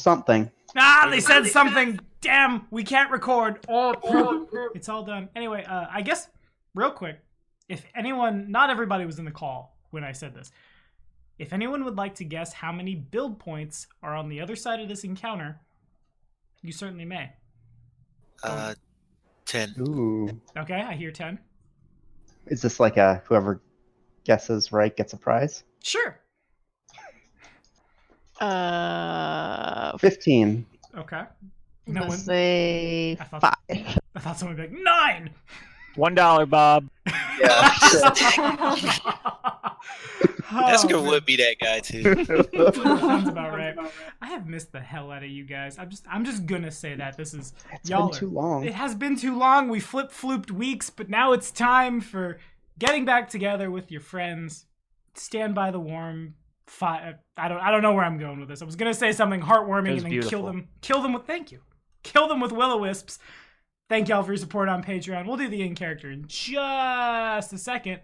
something. Ah, they said something. Damn, we can't record. Oh, it's all done. Anyway, I guess real quick, if anyone, not everybody was in the call when I said this. If anyone would like to guess how many build points are on the other side of this encounter, you certainly may. 10. Ooh. Okay, I hear 10. Is this like a whoever guesses right gets a prize? Sure. 15. Okay. No one. Say I thought- 5. I thought someone would be like, 9! $1, Bob. Yeah. Esker Oh, would be that guy too. sounds about right. I have missed the hell out of you guys. I'm just gonna say that this is It's y'all been too long. It has been too long. We flip-flooped weeks, but now it's time for getting back together with your friends. Stand by the warm fire. I don't know where I'm going with this. I was gonna say something heartwarming and then beautiful. kill them with thank you. Kill them with will-o-wisps. Thank y'all for your support on Patreon. We'll do the in-character in just a second.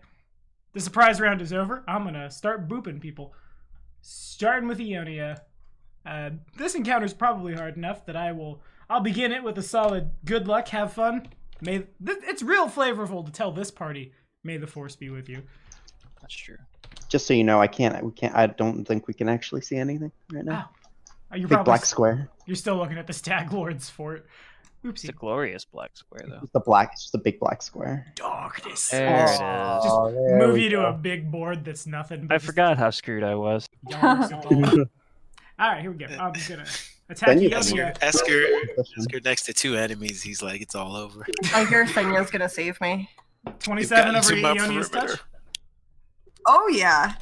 The surprise round is over. I'm gonna start booping people. Starting with Ionia. This encounter is probably hard enough that I'll begin it with a solid good luck, have fun. It's real flavorful to tell this party, may the force be with you. That's true. Just so you know, I don't think we can actually see anything right now. Oh, you're Big probably black square. You're still looking at the Stag Lord's fort. It's Oopsie. a glorious black square, though. It's just a big black square. Darkness. There it is. Just there move we you to go. a big board that's nothing. But I just forgot how screwed I was. yards of gold. All right, here we go. I'm gonna attack Then you- Ionia. Esker next to 2 enemies, he's like, it's all over. I hear Senya's gonna save me. 27 You've over gotten to my Ionia's touch. perimeter. Oh yeah.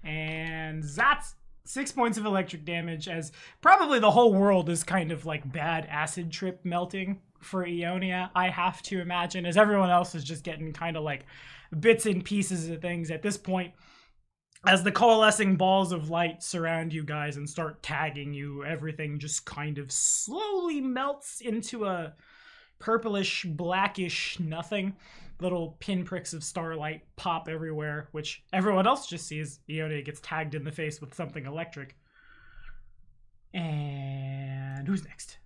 And that's 6 points of electric damage, as probably the whole world is kind of like bad acid trip melting for Ionia, I have to imagine, as everyone else is just getting kind of like bits and pieces of things at this point. As the coalescing balls of light surround you guys and start tagging you, everything just kind of slowly melts into a purplish, blackish nothing. Little pinpricks of starlight pop everywhere, which everyone else just sees. Ionia gets tagged in the face with something electric. And who's next?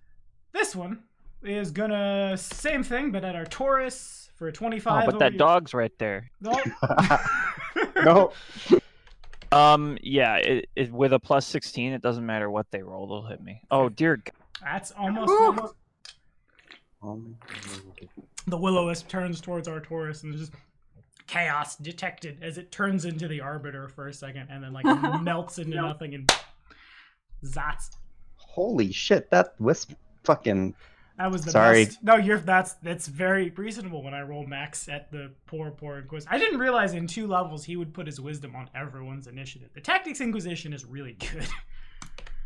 This one is gonna same thing, but at our Taurus for a 25. Oh, but that dog's right there. No. No. Yeah, with a plus 16, it doesn't matter what they roll, they'll hit me. Oh, dear God. That's almost. The will-o-wisp turns towards our Taurus and there's just chaos detected as it turns into the Arbiter for a second and then like melts into nothing and zats. Holy shit, that wisp fucking... That was the Sorry. best. No, that's very reasonable when I roll max at the poor Inquisition. I didn't realize in 2 levels he would put his wisdom on everyone's initiative. The Tactics Inquisition is really good.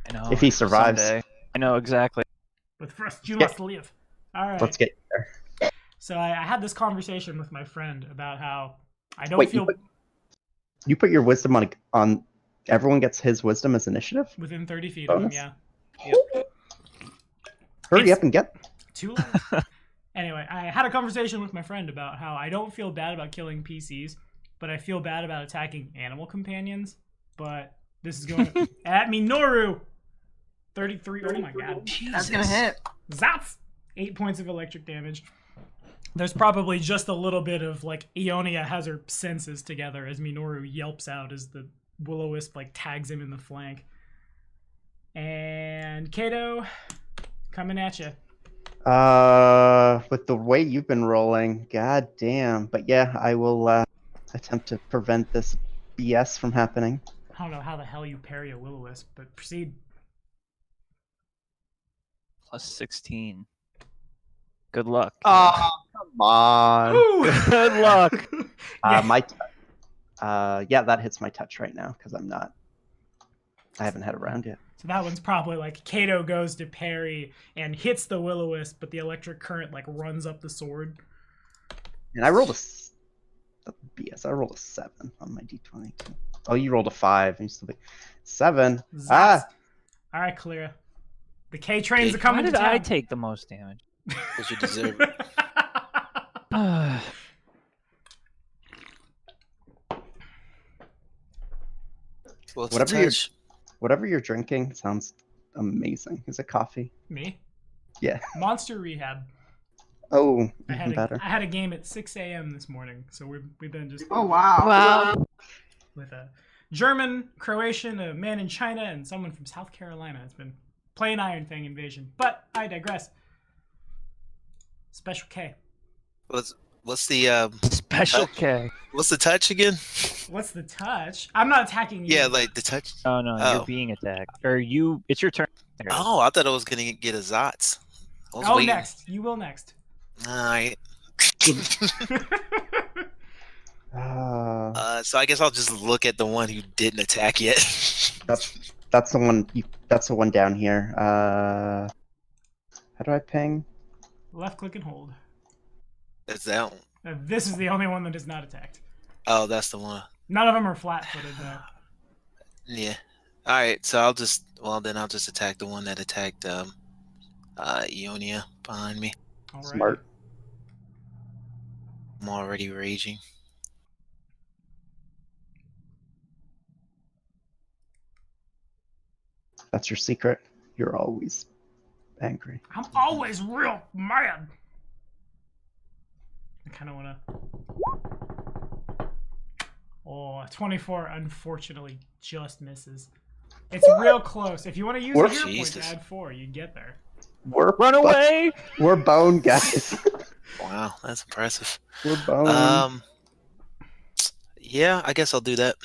I know. If he survives. Someday. I know, exactly. But first, you must live. All right. Let's get there. So I had this conversation with my friend about how I don't feel You put your wisdom on... Everyone gets his wisdom as initiative? within 30 feet of him, Bonus? yeah. Hurry up and get... Too long. Anyway, I had a conversation with my friend about how I don't feel bad about killing PCs, but I feel bad about attacking animal companions. But this is going at Minoru. 33. Oh my god. That's gonna hit. Zats! 8 points of electric damage. There's probably just a little bit of like Ionia has her senses together as Minoru yelps out as the will-o-wisp like tags him in the flank. And Kato, coming at you. With the way you've been rolling, god damn. But yeah, I will attempt to prevent this BS from happening. I don't know how the hell you parry a will-o-wisp, but proceed. Plus 16. Good luck. Oh, come on. Ooh! Good luck. Yeah. Yeah, that hits my touch right now because I haven't had a round yet. So that one's probably like Kato goes to parry and hits the will-o-wisp, but the electric current like runs up the sword. And I rolled BS. I rolled a 7 on my d20. Oh, you rolled a 5. And you still be 7. Zats. Ah, All right, Kalira. The K trains are Why coming did to town. I take the most damage? Because you deserve it. Well, it's Whatever a you're- touch. whatever you're drinking sounds amazing. Is it coffee? Me? Yeah. Monster Rehab. Oh, I even better. had a game at 6 a.m. this morning, so we've been just Oh wow. Wow. with a German, Croatian, a man in China, and someone from South Carolina. It's been plain Iron Fang invasion. But I digress. Special K. What's the Special K. what's the touch again? What's the touch? I'm not attacking you. Yeah, like the touch. Oh no, Oh. you're being attacked. Or you. It's your turn. There. Oh, I thought I was gonna get a Zots. I was Oh, waiting. next. You will next. All right. So I guess I'll just look at the one who didn't attack yet. That's the one. That's the one down here. How do I ping? Left click and hold. That's that one. This is the only one that is not attacked. Oh, that's the one. None of them are flat-footed though. Yeah. All right. So I'll just attack the one that attacked Ionia behind me. All right. Smart. I'm already raging. That's your secret. You're always angry. I'm always real mad. I kind of want to. Oh, 24 unfortunately just misses. It's real close. If you want to use a hero point to add 4, you get there. Run away! We're bone guys. Wow, that's impressive. We're bone. Yeah, I guess I'll do that.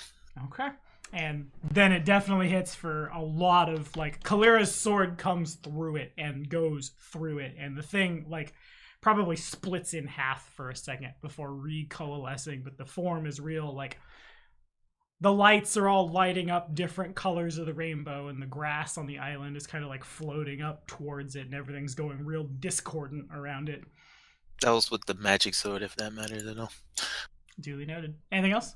Okay. And then it definitely hits for a lot of, like, Kalira's sword comes through it and goes through it. And the thing, like, probably splits in half for a second before recoalescing. But the form is real, like, the lights are all lighting up different colors of the rainbow. And the grass on the island is kind of, like, floating up towards it. And everything's going real discordant around it. That was with the magic sword, if that matters at all. Duly noted. Anything else?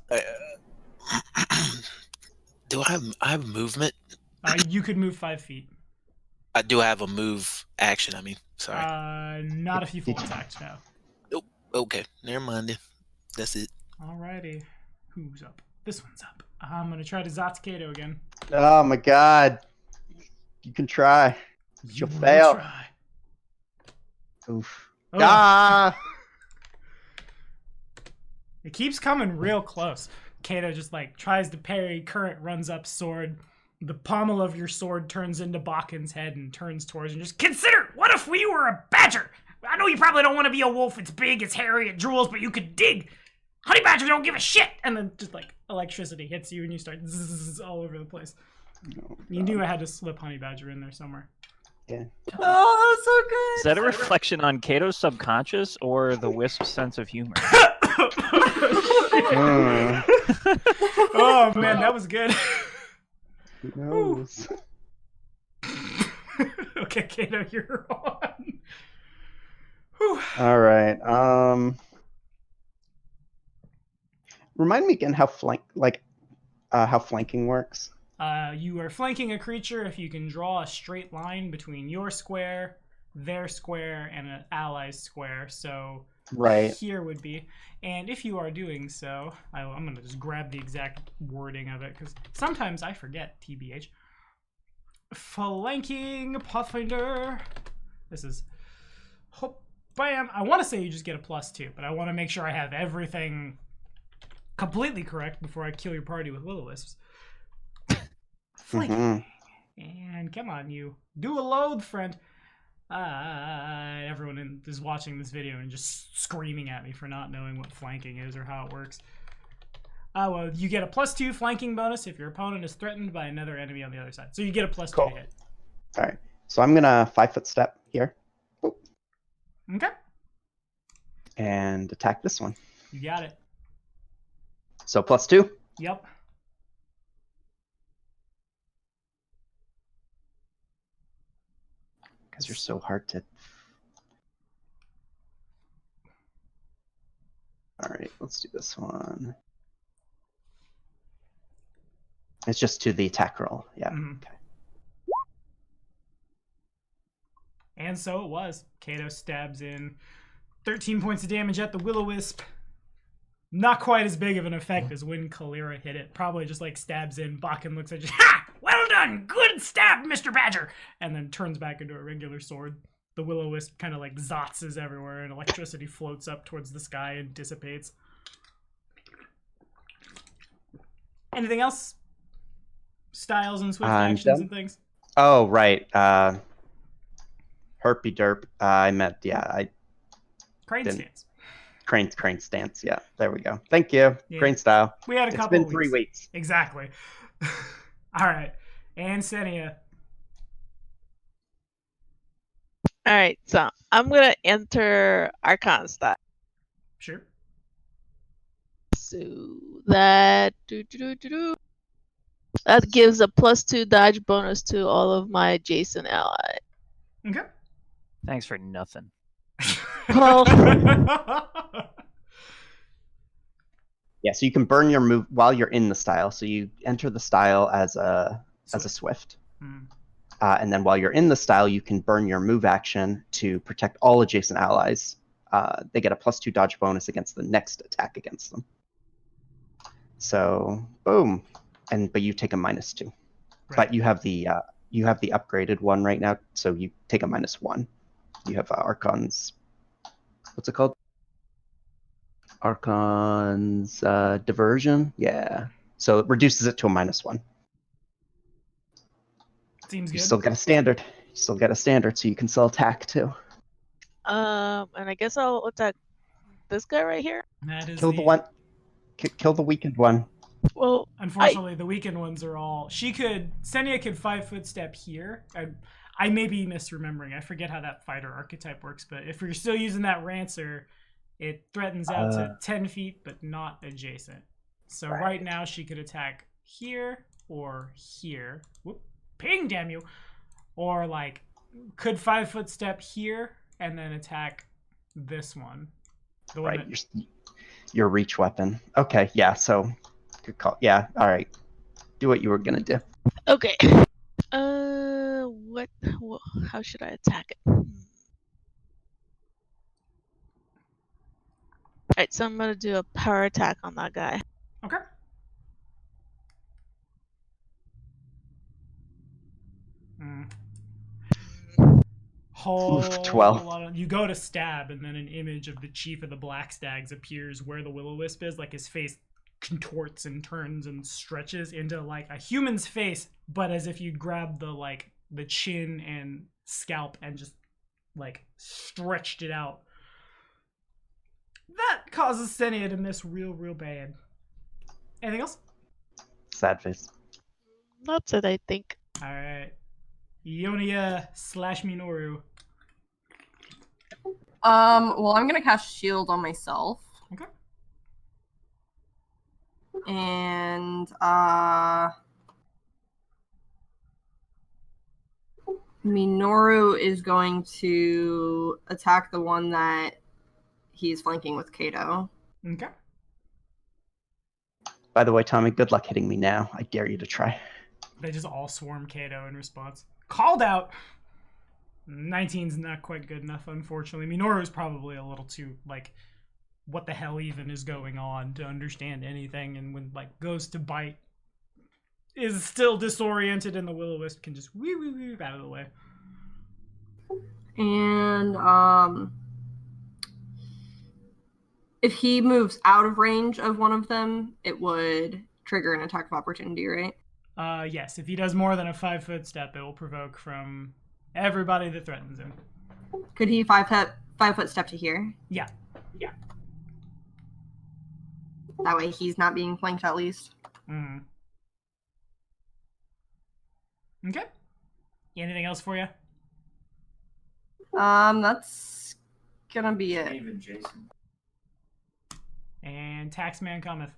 Do I have movement? You could move 5 feet. I do have a move action. I mean, sorry. Not if you full attacked, no. Nope. Okay, never mind. Then. That's it. Alrighty. Who's up? This one's up. I'm gonna try to Zatsukato again. Oh my god. You can try. You'll will fail. Try. Oof. Oh, Ah! it keeps coming real close. Kato just like tries to parry. Current runs up sword. The pommel of your sword turns into Bakken's head and turns towards you. Just consider, what if we were a badger? I know you probably don't want to be a wolf. It's big, it's hairy, it drools, but you could dig. Honey badgers don't give a shit. And then just like electricity hits you and you start zzz all over the place. Oh, You knew I had to slip honey badger in there somewhere. yeah. Oh, that's so good. Is that a reflection on Kato's subconscious or the Wisp's sense of humor? Oh man, that was good. Who knows? Okay, Kato, you're on. Whew. All right. Remind me again how how flanking works. You are flanking a creature if you can draw a straight line between your square, their square, and an ally's square. So Right. here would be. And if you are doing so, I'm going to just grab the exact wording of it because sometimes I forget, TBH. Flanking Pathfinder. This is... Bam! I want to say you just get a +2, but I want to make sure I have everything completely correct before I kill your party with will-o-wisps. Flanking. And come on, you. Do a load, friend. Everyone is watching this video and just screaming at me for not knowing what flanking is or how it works. Well, you get a +2 flanking bonus if your opponent is threatened by another enemy on the other side. So you get a +2 Cool. to hit. All right. So I'm gonna 5-foot step here Okay. and attack this one. You got it. So +2. Yep. Because you're so hard to. All right, let's do this one. It's just to the attack roll. Yeah. Mhm. Okay. And so it was. Kato stabs in 13 points of damage at the will-o-wisp. not quite as big of an effect as when Kalira hit it. Probably just like stabs in. Bakken looks at you. Ha! Well done. Good stab, Mr. Badger. And then turns back into a regular sword. The will-o-wisp kind of like zotzes everywhere, and electricity floats up towards the sky and dissipates. Anything else? Styles and swift actions and things? Oh, right. Herpy derp. I meant, Crane didn't- stance. Crane stance. Yeah, there we go. Thank you. Yeah. Crane style. We had a It's couple been weeks. 3 weeks. Exactly. All right. And Senia. All right, so I'm gonna enter Arcane style. Sure. So that that gives a +2 dodge bonus to all of my adjacent allies. Okay. Thanks for nothing. Well, Yeah, so you can burn your move while you're in the style. So you enter the style as a swift. Hmm. And then while you're in the style, you can burn your move action to protect all adjacent allies. They get a +2 dodge bonus against the next attack against them. So boom, but you take a -2. Right. But you have the upgraded one right now, so you take a -1. You have Archon's. What's it called? Archon's diversion. Yeah. So it reduces it to a -1. Seems You good. still get a standard. So you can still attack too. and I guess I'll attack this guy right here. That is Kill the one. Kill the weakened one. Well, Unfortunately, the weakened ones are all. Senia could 5-foot step here. I may be misremembering. I forget how that fighter archetype works, but if you're still using that Rancer, it threatens out to 10 feet, but not adjacent. So right now she could attack here or here. Whoop. Ping, damn you. Or like, could 5-foot step here and then attack this one. The one Right. Your reach weapon. Okay. Yeah. So good call. Yeah. All right. Do what you were gonna do. okay. How should I attack it? Alright, so I'm gonna do a power attack on that guy. Okay. Whole 12. lot of, you go to stab, and then an image of the chief of the Black Stags appears where the will-o-wisp is. Like his face contorts and turns and stretches into like a human's face, but as if you'd grabbed the chin and scalp and just like stretched it out. That causes Senia to miss real bad. Anything else? Sad face. That's it, I think. All right. Ionia / Minoru. Well, I'm gonna cast shield on myself. Okay. And Minoru is going to attack the one that he's flanking with Kato. Okay. By the way, Tommy, good luck hitting me now. I dare you to try. They just all swarm Kato in response. Called out. 19's not quite good enough, unfortunately. Minoru's probably a little too, like, what the hell even is going on to understand anything, and when, like, goes to bite, is still disoriented, and the will-o-wisp can just wee out of the way. And, if he moves out of range of one of them, it would trigger an attack of opportunity, right? Yes, if he does more than a 5-foot step, it will provoke from everybody that threatens him. Could he 5-foot step to here? Yeah. That way he's not being flanked at least. Mm. Okay. Anything else for you? That's gonna be it. David Jason. And Taxman cometh.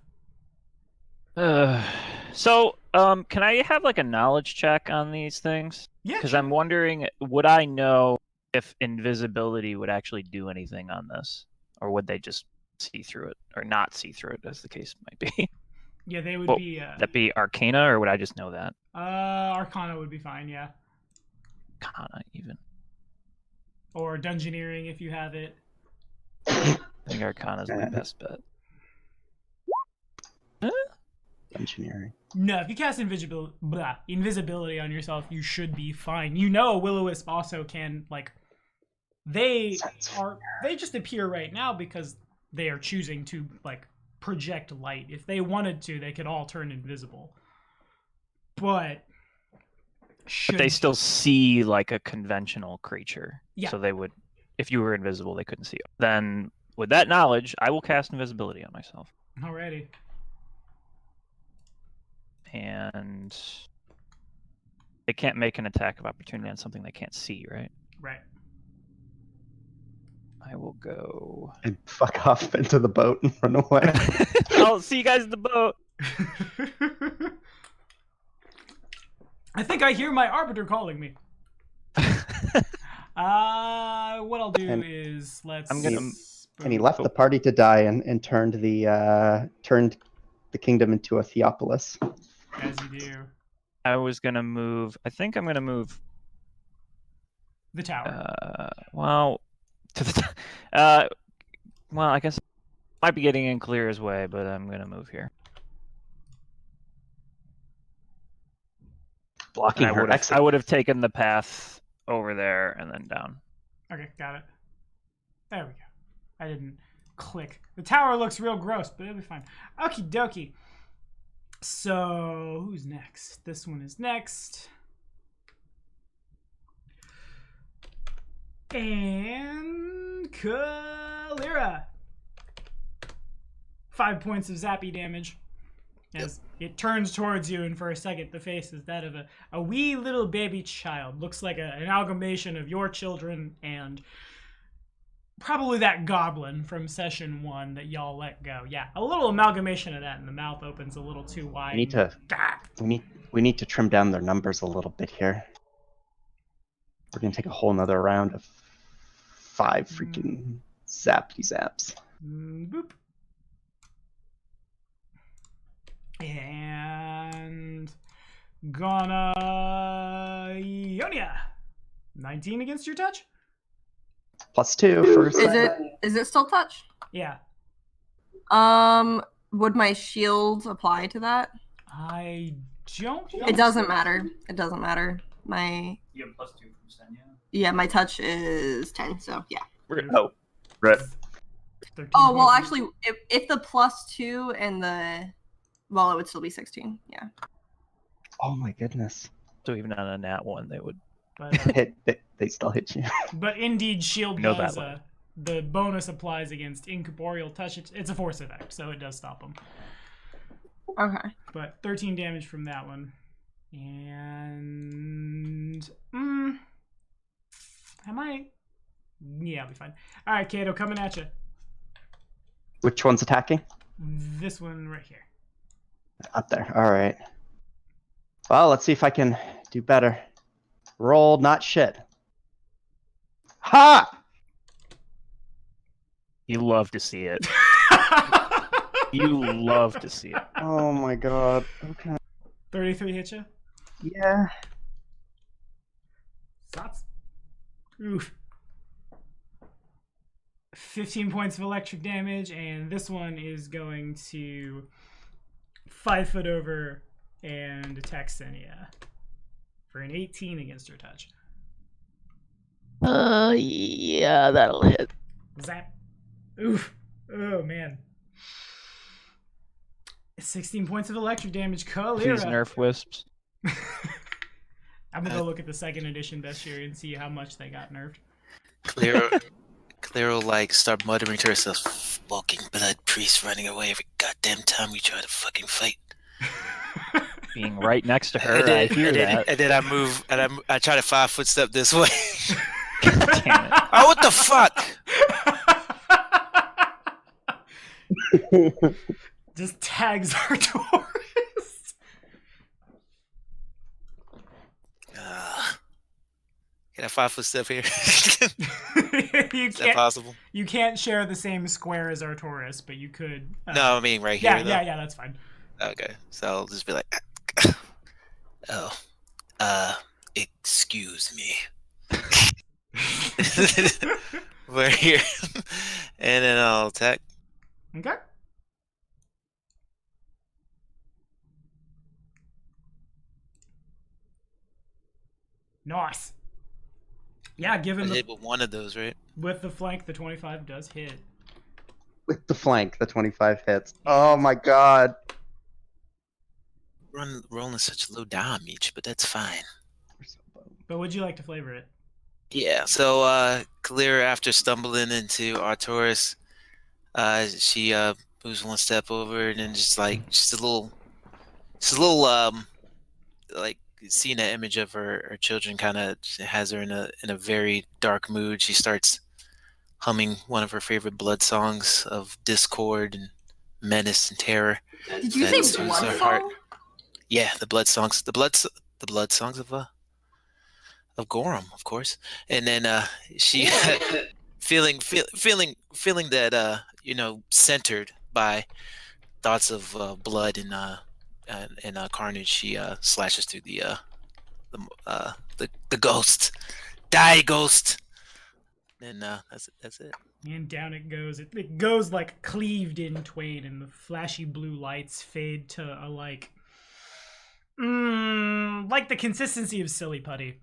So, can I have like a knowledge check on these things? Yeah. Because I'm wondering, would I know if invisibility would actually do anything on this, or would they just see through it, or not see through it, as the case might be? Yeah, they would Well, be. Would that be Arcana, or would I just know that? Arcana would be fine, yeah. Arcana, even. Or Dungeoneering if you have it. I think Arcana's my best bet. engineering. No, if you cast invisibility on yourself, you should be fine. You know, Will-O-Wisp also can, like, they just appear right now because they are choosing to, like, project light. If they wanted to, they could all turn invisible. But they still see like a conventional creature. Yeah. So they would, if you were invisible, they couldn't see you. Then, with that knowledge, I will cast invisibility on myself. Alrighty. And they can't make an attack of opportunity on something they can't see, right? Right. I will go and fuck off into the boat and run away. I'll see you guys in the boat. I think I hear my arbiter calling me. What I'll do is And he left the party to die and turned the kingdom into a Theopolis. As you do. I was gonna move. I think I'm gonna move the tower. Well, to the. Well, I guess I might be getting in Clear's way, but I'm gonna move here. Blocking her exit. I would have taken the path over there and then down. Okay, got it. There we go. I didn't click. The tower looks real gross, but it'll be fine. Okie dokie. So, who's next? This one is next. And Kalira. 5 points of zappy damage. As it turns towards you, and for a second, the face is that of a wee little baby child. Looks like an amalgamation of your children and probably that goblin from session 1 that y'all let go. Yeah, a little amalgamation of that, and the mouth opens a little too wide. We need to trim down their numbers a little bit here. We're gonna take a whole nother round of 5 freaking zappy zaps. Boop. And gonna Ionia. 19 against your touch? +2 for Is it still touch? Yeah. Would my shield apply to that? I don't think It doesn't matter. It doesn't matter. My You have +2 from Senya. Yeah, my touch is 10, so yeah. Oh, right. Oh, well, actually, if the +2 and the... Well, it would still be 16, yeah. Oh my goodness. So even on a nat 1, they would... But, they still hit you. but indeed, shield know does... that the bonus applies against incorporeal touch. It's a force effect, so it does stop them. Okay. But 13 damage from that one. And... Yeah, I'll be fine. Alright, Kato, coming at you. Which one's attacking? This one right here. Up there. Alright. Well, let's see if I can do better. Roll, not shit. Ha! You love to see it. You love to see it. Oh my god. Okay. 33 hit you? Yeah. That's... Oof. 15 points of electric damage, and this one is going to 5 foot over and attack Senya for an 18 against her touch. Yeah, that'll hit. Zap. Oof. Oh, man. 16 points of electric damage. Kalira. Please nerf wisps. I'm gonna go look at the second edition bestiary and see how much they got nerfed. Clear will like start muttering to herself, "Walking blood priest running away every goddamn time we try to fucking fight." Being right next to her, I hear that. And then I move, and I try to 5 foot step this way. God damn it. Oh, what the fuck? Just tags our tourist. Can I 5 foot step here? Is that possible? You can't share the same square as our tourist, but you could. No, I mean right here. Yeah, that's fine. Okay, so I'll just be like, excuse me. We're here. And then I'll attack. Okay. Nice. Yeah, I given hit with one of those, right? with the flank, the 25 does hit. With the flank, the 25 hits. Oh my god. Rolling such low damage, but that's fine. But would you like to flavor it? Yeah, so Kalira, after stumbling into Arcturus, she moves one step over and then just a little like seeing that image of her children kind of has her in a very dark mood. She starts humming one of her favorite blood songs of discord and menace and terror. Did you That say soothes blood her heart. song? Yeah, the blood songs, the blood songs of Gorham, of course. And then she feeling that centered by thoughts of blood and carnage, she slashes through the ghost. Die, ghost. And that's it. And down it goes. It goes like cleaved in twain, and the flashy blue lights fade to a like the consistency of silly putty,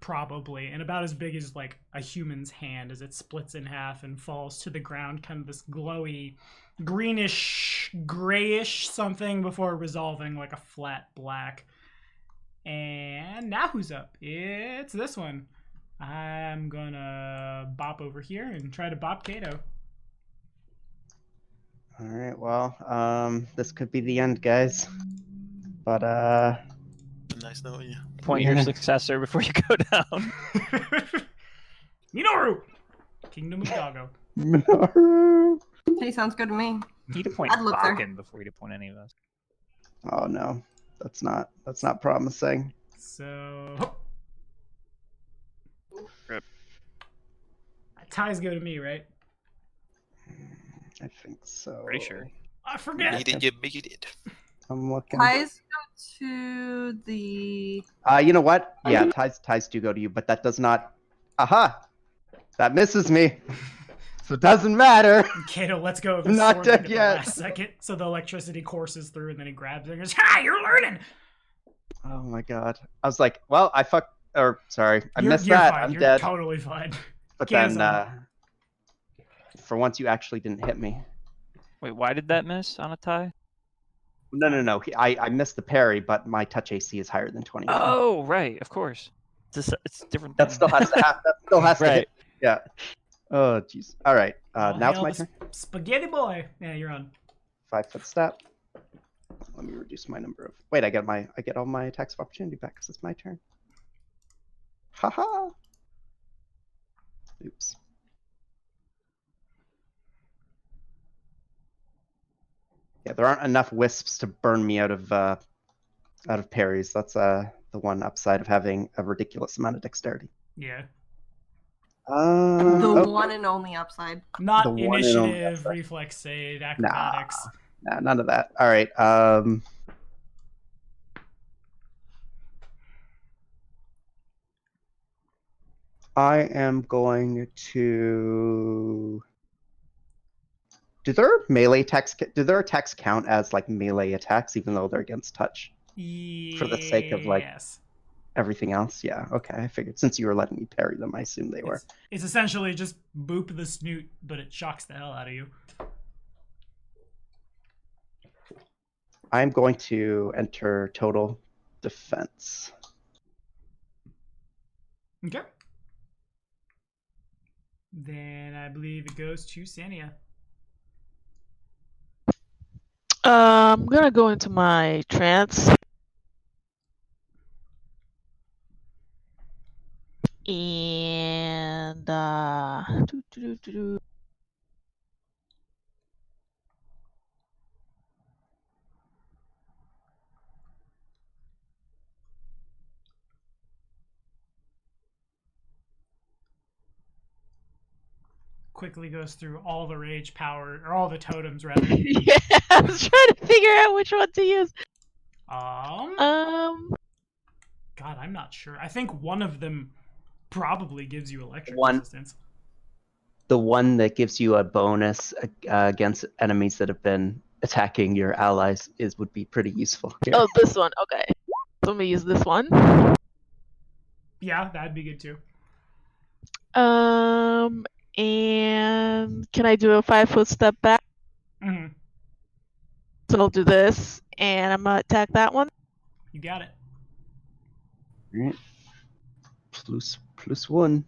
probably, and about as big as like a human's hand as it splits in half and falls to the ground, kind of this glowy, greenish, grayish something before resolving like a flat black. And now who's up? It's this one. I'm gonna bop over here and try to bop Kato. All right, well, this could be the end, guys. But Nice knowing you. Point your successor before you go down. Minoru! Kingdom of Doggo. Minoru. Hey, sounds good to me. You need to point I'd look there. Bakken before you point any of us. Oh no, that's not promising. So Rip. ties go to me, right? I think so. Pretty sure. I forget. You made it. I'm looking. Ties go to the. You know what? Yeah, ties do go to you, but that does not. Aha! That misses me. So it doesn't matter. Kato lets go of I'm his not sword dead at the yet. last second, so the electricity courses through, and then he grabs it and goes, "Ha! You're learning." Oh my god. I was like, well, I You're missed that. Fine. I'm You're dead. totally fine. But Kazo's then, on. for once, you actually didn't hit me. Wait, why did that miss on a tie? No. I missed the parry, but my touch AC is higher than 20. Oh, right, of course. It's different. That still has to happen. That still has to Right. hit. Yeah. Oh, jeez. All right. Well, Now it's hail my the turn. Spaghetti boy. Yeah, you're on. 5-foot step. Let me reduce my number of. Wait, I get all my attacks of opportunity back because it's my turn. Haha. Oops. Yeah, there aren't enough wisps to burn me out of parries. That's the one upside of having a ridiculous amount of dexterity. Yeah. The one and only upside. Not The one and only initiative, upside. reflex save, acrobatics. Nah, none of that. All right. I am going to. Do their attacks count as like melee attacks, even though they're against touch? For the sake of, like, Yes. Everything else, yeah. Okay, I figured since you were letting me parry them, I assumed they were. It's essentially just boop the snoot, but it shocks the hell out of you. I'm going to enter total defense. Okay. Then I believe it goes to Sania. I'm gonna go into my trance. And Quickly goes through all the rage power, or all the totems rather. yeah, I was trying to figure out which one to use. God, I'm not sure. I think one of them probably gives you electric resistance. The one that gives you a bonus against enemies that have been attacking your allies would be pretty useful here. Oh, this one. Okay. So I'm gonna use this one. Yeah, that'd be good too. And can I do a 5-foot step back? Hmm. So I'll do this, and I'm gonna attack that one. You got it. Right. Plus one.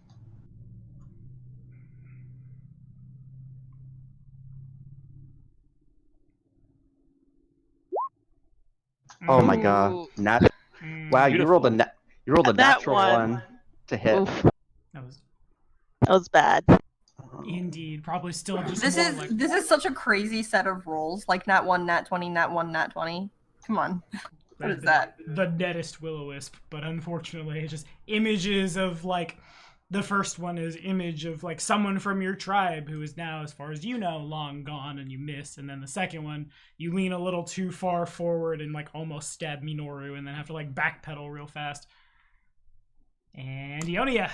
Oh my god. Ooh. Wow, you rolled a Beautiful. you rolled a That natural one to hit. Oof, That was that was bad. indeed probably still just This more is like this is such a crazy set of rolls. Like nat 1, nat 20, nat 1, nat 20. Come on. What is that? The nettest will-o-wisp, but unfortunately it's just images of like the first one is image of like someone from your tribe who is now, as far as you know, long gone and you miss, and then the second one you lean a little too far forward and like almost stab Minoru and then have to like backpedal real fast. And Ionia.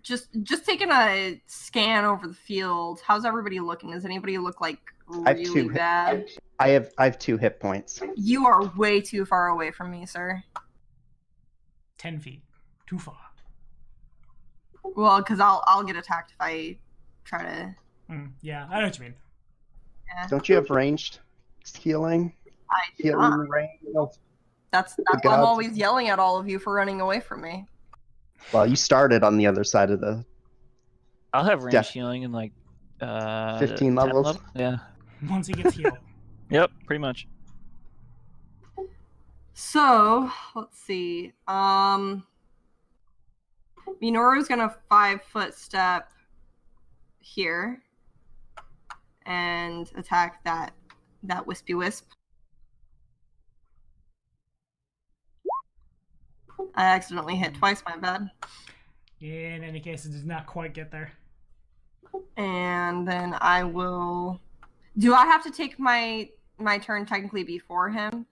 Just taking a scan over the field. How's everybody looking? Does anybody look like I have really two bad? I have 2 hit points. You are way too far away from me, sir. 10 feet. Too far. Well, because I'll get attacked if I try to. Yeah, I know what you mean. Yeah. Don't you have ranged healing? I do Healing not. range? No. That's why I'm gods. always yelling at all of you for running away from me. Well, you started on the other side of the I'll have range Yeah. healing in like 15 10 levels. level. Yeah. Once he gets healed. Yep. Pretty much. So let's see. Minoru's gonna 5-foot step here and attack that wispy wisp. I accidentally hit twice, my bad. In any case, it does not quite get there. And then I will. Do I have to take my turn technically before him?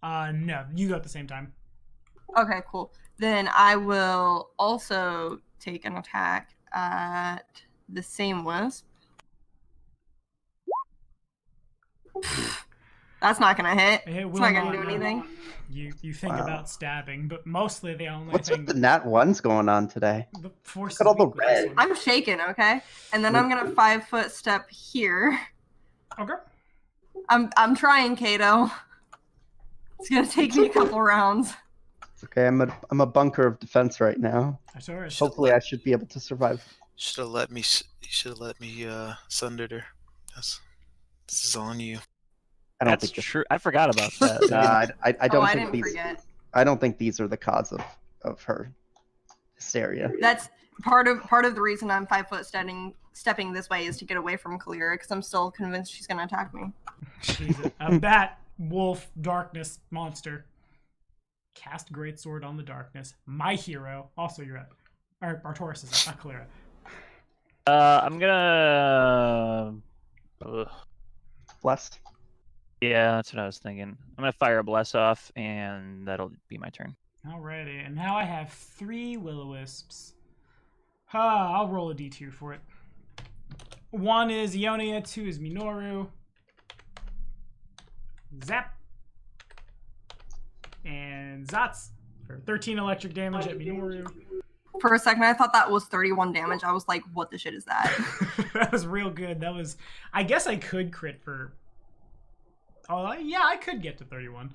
No, you go at the same time. Okay, cool. Then I will also take an attack at the same wisp. That's not gonna hit. It It's will not gonna not, do no. anything. You think Wow. about stabbing, but mostly the only What's thing with the nat 1s going on today? the force Look at all the is weak with this red. one. I'm shaking, okay? And then I'm gonna 5-foot step here. Okay. I'm trying, Kato. It's gonna take me a couple rounds. It's okay. I'm a bunker of defense right now. Artorias. Hopefully, I should be able to survive. Should have let me. You should have let me sundered her. This is on you. I don't That's think this, true. I forgot about that. Nah, I don't I think didn't these. forget. I don't think these are the cause of her hysteria. That's part of the reason I'm 5-foot stepping this way is to get away from Kalira because I'm still convinced she's gonna attack me. She's a bat, wolf, darkness monster. Cast greatsword on the darkness. My hero. Also, you're at. Or Artorias is not Kalira. I'm gonna. Blessed. Yeah, that's what I was thinking. I'm gonna fire a bless off, and that'll be my turn. Alrighty, and now I have 3 will-o-wisps. I'll roll a d2 for it. 1 is Ionia, 2 is Minoru. Zap. And Zats for 13 electric damage at Minoru. For a second, I thought that was 31 damage. I was like, what the shit is that? That was real good. That was. I guess I could crit for. Oh, yeah, I could get to 31.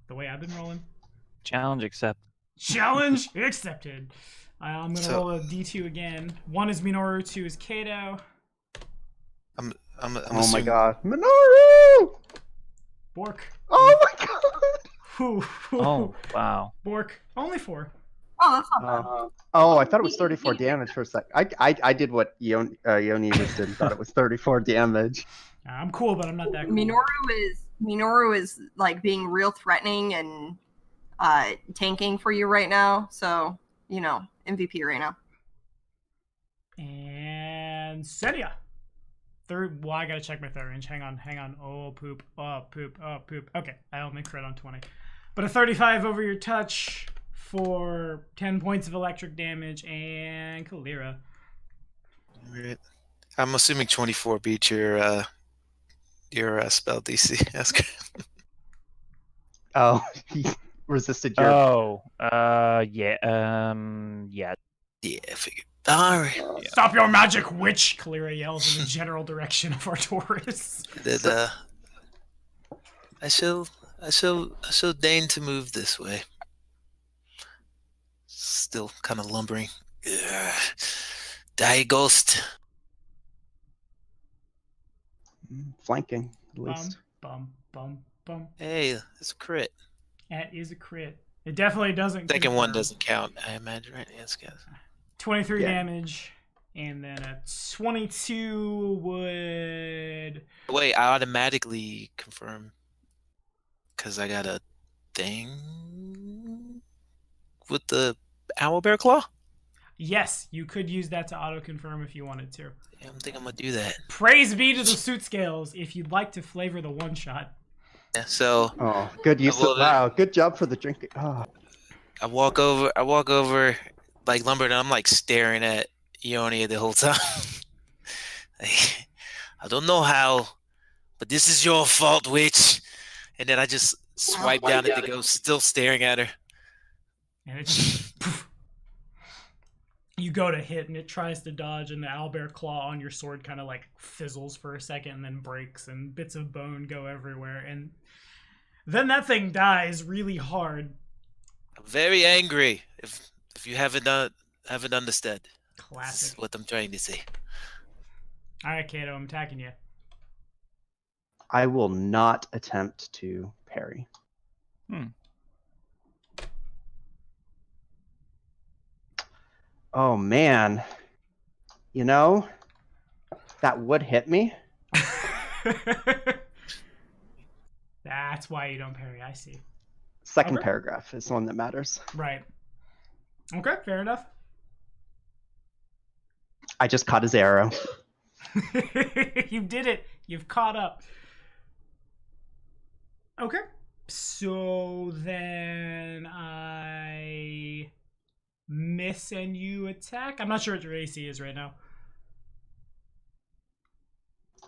The way I've been rolling. Challenge accept. Challenge accepted. I'm going to So- roll a d2 again. 1 is Minoru, 2 is Kato. I'm Oh my assuming- god, Minoru! Bork. Oh my god! Whew. Oh wow. Bork. Only 4. Oh, that's not bad. Oh, I thought it was 34 damage for a sec. I did what Yoni just did. Thought it was 34 damage. I'm cool, but I'm not that cool. Minoru is like being real threatening and tanking for you right now. So MVP right now. And Senia. Third. Well, I gotta check my third range. Hang on. Oh, poop. Oh, poop. Oh, poop. Okay, I only crit on 20. But a 35 over your touch for 10 points of electric damage and Kalira. Right. I'm assuming 24 beat your spell DC. That's good. Oh, he resisted your. Oh, yeah, yeah. Yeah, I figured. All right. Stop your magic, witch! Kalira yells in the general direction of Artoris. Then, I shall deign to move this way. Still kind of lumbering. Ugh. Die, ghost. Flanking, at least. Bum. Hey, it's a crit. That is a crit. It definitely doesn't. Second one confirm. doesn't count, I imagine, right? Yes, guys. 23 Yeah. damage, and then a 22 would. Wait, I automatically confirm because I got a thing with the owlbear claw. Yes, you could use that to auto-confirm if you wanted to. Yeah, I think I'm gonna do that. Praise be to the suit scales if you'd like to flavor the one-shot. Yeah, so Oh, good use Well, of. Wow, good job for the drinking. Oh. I walk over, like lumber, and I'm like staring at Ionia the whole time. Like, I don't know how, but this is your fault, witch. And then I just swipe down at the ghost, still staring at her. And it just, poof. You go to hit, and it tries to dodge, and the owlbear claw on your sword kind of like fizzles for a second, and then breaks, and bits of bone go everywhere, and then that thing dies really hard. I'm very angry. If you haven't understood, this Classic. is what I'm trying to say. All right, Kato, I'm attacking you. I will not attempt to parry. Oh man, you know, that would hit me. That's why you don't parry. I see. Second Okay. paragraph is the one that matters. Right. Okay, fair enough. I just caught his arrow. You did it. You've caught up. Okay. So then I miss and you attack. I'm not sure what your AC is right now.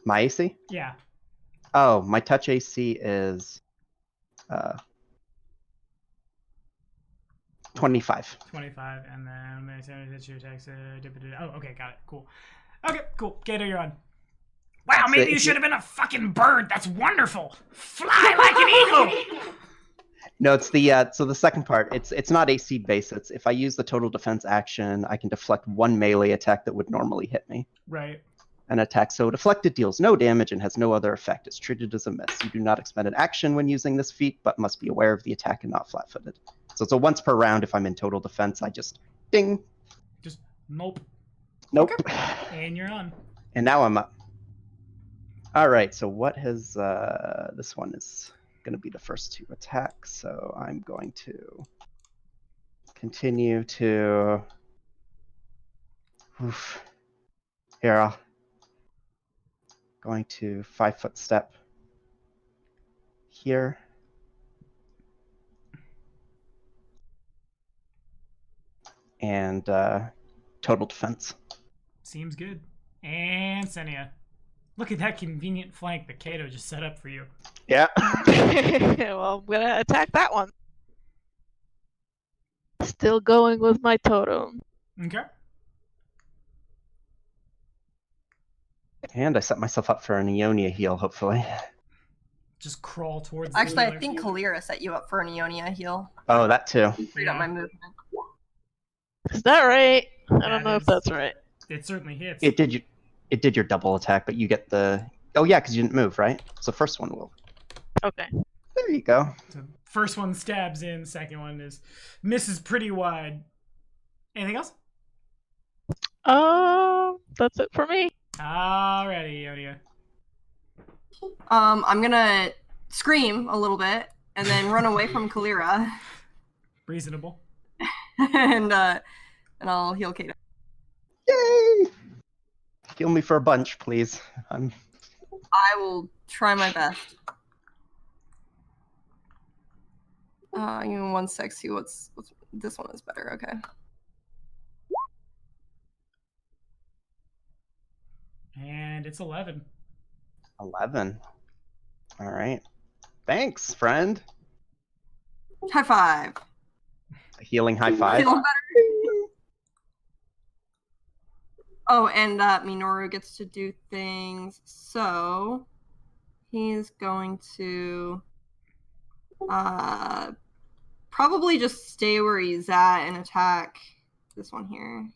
My AC? Yeah. Oh, my touch AC is 25. 25, and then that's your attacks. Oh, okay, got it. Cool. Okay, cool. Gator, you're on. Wow, So maybe you if should have been a fucking bird. That's wonderful. Fly like an eagle. No, it's the so the second part. It's not AC based. It's if I use the total defense action, I can deflect one melee attack that would normally hit me. Right. An attack so deflected deals no damage and has no other effect. It's treated as a miss. You do not expend an action when using this feat, but must be aware of the attack and not flat-footed. So it's a once per round. If I'm in total defense, I just ding. Just nope. Nope. And you're on. And now I'm up. All right. So what has this one is going to be the first two attacks. So I'm going to continue to. Oof. Here, I'll going to 5-foot step here. And total defense. Seems good. And Senia. Look at that convenient flank that Kato just set up for you. Yeah. Well, I'm gonna attack that one. Still going with my totem. Okay. And I set myself up for an Ionia heal, hopefully. Just crawl towards. Actually, I the think Kalira set you up for an Ionia heal. Oh, that too. Freed up my movement. Is that right? I That don't know if is- that's right. It certainly hits. It did your double attack, but you get the. Oh yeah, because you didn't move, right? So first one will. Okay. There you go. So first one stabs in. Second one misses pretty wide. Anything else? That's it for me. Alrighty, Ionia. I'm gonna scream a little bit and then run away from Kalira, Reasonable. and I'll heal Kato. Yay! Heal me for a bunch, please. I'm. I will try my best. Give me 1 sec. See what's this one is better. Okay. And it's 11. 11. All right. Thanks, friend. High five. A healing high five. Feeling better. Oh, and Minoru gets to do things. So he's going to probably just stay where he's at and attack this one here.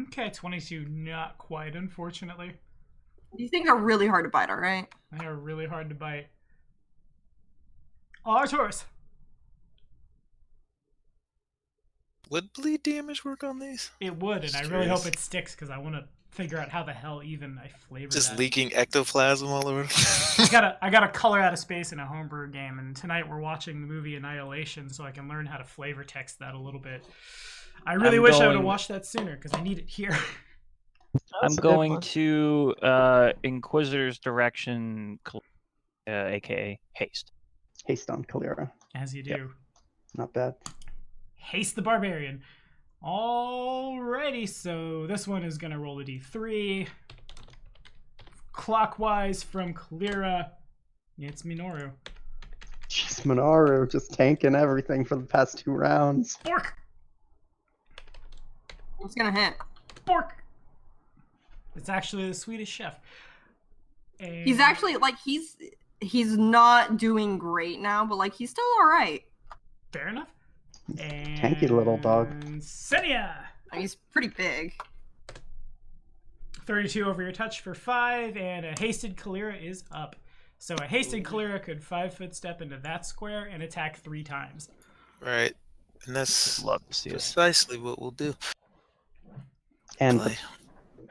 Okay, 22, not quite, unfortunately. These things are really hard to bite, all right? They are really hard to bite. Arturus. Would bleed damage work on these? It would, and Just I really hope curious. it sticks because I want to figure out how the hell even I flavor Just that. leaking ectoplasm all over. I gotta color out of space in a homebrew game, and tonight we're watching the movie Annihilation, so I can learn how to flavor text that a little bit. I really wish I would have watched that sooner because I need it here. I'm going to Inquisitor's direction, aka haste. Haste on Kalira. As you do. Yep. Not bad. Haste the Barbarian. Alrighty, so this one is gonna roll a d3. Clockwise from Kalira, it's Minoru. Jeez, Minoru just tanking everything for the past 2 rounds. Bork! It's gonna hit. Bork! It's actually the Swedish chef. And He's actually like he's not doing great now, but like he's still all right. fair enough. And Tanky little dog. Senia! He's pretty big. 32 over your touch for 5, and a hasted Kalira is up. So a hasted Kalira could 5-foot step into that square and attack 3 times. Right. And that's Love to see it. precisely what we'll do. And Play.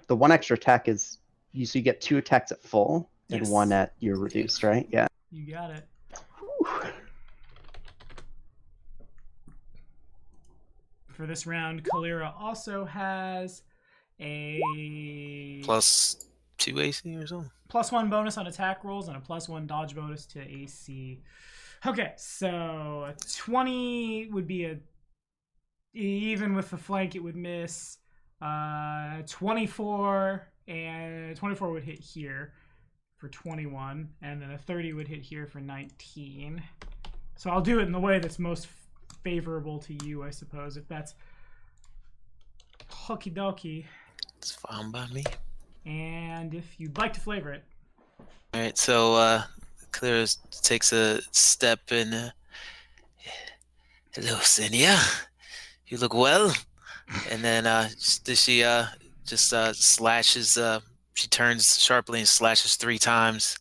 the one extra attack is you get 2 attacks at full and Yes. 1 at your reduced, right? Yeah. You got it. Whew. For this round, Kalira also has a +2 AC or something. +1 bonus on attack rolls and a +1 dodge bonus to AC. Okay, so a 20 would be a even with the flank, it would miss. 24 and 24 would hit here for 21, and then a 30 would hit here for 19. So I'll do it in the way that's most favorable to you, I suppose, if that's hokey dokey. It's fine by me. And if you'd like to flavor it, All right, so Clara takes a step and hello, Senia. You look well. And then she just slashes. She turns sharply and slashes 3 times,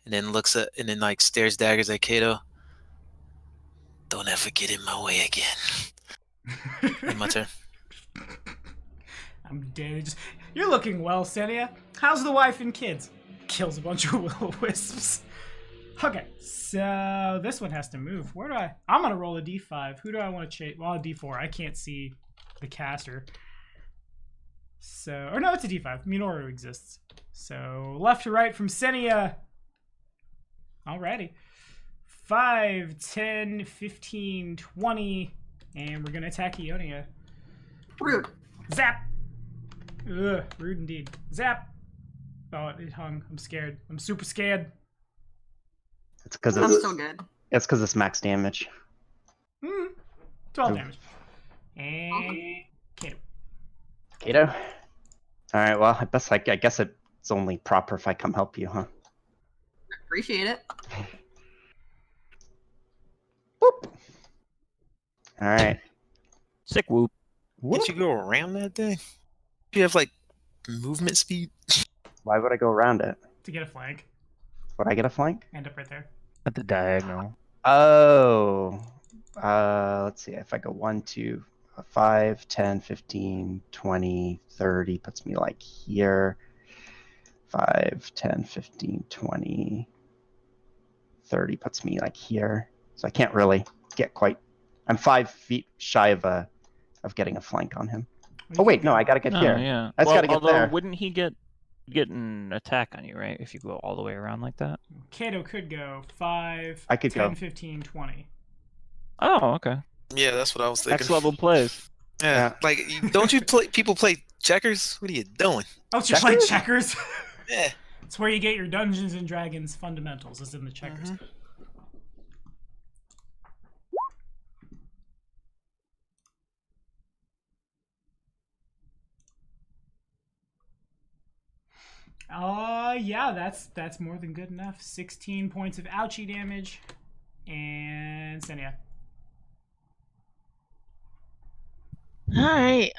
and then looks at and then like stares daggers at Kato. Don't ever get in my way again. And my turn. I'm dead. You're looking well, Senia. How's the wife and kids? Kills a bunch of will-o-wisps. Okay, so this one has to move. Where do I'm gonna roll a d5. Who do I want to chase? Well, a d4. I can't see the caster. So, or no, it's a d5. Minoru exists. So, left to right from Senia. Alrighty. 5, 10, 15, 20. And we're gonna attack Ionia. Rude. Zap! Ugh, rude indeed. Zap! Oh, it hung. I'm scared. I'm super scared. It's because I'm it's still good. it's max damage. 12 Ooh. damage. And Kato. Kato. All right. Well, I guess it's only proper if I come help you, huh? Appreciate it. Boop. All right. Sick whoop. Can't you go around that thing? You have like movement speed. Why would I go around it? To get a flank. Would I get a flank? End up right there. At the diagonal. Oh. Let's see. If I go 1, 2, 5, 10, 15, 20, 30, puts me like here. 5, 10, 15, 20, 30 puts me like here. So I can't really get quite. I'm 5 feet shy of getting a flank on him. Oh wait, no, I gotta get No, here. yeah. I just gotta get although, there. wouldn't he get an attack on you, right? If you go all the way around like that. Kato could go 5, I could 10, go. 15, 20. Oh, okay. Yeah, that's what I was thinking. Next level plays. Yeah, like don't you people play checkers? What are you doing? Oh, it's just like checkers. Yeah. It's where you get your Dungeons and Dragons fundamentals, is in the checkers. Mhm. Yeah, that's more than good enough. 16 points of ouchie damage. And Senia. Alright,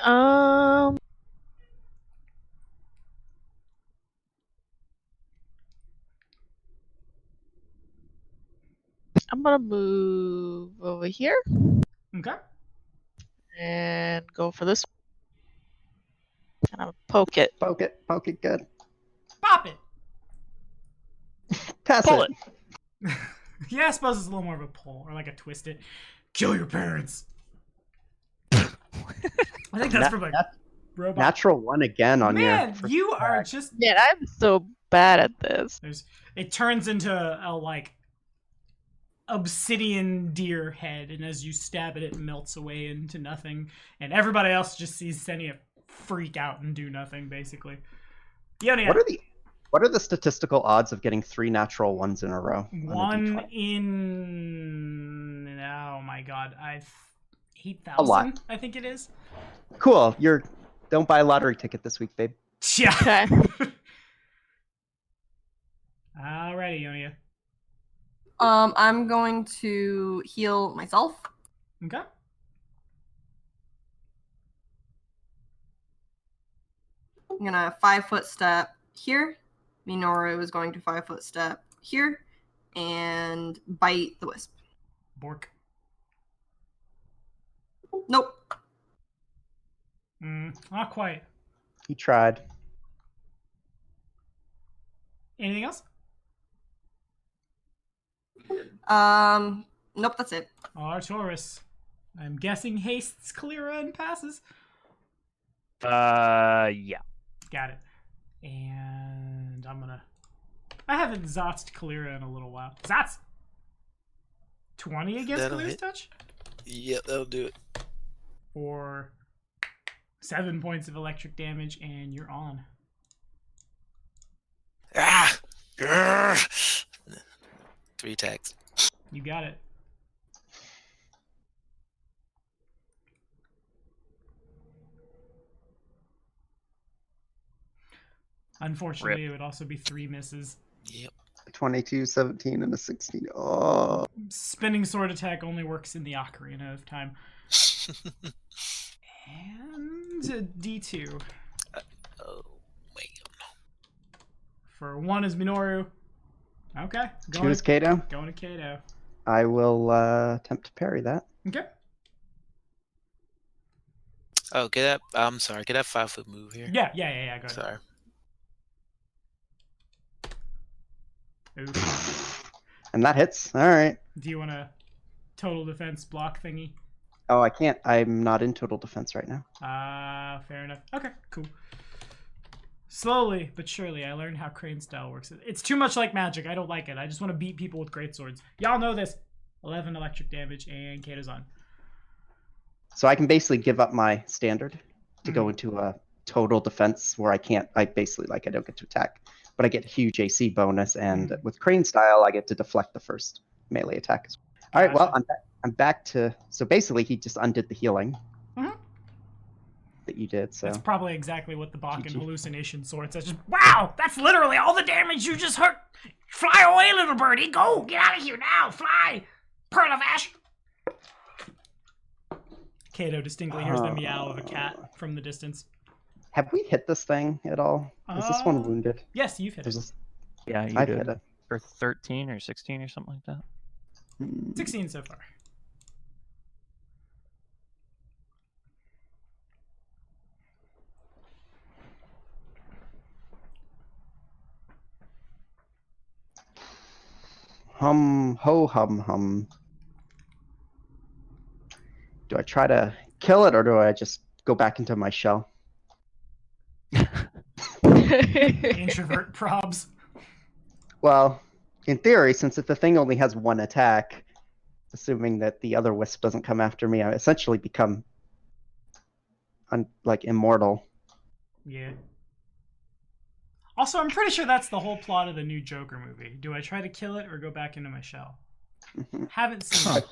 I'm gonna move over here Okay. and go for this. And I'm poke it. Poke it good. Pop it. Pass Pull it. Yeah, I suppose it's a little more of a pull, or like a twist it. Kill your parents. I think that's from like robot. Natural 1 again on Man, your. first you are attack. just. Man, I'm so bad at this. It turns into a like obsidian deer head, and as you stab it, it melts away into nothing, and everybody else just sees Senia freak out and do nothing, basically. Ionia. What are the statistical odds of getting 3 natural 1s in a row? on a 1 D20? in oh my god, A 8,000. lot. I think it is. Cool. Don't buy a lottery ticket this week, babe. Yeah. Okay. Alrighty, Ionia. I'm going to heal myself. Okay. I'm gonna 5-foot step here. Minoru is going to 5-foot step here and bite the wisp. Bork. Nope. Not quite. He tried. Anything else? Nope, that's it. Artoris. I'm guessing hastes Kalira and passes. Yeah. Got it. And I haven't Zotzed Kalira in a little while. Zotz! 20 against That'll Kalira's hit. touch? Yep, that'll do it. For 7 points of electric damage, and you're on. Ah! Grr! 3 attacks. You got it. Unfortunately, Rip. it would also be 3 misses. Yep. 22, 17, and a 16. Oh. Spinning sword attack only works in the Ocarina of Time. And a D2. Oh, man. For 1 is Minoru. Okay. 2 is Kato. Going to Kato. I will attempt to parry that. Okay. Oh, I'm sorry. Get that 5-foot move here. Yeah. Go ahead. Sorry. Oof. And that hits. All right. Do you want a total defense block thingy? Oh, I can't. I'm not in total defense right now. Fair enough. Okay, cool. Slowly but surely, I learned how Crane style works. It's too much like magic. I don't like it. I just want to beat people with great swords. Y'all know this. 11 electric damage, and Kato's on. So I can basically give up my standard to go into a total defense where I can't. I basically I don't get to attack, but I get huge AC bonus, and with Crane style, I get to deflect the first melee attack. All right. Well, I'm back to. So basically, he just undid the healing that you did. So That's probably exactly what the Bakken GG. hallucination sword says. Just, wow, that's literally all the damage you just heard. Fly away, little birdie. Go, get out of here now. Fly. Pearl of Ash. Kato distinctly hears the meow of a cat from the distance. have we hit this thing at all? Is this one wounded? Yes, you've hit it. Yeah, you I've did. hit it. For 13 or 16 or something like that. 16 so far. Hum. Do I try to kill it or do I just go back into my shell? Introvert probs. Well, in theory, since if the thing only has 1 attack, assuming that the other wisp doesn't come after me, I essentially become immortal. Yeah. Also, I'm pretty sure that's the whole plot of the new Joker movie. Do I try to kill it or go back into my shell? Haven't seen it.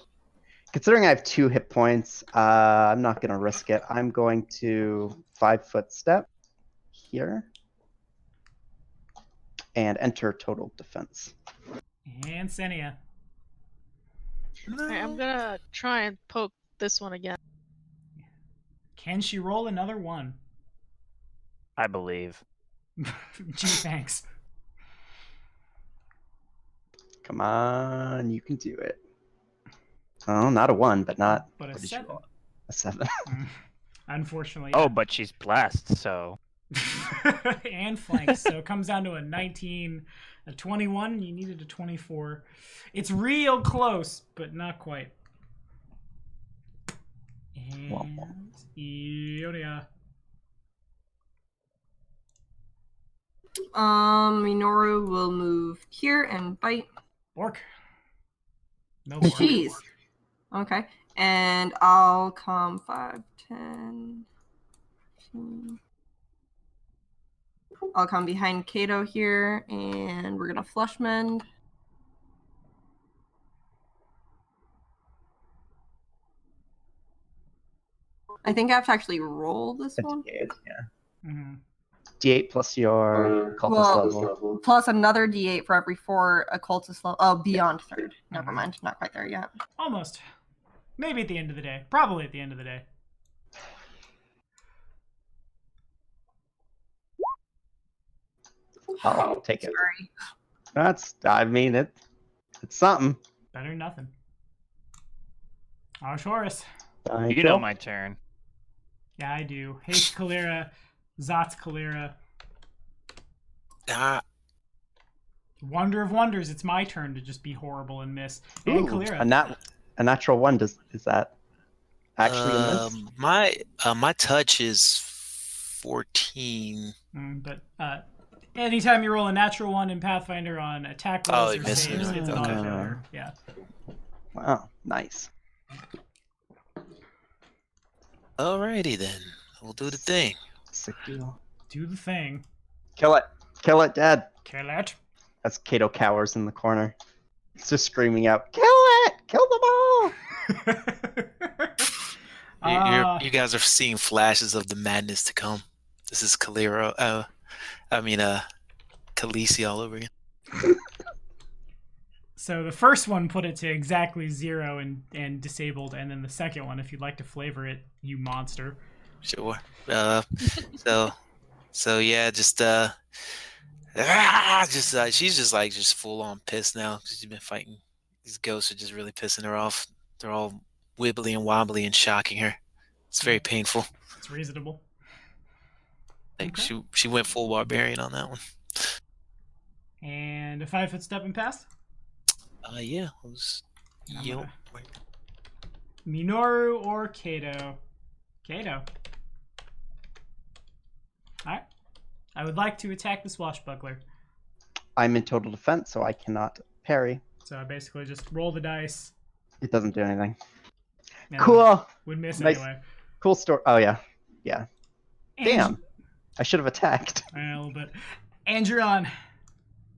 Considering I have 2 hit points, I'm not going to risk it. I'm going to 5-foot step here and enter total defense. And Senia. Alright, I'm gonna try and poke this one again. Can she roll another 1? I believe. Gee, thanks. Come on, you can do it. Oh, not a 1, but not But a what did you 7. roll? A 7. Unfortunately. Oh, but she's blessed, so. And flanks. So it comes down to a 19, a 21. You needed a 24. It's real close, but not quite. And Ionia. Minoru will move here and bite. Bork. No Bork. Jeez. Okay. And I'll come 5, 10, 15. I'll come behind Kato here, and we're gonna flush mend. I think I have to actually roll this one. Yeah. Mhm. D8 plus your cultist Well, level. Plus another D8 for every 4 occultist level. Oh, beyond 3rd. Never mind. Not quite there yet. Almost. Maybe at the end of the day. Probably at the end of the day. I'll take it. Sorry. I mean, it's something. Better than nothing. Arshorus. You know my turn. Yeah, I do. Haste Kalira. Zot's Kalira. Ah, Wonder of wonders, it's my turn to just be horrible and miss. And Ooh, Kalira. a natural 1. Is that actually a miss? my touch is 14. But anytime you roll a natural 1 in Pathfinder on attack rolls it or misses. saves, it's not a Okay. failure. Yeah. Wow, nice. Alrighty then, we'll do the thing. Sick deal. Do the thing. Kill it. Kill it, Dad. Kill it. As Kato cowers in the corner. He's just screaming out, kill it! Kill them all! You guys are seeing flashes of the madness to come. This is Khaleesi all over again. So the first one put it to exactly 0 and disabled, and then the second one, if you'd like to flavor it, you monster. Sure. So yeah, she's just full on pissed now because she's been fighting. These ghosts are just really pissing her off. They're all wibbly and wobbly and shocking her. It's very painful. It's reasonable. Like Okay. she went full barbarian on that one. And a 5-foot step and pass. Yeah, it was. I'm Yo, gonna- Minoru or Kato? Kato. Alright. I would like to attack the swashbuckler. I'm in total defense, so I cannot parry. So I basically just roll the dice. It doesn't do anything. and Cool. Would miss Nice. anyway. Cool story. Oh, yeah. Yeah. And- Damn. I should have attacked. A little bit. And you're on.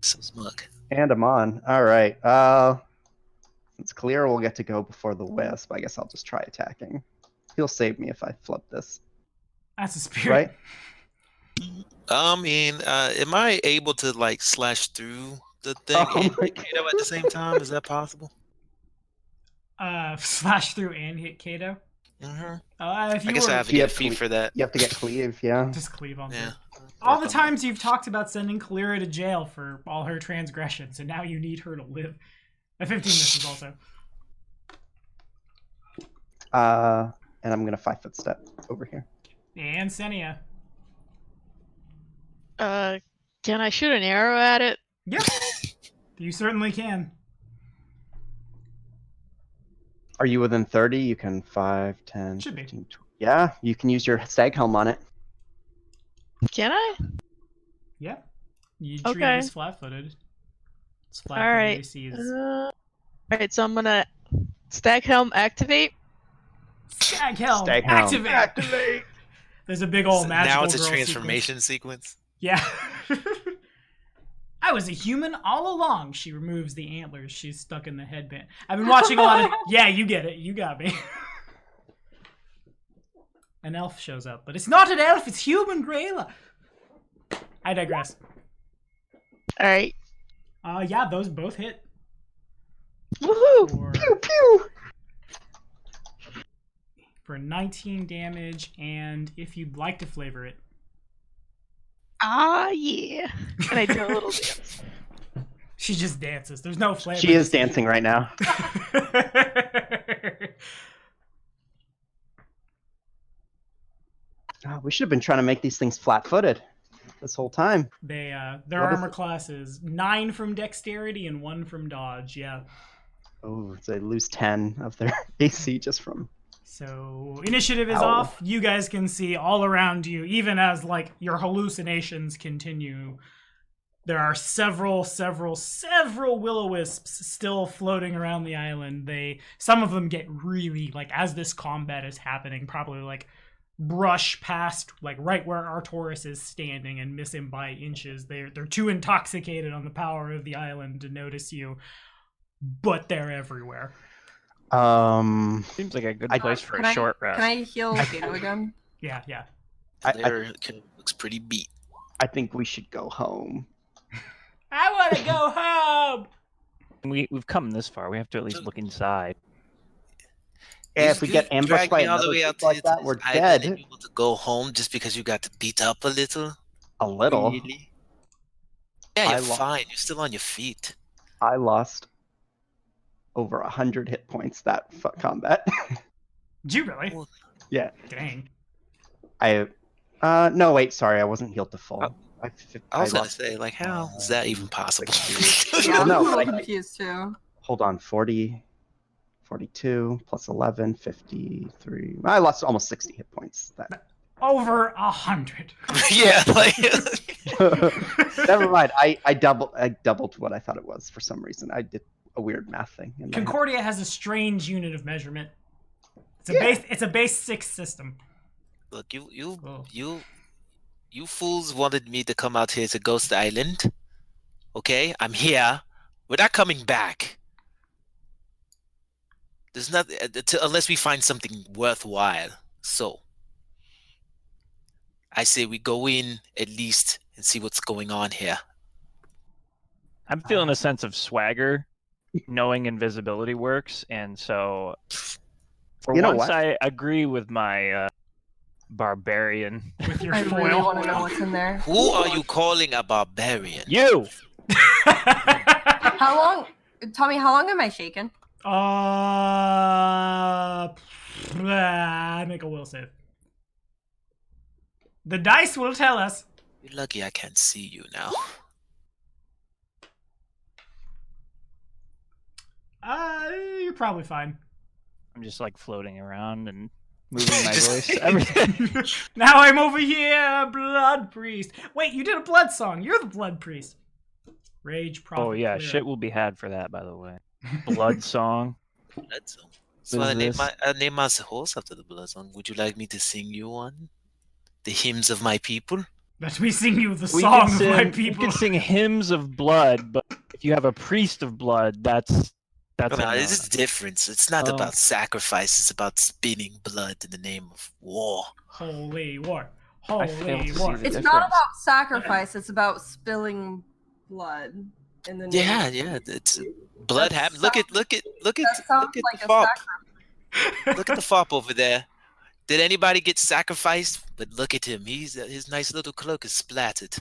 so smug. And I'm on. All right. Since Kalira will get to go before the wisp, I guess I'll just try attacking. He'll save me if I flip this, That's a spirit. right? Am I able to like slash through the thing Oh and my hit Kato at the same time? Is that possible? Slash through and hit Kato. Mm-hmm. If you I guess were, I have to You get have feet cle- for that. You have to get cleave, yeah. just cleave on Yeah. through. All the Work on times you've talked about sending Kalira to jail for all her transgressions, and now you need her to live. A 15 misses also. And I'm gonna 5-foot step over here. And Senia. Can I shoot an arrow at it? Yep. You certainly can. Are you within 30? You can 5, 10, Should be. 15, 20. Yeah, you can use your stag helm on it. Can I? Yep. You treat Okay. it as flat-footed. It's All flat-footed right. AC is Alright, so I'm gonna stack helm activate. Stag Helm. Stag Helm. Activate. There's a big old magical Now it's a girl transformation sequence. Yeah. I was a human all along. She removes the antlers she's stuck in the headband. I've been watching a lot of... Yeah, you get it. You got me. An elf shows up, but it's not an elf. It's human Grayla. I digress. All right. Yeah, those both hit. Woohoo! Pew pew. For 19 damage, and if you'd like to flavor it. Ah, yeah. Can I do a little dance? She just dances. There's no flavor. She is dancing right now. Oh, we should have been trying to make these things flat-footed this whole time. Their What is armor it? class is 9 from dexterity and 1 from dodge. Yeah. Oh, so they lose 10 of their AC just from... So initiative is Ow. off. You guys can see all around you, even as like your hallucinations continue. There are several will-o-wisps still floating around the island. Some of them get really like as this combat is happening, probably like brush past like right where Artoris is standing and miss him by inches. They're too intoxicated on the power of the island to notice you, but they're everywhere. Seems like a good place for Can a I- short rest. Can I heal Kato again? Yeah. Later looks pretty beat. I think we should go home. I want to go home. We've come this far. We have to at least look inside. Yeah, if we get ambushed dragged by me all the another way group out like to that, this we're island and dead. you want to go home just because you got to beat up a little? A little. Really? Yeah, I you're lo- fine. You're still on your feet. I lost over 100 hit points that combat. Did you really? Well, Yeah. Dang. No, wait, sorry, I wasn't healed to full. Oh. I was gonna lost- say, like, how is that even possible? Yeah, I'm No, a little like- confused too. Hold on, 40, 42, plus 11, 53. I lost almost 60 hit points. That. Over 100. Yeah, like Never mind. I doubled what I thought it was for some reason. I did a weird math thing. in my head. Concordia has a strange unit of measurement. Yeah. It's a base 6 system. look, Oh. you fools wanted me to come out here to Ghost Island. Okay, I'm here. We're not coming back. There's nothing unless we find something worthwhile. So, I say we go in at least and see what's going on here. I'm feeling a sense of swagger, knowing invisibility works, and so for You know once what? I agree with my barbarian. With your I foil. really want to know what's in there. Who are you calling a barbarian? You! How long, Tommy? How long am I shaken? Make a will save. The dice will tell us. You're lucky I can't see you now. You're probably fine. I'm just like floating around and moving my Just- voice. Everything. Now I'm over here, blood priest. Wait, you did a blood song. You're the blood priest. Rage, prophet. Oh yeah, clear. shit will be had for that, by the way. Blood song. Blood song. So What I is named this? my horse after the blood song. Would you like me to sing you one? The hymns of my people? Let me sing you the We song can of sing, my we people. can sing hymns of blood, but if you have a priest of blood, that's No, a no. this is different. It's not Oh. about sacrifice. It's about spilling blood in the name of war. Holy war. I fail Holy to see war. the It's difference. not about sacrifice. It's about spilling blood in the name. Yeah, yeah. It's blood That happens. Look at That sounds look at like the a fop. sacrifice. Look at the fop over there. Did anybody get sacrificed? But look at him. His nice little cloak is splattered.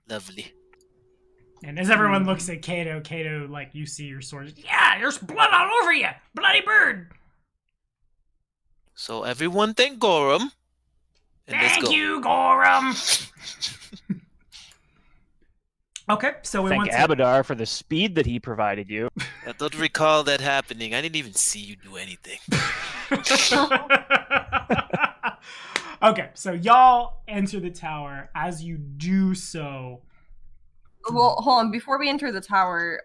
Lovely. And as everyone looks at Kato, like, you see your sword. Yeah, there's blood all over you! Bloody bird! So everyone thank Gorham. And let's Thank go. you, Gorham! Okay, so we Thank went to... Abadar for the speed that he provided you. I don't recall that happening. I didn't even see you do anything. Okay, so y'all enter the tower. As you do so... Well, hold on. Before we enter the tower,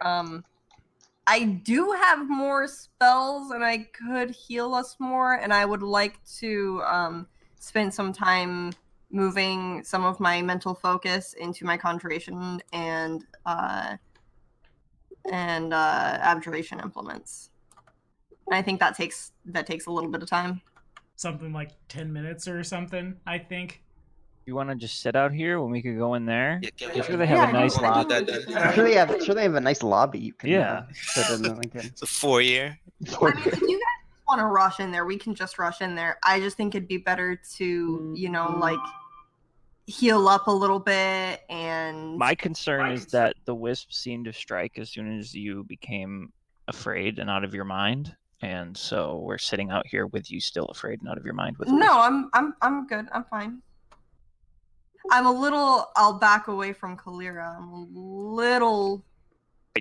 I do have more spells, and I could heal us more. And I would like to spend some time moving some of my mental focus into my conjuration and abjuration implements. And I think that takes a little bit of time. Something like 10 minutes or something, I think. You want to just sit out here when we could go in there? Yeah, I'm sure they have a nice lobby. I'm sure they have a nice lobby you can sit in. It's a 4-year. I mean, if you guys want to rush in there, we can just rush in there. I just think it'd be better to, like, heal up a little bit. And my concern is that the wisp seemed to strike as soon as you became afraid and out of your mind, and so we're sitting out here with you still afraid and out of your mind. With I'm good. I'm fine. I'll back away from Kalira. I'm a little.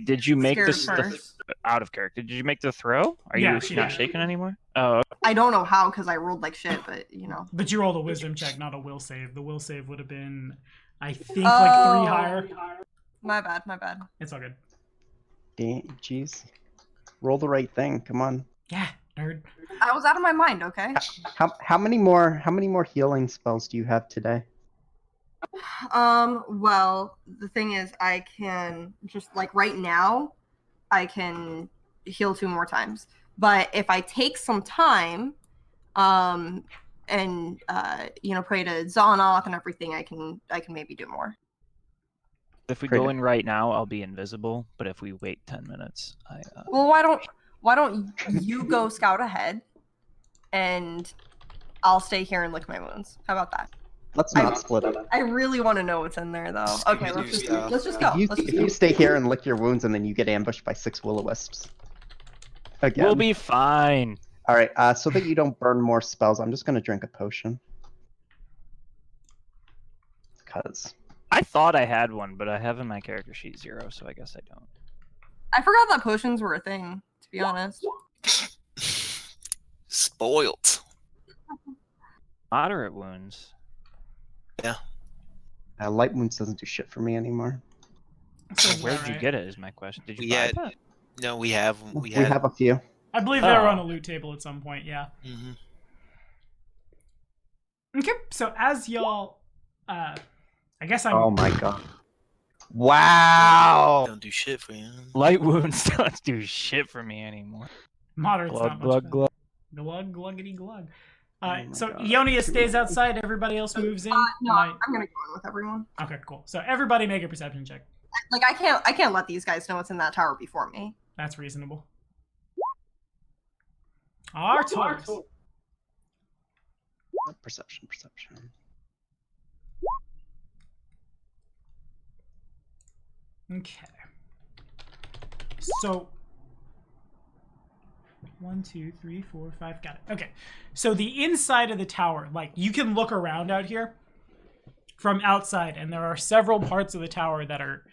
Did you make this first. out of character? Did you make the throw? Are you not shaking anymore? Oh, I don't know how because I rolled like shit, but But you rolled a wisdom check, not a will save. The will save would have been, I think, like 3 higher. My bad. It's all good. Jeez. Roll the right thing. Come on. Yeah, nerd. I was out of my mind. Okay. How many more healing spells do you have today? Well, the thing is, I can just like right now, I can heal 2 more times. But if I take some time, and pray to Zonoth and everything, I can maybe do more. if we go in right now, I'll be invisible. But if we wait 10 minutes, Well, why don't you go scout ahead, and I'll stay here and lick my wounds. How about that? Let's not split up. I really want to know what's in there, though. Okay, let's just go. If you stay here and lick your wounds, and then you get ambushed by 6 will-o-wisps. Again. we'll be fine. All right. So that you don't burn more spells, I'm just gonna drink a potion. Cause I thought I had one, but I have in my character sheet 0, so I guess I don't. I forgot that potions were a thing, to be honest. Spoiled. Moderate wounds. Yeah. light wounds doesn't do shit for me anymore. So Where did you get it? Is my question. Did you We buy had- that? No, we have have a few. I believe they were on a loot table at some point. Yeah. Mhm. Okay, so as y'all, I guess I'm. Oh my god! Wow. Don't do shit for you. Light wounds don't do shit for me anymore. Moderate's Glug, not much glug, fun. glug. Glug, gluggity, glug. my So God. Ionia stays outside. Everybody else moves in. No, Am I'm gonna go in with everyone. Okay, cool. So everybody make a perception check. Like I can't let these guys know what's in that tower before me. That's reasonable. Artois. Perception. Okay. So 1, 2, 3, 4, 5. Got it. Okay. So the inside of the tower, like you can look around out here from outside, and there are several parts of the tower that are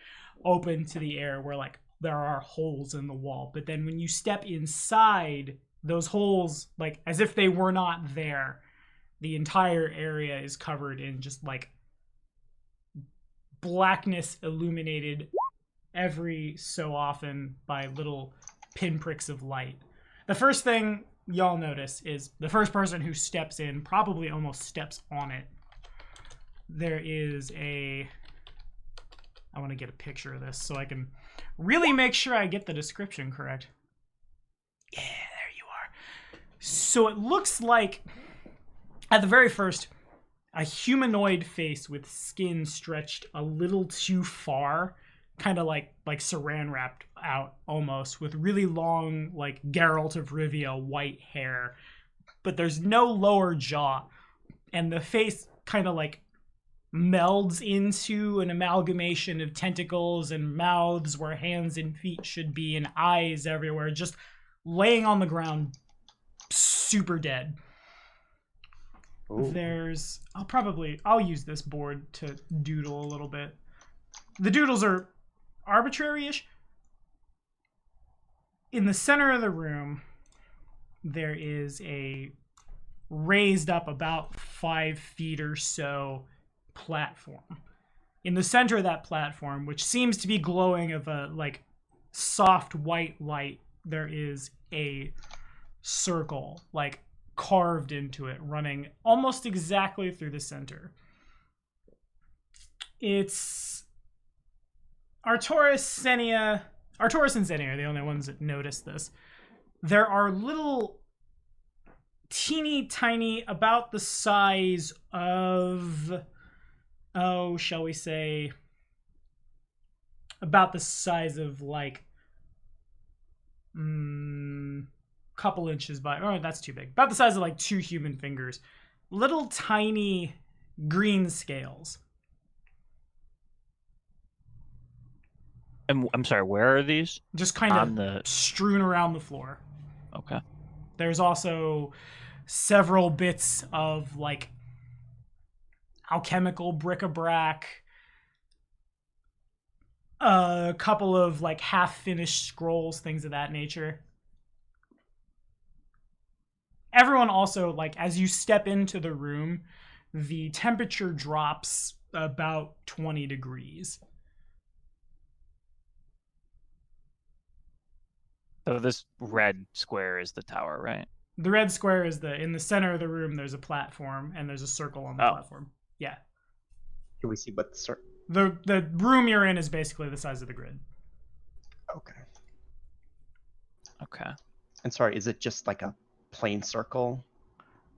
open to the air where like there are holes in the wall. But then when you step inside, those holes, like as if they were not there, the entire area is covered in just like blackness illuminated every so often by little pinpricks of light. The first thing y'all notice is the first person who steps in probably almost steps on it. There is I want to get a picture of this so I can really make sure I get the description correct. Yeah, there you are. So it looks like, at the very first, a humanoid face with skin stretched a little too far, kind of like saran wrapped out almost, with really long, like Geralt of Rivia white hair. But there's no lower jaw, and the face kind of like melds into an amalgamation of tentacles and mouths where hands and feet should be, and eyes everywhere, just laying on the ground, super dead. Ooh. I'll use this board to doodle a little bit. The doodles are arbitrary-ish. In the center of the room, there is a raised up about 5 feet or so platform. In the center of that platform, which seems to be glowing of a like soft white light, there is a circle like carved into it, running almost exactly through the center. It's Arcturus and Xenia are the only ones that notice this. There are little teeny tiny, about the size of, shall we say, about the size of like couple inches by, oh, that's too big, about the size of like 2 human fingers, little tiny green scales. I'm sorry, where are these? Just kind On of strewn around the floor. Okay. There's also several bits of like alchemical bric-a-brac, a couple of like half-finished scrolls, things of that nature. Everyone also, like, as you step into the room, the temperature drops about 20 degrees. So this red square is the tower, right? The red square is in the center of the room. There's a platform and there's a circle on the platform. Yeah. Can we see what the the room you're in is basically the size of the grid. Okay. Okay. And sorry, is it just like a plain circle?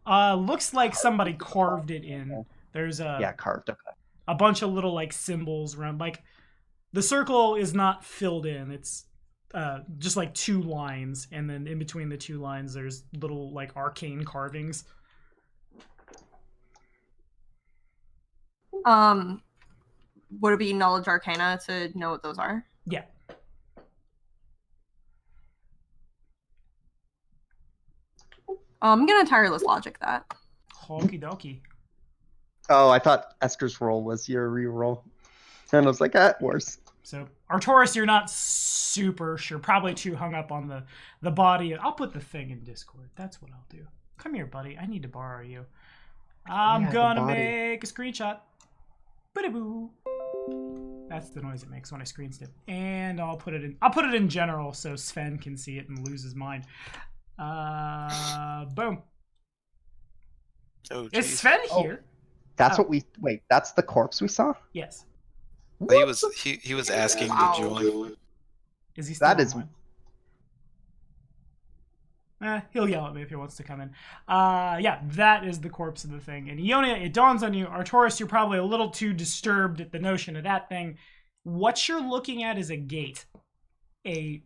Looks like somebody carved it in. There's carved. Okay. A bunch of little like symbols around. Like the circle is not filled in. It's just like 2 lines, and then in between the 2 lines there's little like arcane carvings. Would it be knowledge arcana to know what those are? Yeah. I'm gonna tireless logic that. Okie dokie. Oh, I thought Esther's roll was your reroll. And I was like, worse. So, Arcturus, you're not super sure. Probably too hung up on the body. I'll put the thing in Discord. That's what I'll do. Come here, buddy. I need to borrow you. I'm gonna make a screenshot. Boo-da-boo. That's the noise it makes when I screen snip. And I'll put it in general so Sven can see it and lose his mind. Boom. Oh, is Sven here? That's what we wait. That's the corpse we saw. Yes. He was asking to join. Is he still That is. online? He'll yell at me if he wants to come in. Yeah, that is the corpse of the thing. And Ionia, it dawns on you, Arcturus, you're probably a little too disturbed at the notion of that thing. What you're looking at is a gate. It's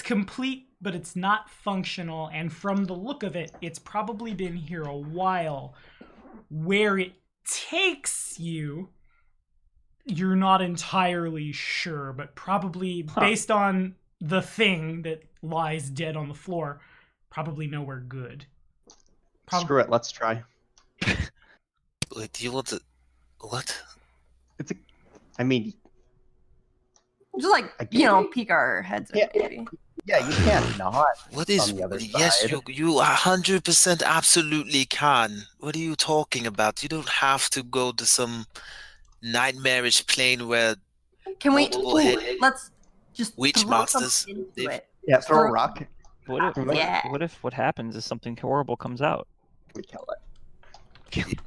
complete, but it's not functional. And from the look of it, it's probably been here a while. Where it takes you, you're not entirely sure, but probably based on the thing that lies dead on the floor, probably nowhere good. Screw it, let's try. Like, do you want to... What? Just like, peek our heads in, maybe. Yeah, you can't not. What is... on the other Yes, side. you 100% absolutely can. What are you talking about? You don't have to go to some nightmarish plane where... Can we... let's just Witch throw monsters. something into it. Yeah, throw a rock. What if what happens is something horrible comes out? We kill it.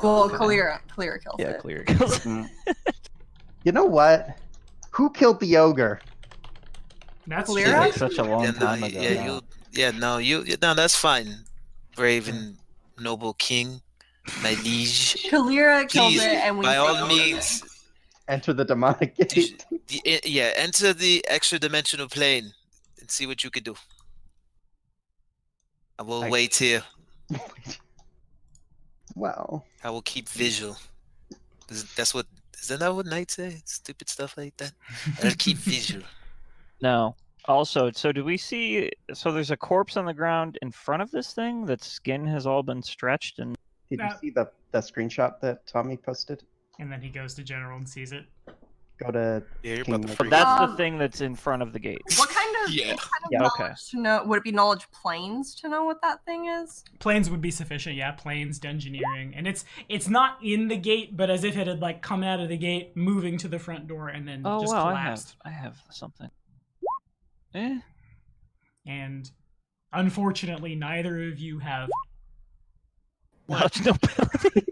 Well, Kalira kills Yeah, it. clear kills. You know what? Who killed the ogre? That's Kalira? Like such a long time ago. now. No, that's fine. Brave and noble king, my liege. Kalira killed Please, it, and we by all saved means, Enter the demonic gate. enter the extra dimensional plane and see what you can do. I will wait here. Well, I will keep visual. Isn't that what knights say? Stupid stuff like that. I'll keep visual. No. Also, so do we see? So there's a corpse on the ground in front of this thing. That skin has all been stretched and. did you see the screenshot that Tommy posted? And then he goes to general and sees it. Go to Yeah, Kingmaker. That's the thing that's in front of the gate. What kind of Yeah, knowledge okay. to know? Would it be knowledge planes to know what that thing is? Planes would be sufficient, yeah. Planes, engineering, and it's not in the gate, but as if it had like come out of the gate, moving to the front door, and then just collapsed. I have something. And unfortunately, neither of you have Knowledge nobility.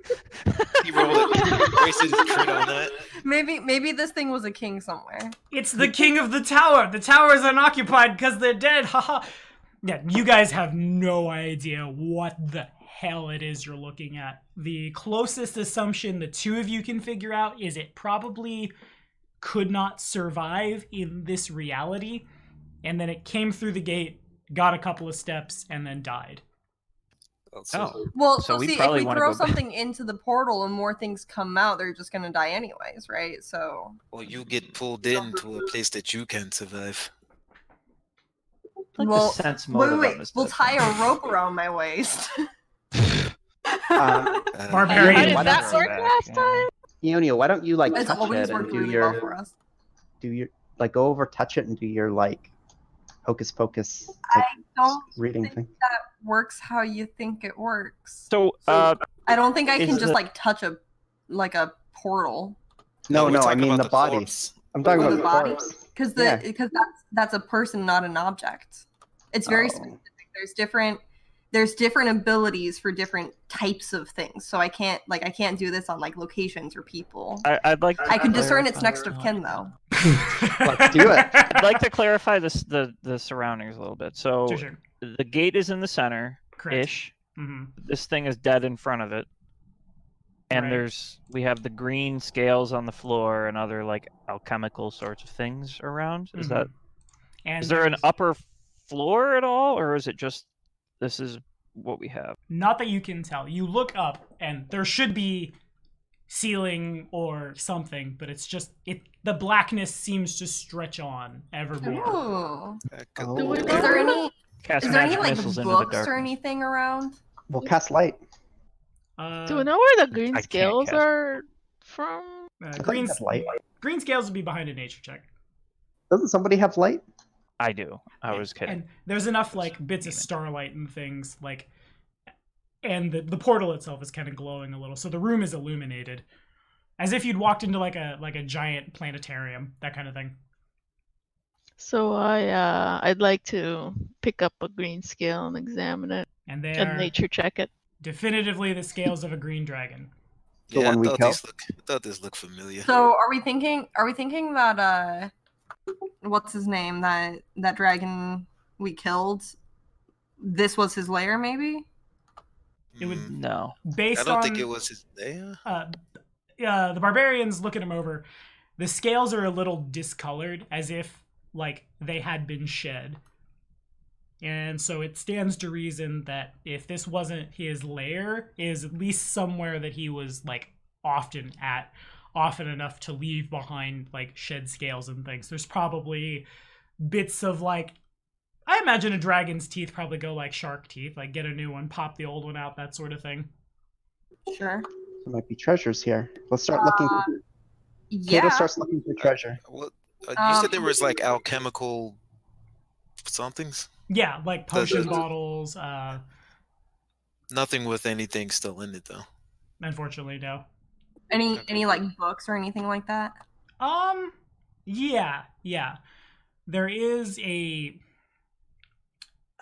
He rolled it. Wasted his crit on that. Maybe this thing was a king somewhere. It's the king of the tower. The tower is unoccupied because they're dead. Haha. Yeah, you guys have no idea what the hell it is you're looking at. The closest assumption the two of you can figure out is it probably could not survive in this reality, and then it came through the gate, got a couple of steps, and then died. Oh. Well, So so we see, if probably we wanna throw go back. something into the portal and more things come out, they're just gonna die anyways, right? So Well, you get pulled into a place that you can survive. Like well, the sense wait, motive wait, on this we'll dead tie thing. a rope around my waist. Barbarian. How Ione, did why that don't- work last time? Ionia, why don't you like It's touch always it and worked do really well your for us. go over, touch it, and do your like hocus pocus like, Don't reading think thing? that works how you think it works. So, I don't think I is can just the- like touch a portal No, we're I talking mean about the body. corpse. I'm talking Oh, about the the body? corpse. because Yeah. that's a person, not an object. It's very Oh. specific. There's different abilities for different types of things. So I can't do this on like locations or people. I'd like. I can discern its clarify- next of kin though. Let's do it. I'd like to clarify the surroundings a little bit. So Sure. the gate is in the center Correct. ish. Mm-hmm. This thing is dead in front of it, and Right. we have the green scales on the floor and other like alchemical sorts of things around. Is Mhm. And is there an there's- upper floor at all, or is it just this is what we have? Not that you can tell. You look up, and there should be ceiling or something, but it's just the blackness seems to stretch on evermore. Ooh. Oh. Do we Is there any Cast is there any magic like missiles into the books or darkness. anything around? We'll cast light. Do we know where the green I can't scales cast- are from? I thought you Green had light. green scales would be behind a nature check. Doesn't somebody have light? I do. I was kidding. And there's enough like bits of starlight and things like, and the portal itself is kind of glowing a little, so the room is illuminated, as if you'd walked into like a giant planetarium, that kind of thing. So I'd like to pick up a green scale and examine it And they and are nature check it. definitively the scales of a green dragon. The Yeah, one we I killed? thought this looked familiar. So are we thinking that what's his name, that dragon we killed, this was his lair maybe? It would- Mm, No. Based I don't on think it was his there. the barbarians look at him over. The scales are a little discolored, as if like they had been shed. And so it stands to reason that if this wasn't his lair, is at least somewhere that he was like often enough to leave behind like shed scales and things. There's probably bits of like, I imagine a dragon's teeth probably go like shark teeth, like get a new one, pop the old one out, that sort of thing. Sure. There might be treasures here. Let's start looking. Yeah. Kato starts looking for treasure. What? You said there was like alchemical somethings. Yeah, like potion bottles. Nothing with anything still in it though. Unfortunately, no. Any like books or anything like that? Yeah. There is a.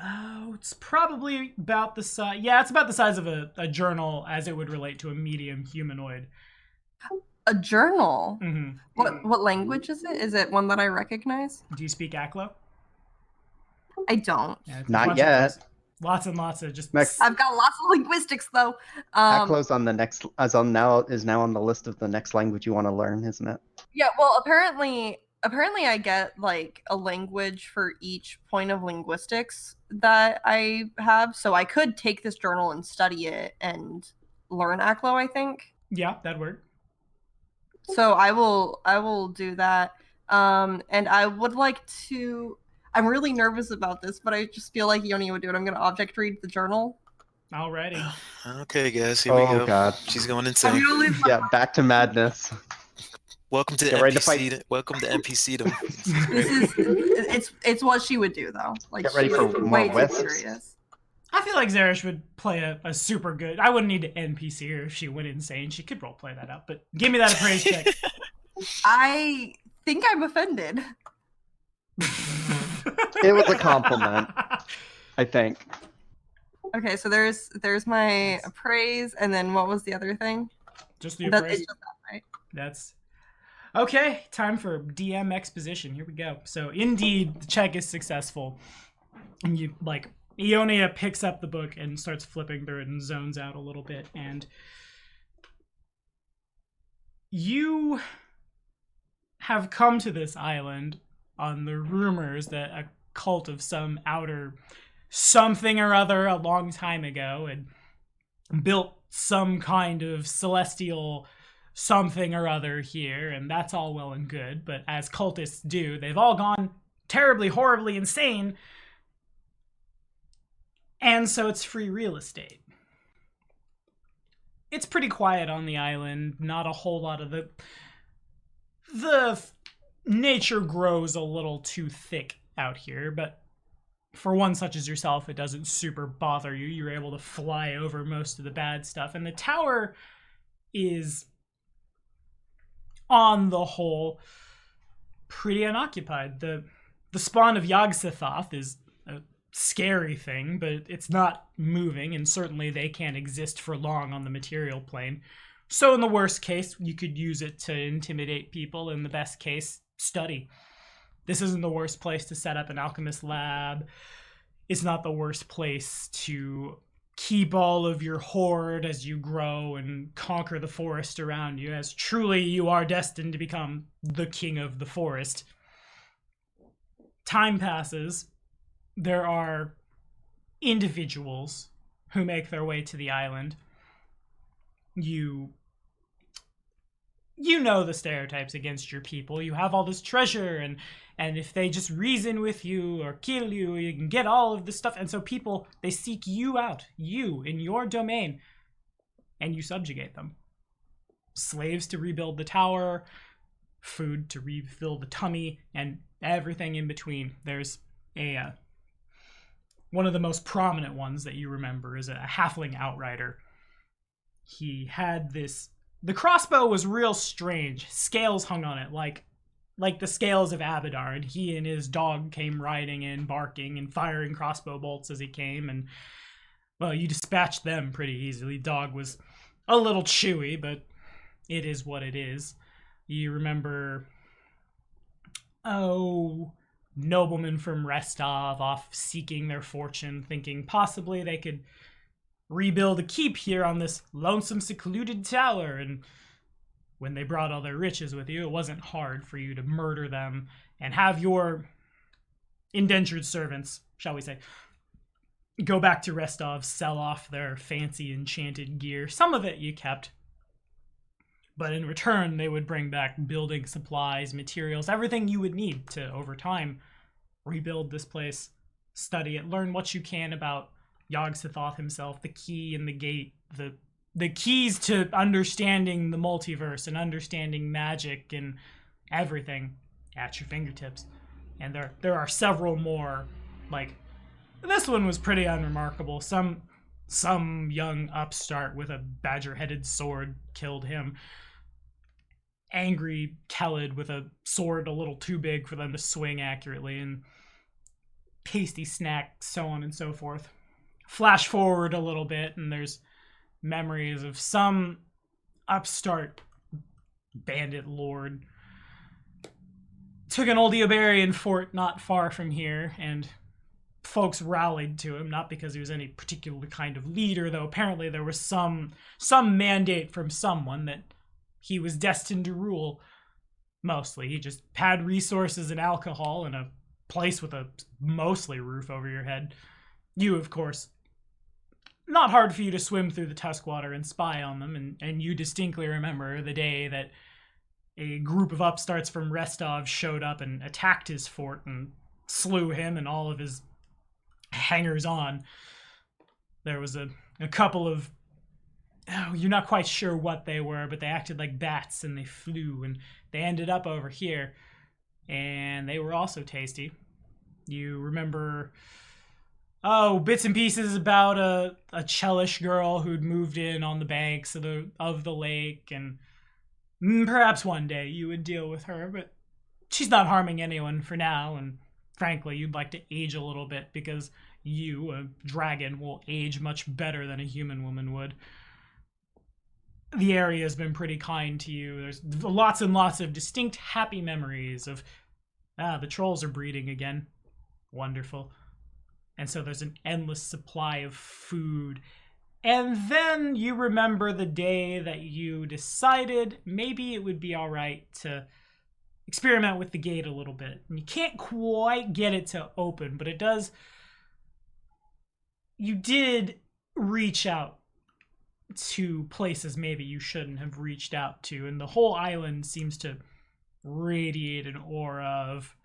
Oh, it's probably about the size. Yeah, it's about the size of a journal, as it would relate to a medium humanoid. A journal. Hmm What language is it? Is it one that I recognize? Do you speak Aklo? I don't. Yeah, it's a Not bunch of yet. things. Lots and lots of just. Max- I've got lots of linguistics though. Aklo's on the next is now on the list of the next language you want to learn, isn't it? Yeah, well, apparently I get like a language for each point of linguistics that I have, so I could take this journal and study it and learn Aklo, I think. Yeah, that'd work. So I will do that. And I would like to. I'm really nervous about this, but I just feel like Yoni would do it. I'm gonna object read the journal. Alrighty. Okay, guys, here we Oh go. god. She's going I'm insane. gonna lose my Yeah, back to madness. Welcome to Get ready to NPC. Welcome to NPC. This is it's what she would do though. Like Get ready she's for way more too wisps. serious. I feel like Zarish would play a super good. I wouldn't need to NPC her if she went insane. She could roleplay that out, but give me that appraise check. I think I'm offended. It was a compliment, I think. Okay, so there's my appraise, and then what was the other thing? Just the It's appraise. just that, right? That's okay. Time for DM exposition. Here we go. So indeed, the check is successful. And you like Ionia picks up the book and starts flipping through it and zones out a little bit. And you have come to this island on the rumors that a cult of some outer something or other a long time ago had built some kind of celestial something or other here, and that's all well and good, but as cultists do, they've all gone terribly, horribly insane, and so it's free real estate. It's pretty quiet on the island, not a whole lot of the nature grows a little too thick out here, but for one such as yourself, it doesn't super bother you. You're able to fly over most of the bad stuff, and the tower is, on the whole, pretty unoccupied. The spawn of Yog-Sothoth is a scary thing, but it's not moving, and certainly they can't exist for long on the material plane. So in the worst case, you could use it to intimidate people. In the best case, study. This isn't the worst place to set up an alchemist lab. It's not the worst place to keep all of your hoard as you grow and conquer the forest around you, as truly you are destined to become the king of the forest. Time passes. There are individuals who make their way to the island. You know the stereotypes against your people. You have all this treasure, and if they just reason with you or kill you, you can get all of this stuff. And so people, they seek you out, you in your domain, and you subjugate them. Slaves to rebuild the tower, food to refill the tummy, and everything in between. There's one of the most prominent ones that you remember is a halfling outrider. He had this. The crossbow was real strange. Scales hung on it, like the scales of Abadar, and he and his dog came riding in, barking and firing crossbow bolts as he came, and, well, you dispatched them pretty easily. Dog was a little chewy, but it is what it is. You remember, noblemen from Restov off seeking their fortune, thinking possibly they could rebuild a keep here on this lonesome, secluded tower, and when they brought all their riches with you, it wasn't hard for you to murder them and have your indentured servants, shall we say, go back to Restov, sell off their fancy enchanted gear. Some of it you kept, but in return they would bring back building supplies, materials, everything you would need to, over time, rebuild this place, study it, learn what you can about Yog-Sothoth himself, the key and the gate, the keys to understanding the multiverse and understanding magic and everything at your fingertips. And there are several more. Like, this one was pretty unremarkable. Some young upstart with a badger-headed sword killed him. Angry Kelid with a sword a little too big for them to swing accurately, and pasty snack, so on and so forth. Flash forward a little bit, and there's memories of some upstart bandit lord took an old Eobarian fort not far from here, and folks rallied to him, not because he was any particular kind of leader, though apparently there was some mandate from someone that he was destined to rule. Mostly, he just had resources and alcohol and a place with a mostly roof over your head. You, of course, not hard for you to swim through the Tuskwater and spy on them, and you distinctly remember the day that a group of upstarts from Restov showed up and attacked his fort and slew him and all of his hangers-on. There was a couple of, you're not quite sure what they were, but they acted like bats and they flew, and they ended up over here, and they were also tasty. You remember bits and pieces about a Chelish girl who'd moved in on the banks of the lake, and perhaps one day you would deal with her, but she's not harming anyone for now, and frankly, you'd like to age a little bit because you, a dragon, will age much better than a human woman would. The area has been pretty kind to you. There's lots and lots of distinct happy memories of, the trolls are breeding again. Wonderful. And so there's an endless supply of food. And then you remember the day that you decided maybe it would be all right to experiment with the gate a little bit. And you can't quite get it to open, but it does. You did reach out to places maybe you shouldn't have reached out to, and the whole island seems to radiate an aura of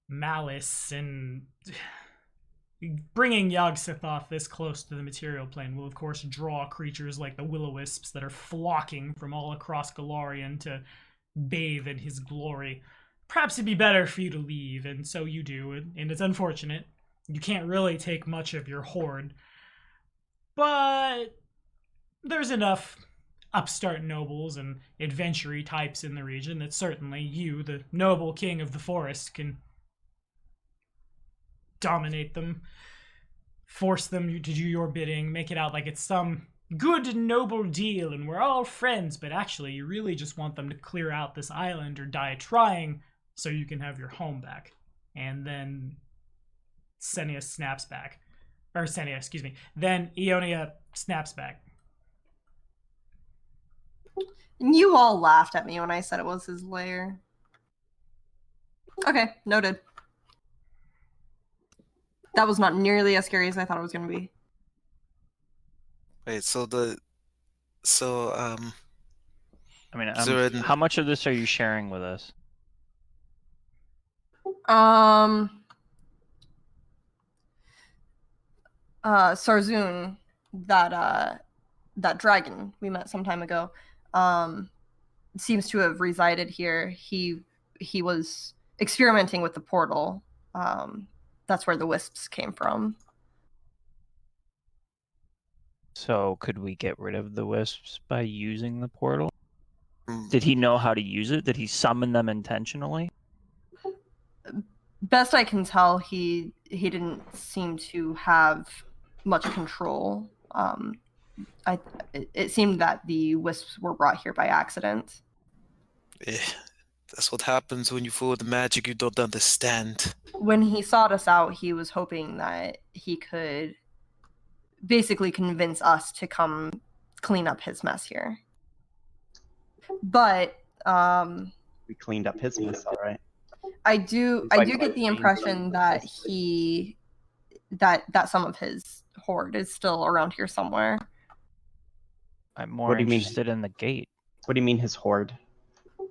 malice, and bringing Yog-Sothoth this close to the material plane will of course draw creatures like the will-o-wisps that are flocking from all across Golarion to bathe in his glory. Perhaps it'd be better for you to leave, and so you do, and it's unfortunate. You can't really take much of your horde, but there's enough upstart nobles and adventure-y types in the region that certainly you, the noble king of the forest, can dominate them, force them to do your bidding, make it out like it's some good noble deal and we're all friends, but actually you really just want them to clear out this island or die trying so you can have your home back. And then Senia snaps back. Or Senia, excuse me. Then Ionia snaps back. You all laughed at me when I said it was his lair. Okay, noted. That was not nearly as scary as I thought it was going to be. Wait, I mean, So how much of this are you sharing with us? Sarzoon, that dragon we met some time ago, seems to have resided here. He was experimenting with the portal. That's where the wisps came from. So could we get rid of the wisps by using the portal? mm, Did he know how to use it? Did he summon them intentionally? Best I can tell, he didn't seem to have much control. It seemed that the wisps were brought here by accident. that's what happens when you fool with the magic you don't understand. When he sought us out, he was hoping that he could basically convince us to come clean up his mess here. But We cleaned up his mess, all right. I do get the impression that that some of his horde is still around here somewhere. I'm more What do you mean? interested in the gate. What do you mean his horde?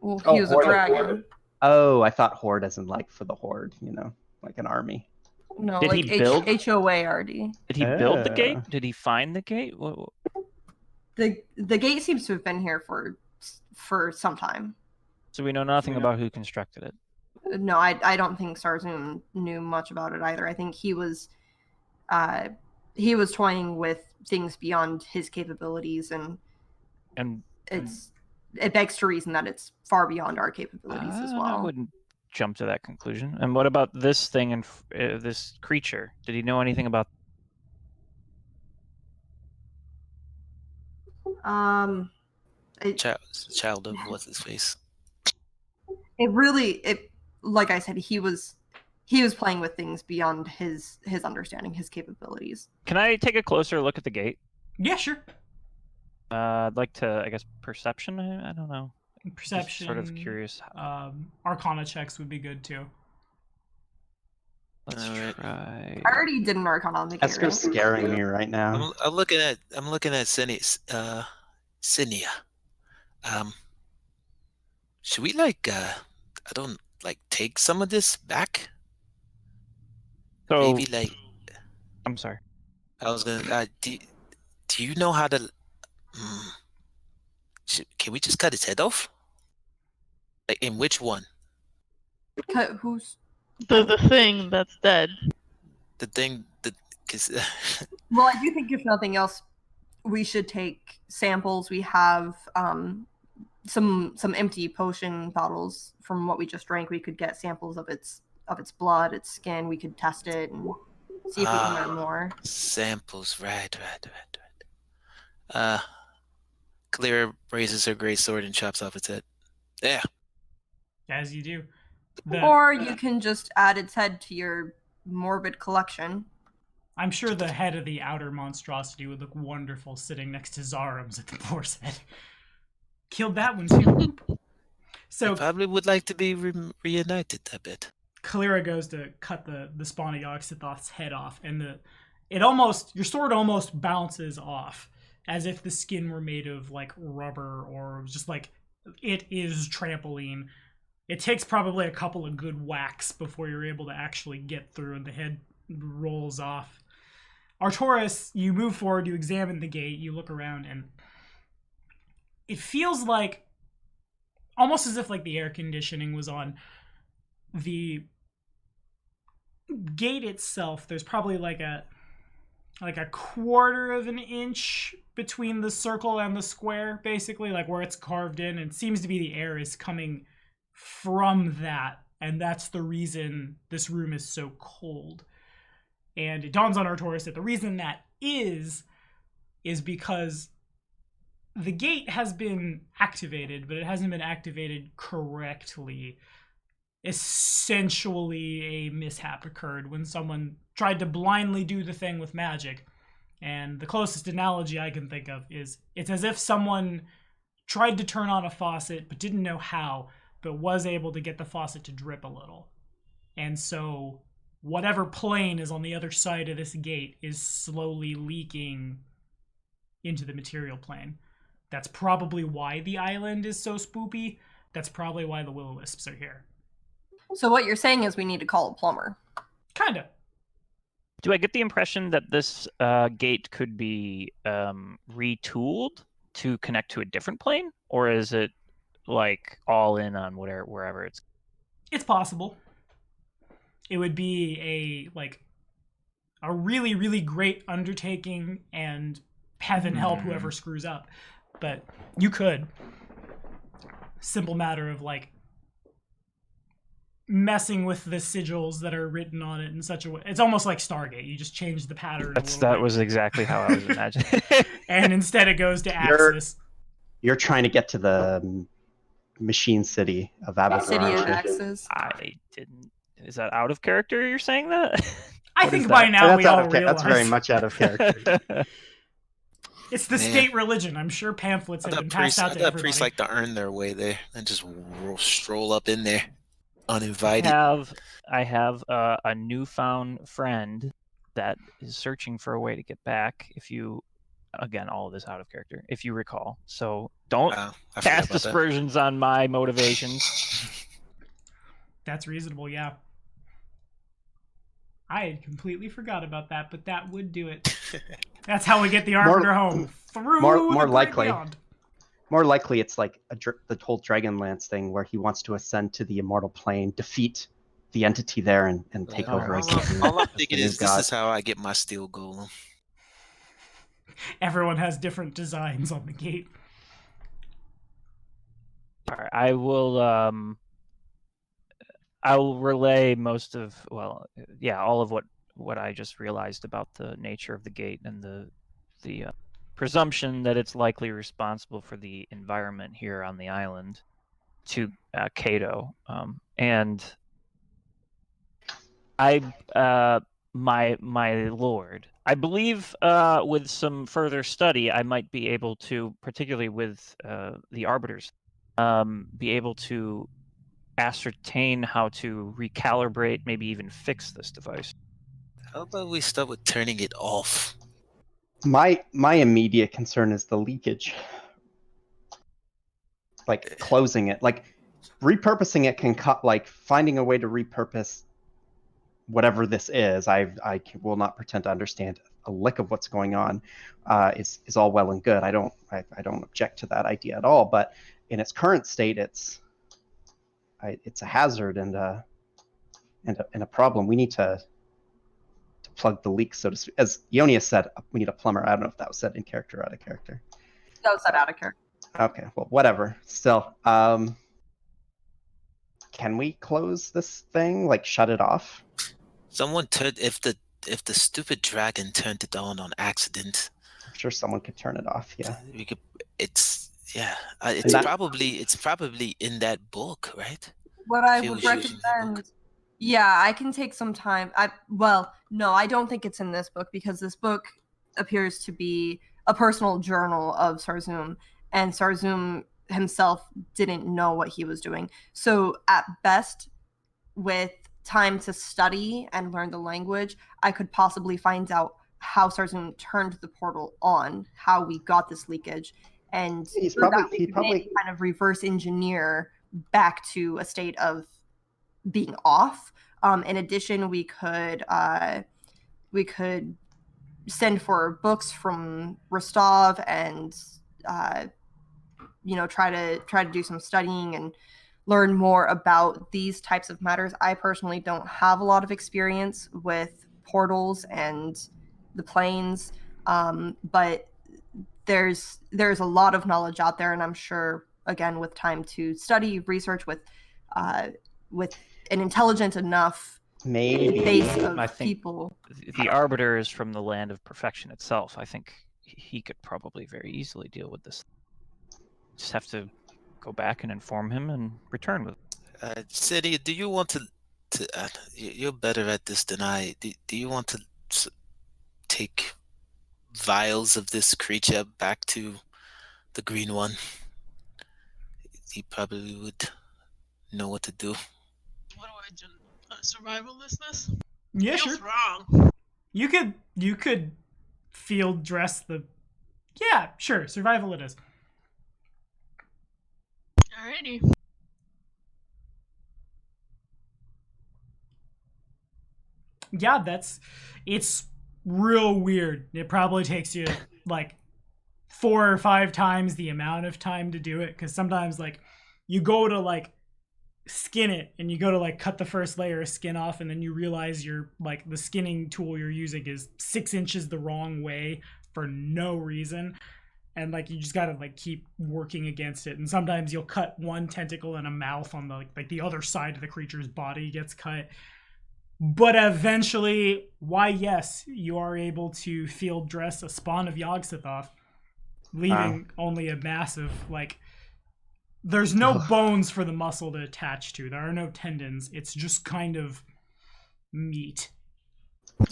Well, Oh, he was a horde. dragon. Oh, I thought horde as in like for the horde, you know, like an army. No, Did like he build- HOARD. Did he build the gate? Ah. Did he find the gate? The gate seems to have been here for some time. So we know nothing about who constructed it. No, I don't think Sarzoon knew much about it either. I think he was toying with things beyond his capabilities, and it begs to reason that it's far beyond our capabilities as well. I wouldn't jump to that conclusion. And what about this thing and this creature? Did he know anything about? Child of what's his face. It like I said, he was playing with things beyond his understanding, his capabilities. Can I take a closer look at the gate? Yeah, sure. I'd like to, I guess, perception. I don't know. Just Perception. sort of curious. Arcana checks would be good too. Let's Alright. try. I already did an Arcana on the gate. Esker's Right? scaring me right now. I'm looking at Senia. Should we take some of this back? So Maybe like I'm sorry. I was gonna. Do you know how to? Can we just cut his head off? Like in which one? Cut who's? The thing that's dead. The thing that because Well, I do think if nothing else, we should take samples. We have some empty potion bottles from what we just drank. We could get samples of its of its blood, its skin. We could test it and see if we can learn more. Samples, right. Clara raises her great sword and chops off its head. Yeah. As you do. Or you can just add its head to your morbid collection. I'm sure the head of the outer monstrosity would look wonderful sitting next to Zarum's at the boar's head. Killed that one too. So I probably would like to be reunited a bit. Kalira goes to cut the Spawny Yogg-Sothoth's head off, and your sword almost bounces off, as if the skin were made of like rubber or just like it is trampoline. It takes probably a couple of good whacks before you're able to actually get through, and the head rolls off. Artoris, you move forward, you examine the gate, you look around, and it feels like almost as if like the air conditioning was on. The gate itself, there's probably like a quarter of an inch between the circle and the square, basically, like where it's carved in, and it seems to be the air is coming from that, and that's the reason this room is so cold. And it dawns on Artoris that the reason that is because the gate has been activated, but it hasn't been activated correctly. Essentially, a mishap occurred when someone tried to blindly do the thing with magic. And the closest analogy I can think of is it's as if someone tried to turn on a faucet but didn't know how, but was able to get the faucet to drip a little. And so whatever plane is on the other side of this gate is slowly leaking into the material plane. That's probably why the island is so spoopy. That's probably why the will-o-wisps are here. So what you're saying is we need to call a plumber. Kinda. Do I get the impression that this gate could be retooled to connect to a different plane? Or is it like all in on wherever it's... It's possible. It would be a really, really great undertaking, and heaven help whoever screws up. But you could. Simple matter of like messing with the sigils that are written on it in such a way. It's almost like Stargate. You just change the pattern. That was exactly how I was imagining. And instead it goes to Axis. You're trying to get to the machine city of Abaddon. City of Axis. I didn't. Is that out of character? You're saying that? I think by now we all realize that's very much out of character. It's the state religion. I'm sure pamphlets have been passed out to everybody. Priests like to earn their way there and just stroll up in there uninvited. I have a newfound friend that is searching for a way to get back. If you, again, all of this out of character, if you recall. So don't cast aspersions on my motivations. That's reasonable, yeah. I had completely forgot about that, but that would do it. That's how we get the Arbiter home. Through more likely. beyond. More likely, it's like the whole Dragonlance thing, where he wants to ascend to the immortal plane, defeat the entity there, and take over again. All I'm thinking is this is how I get my steel golem. Everyone has different designs on the gate. All right, I will relay most of, all of what I just realized about the nature of the gate and the presumption that it's likely responsible for the environment here on the island to Cato. And my lord, I believe with some further study, I might be able to, particularly with the arbiters, be able to ascertain how to recalibrate, maybe even fix this device. How about we start with turning it off? My immediate concern is the leakage. Like closing it, like repurposing it can cut. Like finding a way to repurpose whatever this is. I will not pretend to understand a lick of what's going on. Is all well and good. I don't object to that idea at all. But in its current state, it's a hazard and a problem. We need to plug the leak, so to speak. As Ionia said, we need a plumber. I don't know if that was said in character or out of character. That was said out of character. Okay, well, whatever. Still, can can we close this thing? Like, shut it off? Someone turned if the stupid dragon turned it on accident. I'm sure someone could turn it off. Yeah. We could. It's yeah. And that- It's probably in that book, right? What I If it would was using that book. recommend, yeah, I can take some time. No, I don't think it's in this book because this book appears to be a personal journal of Sarzum, and Sarzum himself didn't know what he was doing. So at best, with time to study and learn the language, I could possibly find out how Sarzum turned the portal on, how we got this leakage, and He'd kind of reverse engineer back to a state of being off. In addition, we could send for books from Rostov and try to do some studying and learn more about these types of matters. I personally don't have a lot of experience with portals and the planes, but there's a lot of knowledge out there, and I'm sure, again, with time to study, research, with an intelligent enough base of people. The Arbiter is from the land of perfection itself. I think he could probably very easily deal with this. Just have to go back and inform him and return with it. City, do you want to you're better at this than I. Do you want to take vials of this creature back to the green one? He probably would know what to do. What do I do? Survivalistness? Yeah, Feels sure. wrong. You could field dress the. Yeah, sure. Survival it is. Alrighty. Yeah, it's real weird. It probably takes you like 4 or 5 times the amount of time to do it, because sometimes like you go to like skin it and you go to like cut the first layer of skin off, and then you realize you're like the skinning tool you're using is 6 inches the wrong way for no reason, and like you just gotta like keep working against it. And sometimes you'll cut one tentacle and a mouth on the like the other side of the creature's body gets cut. But eventually, why yes, you are able to field dress a spawn of Yog-Sothoth, leaving only a massive like. There's no bones for the muscle to attach to. There are no tendons. It's just kind of meat.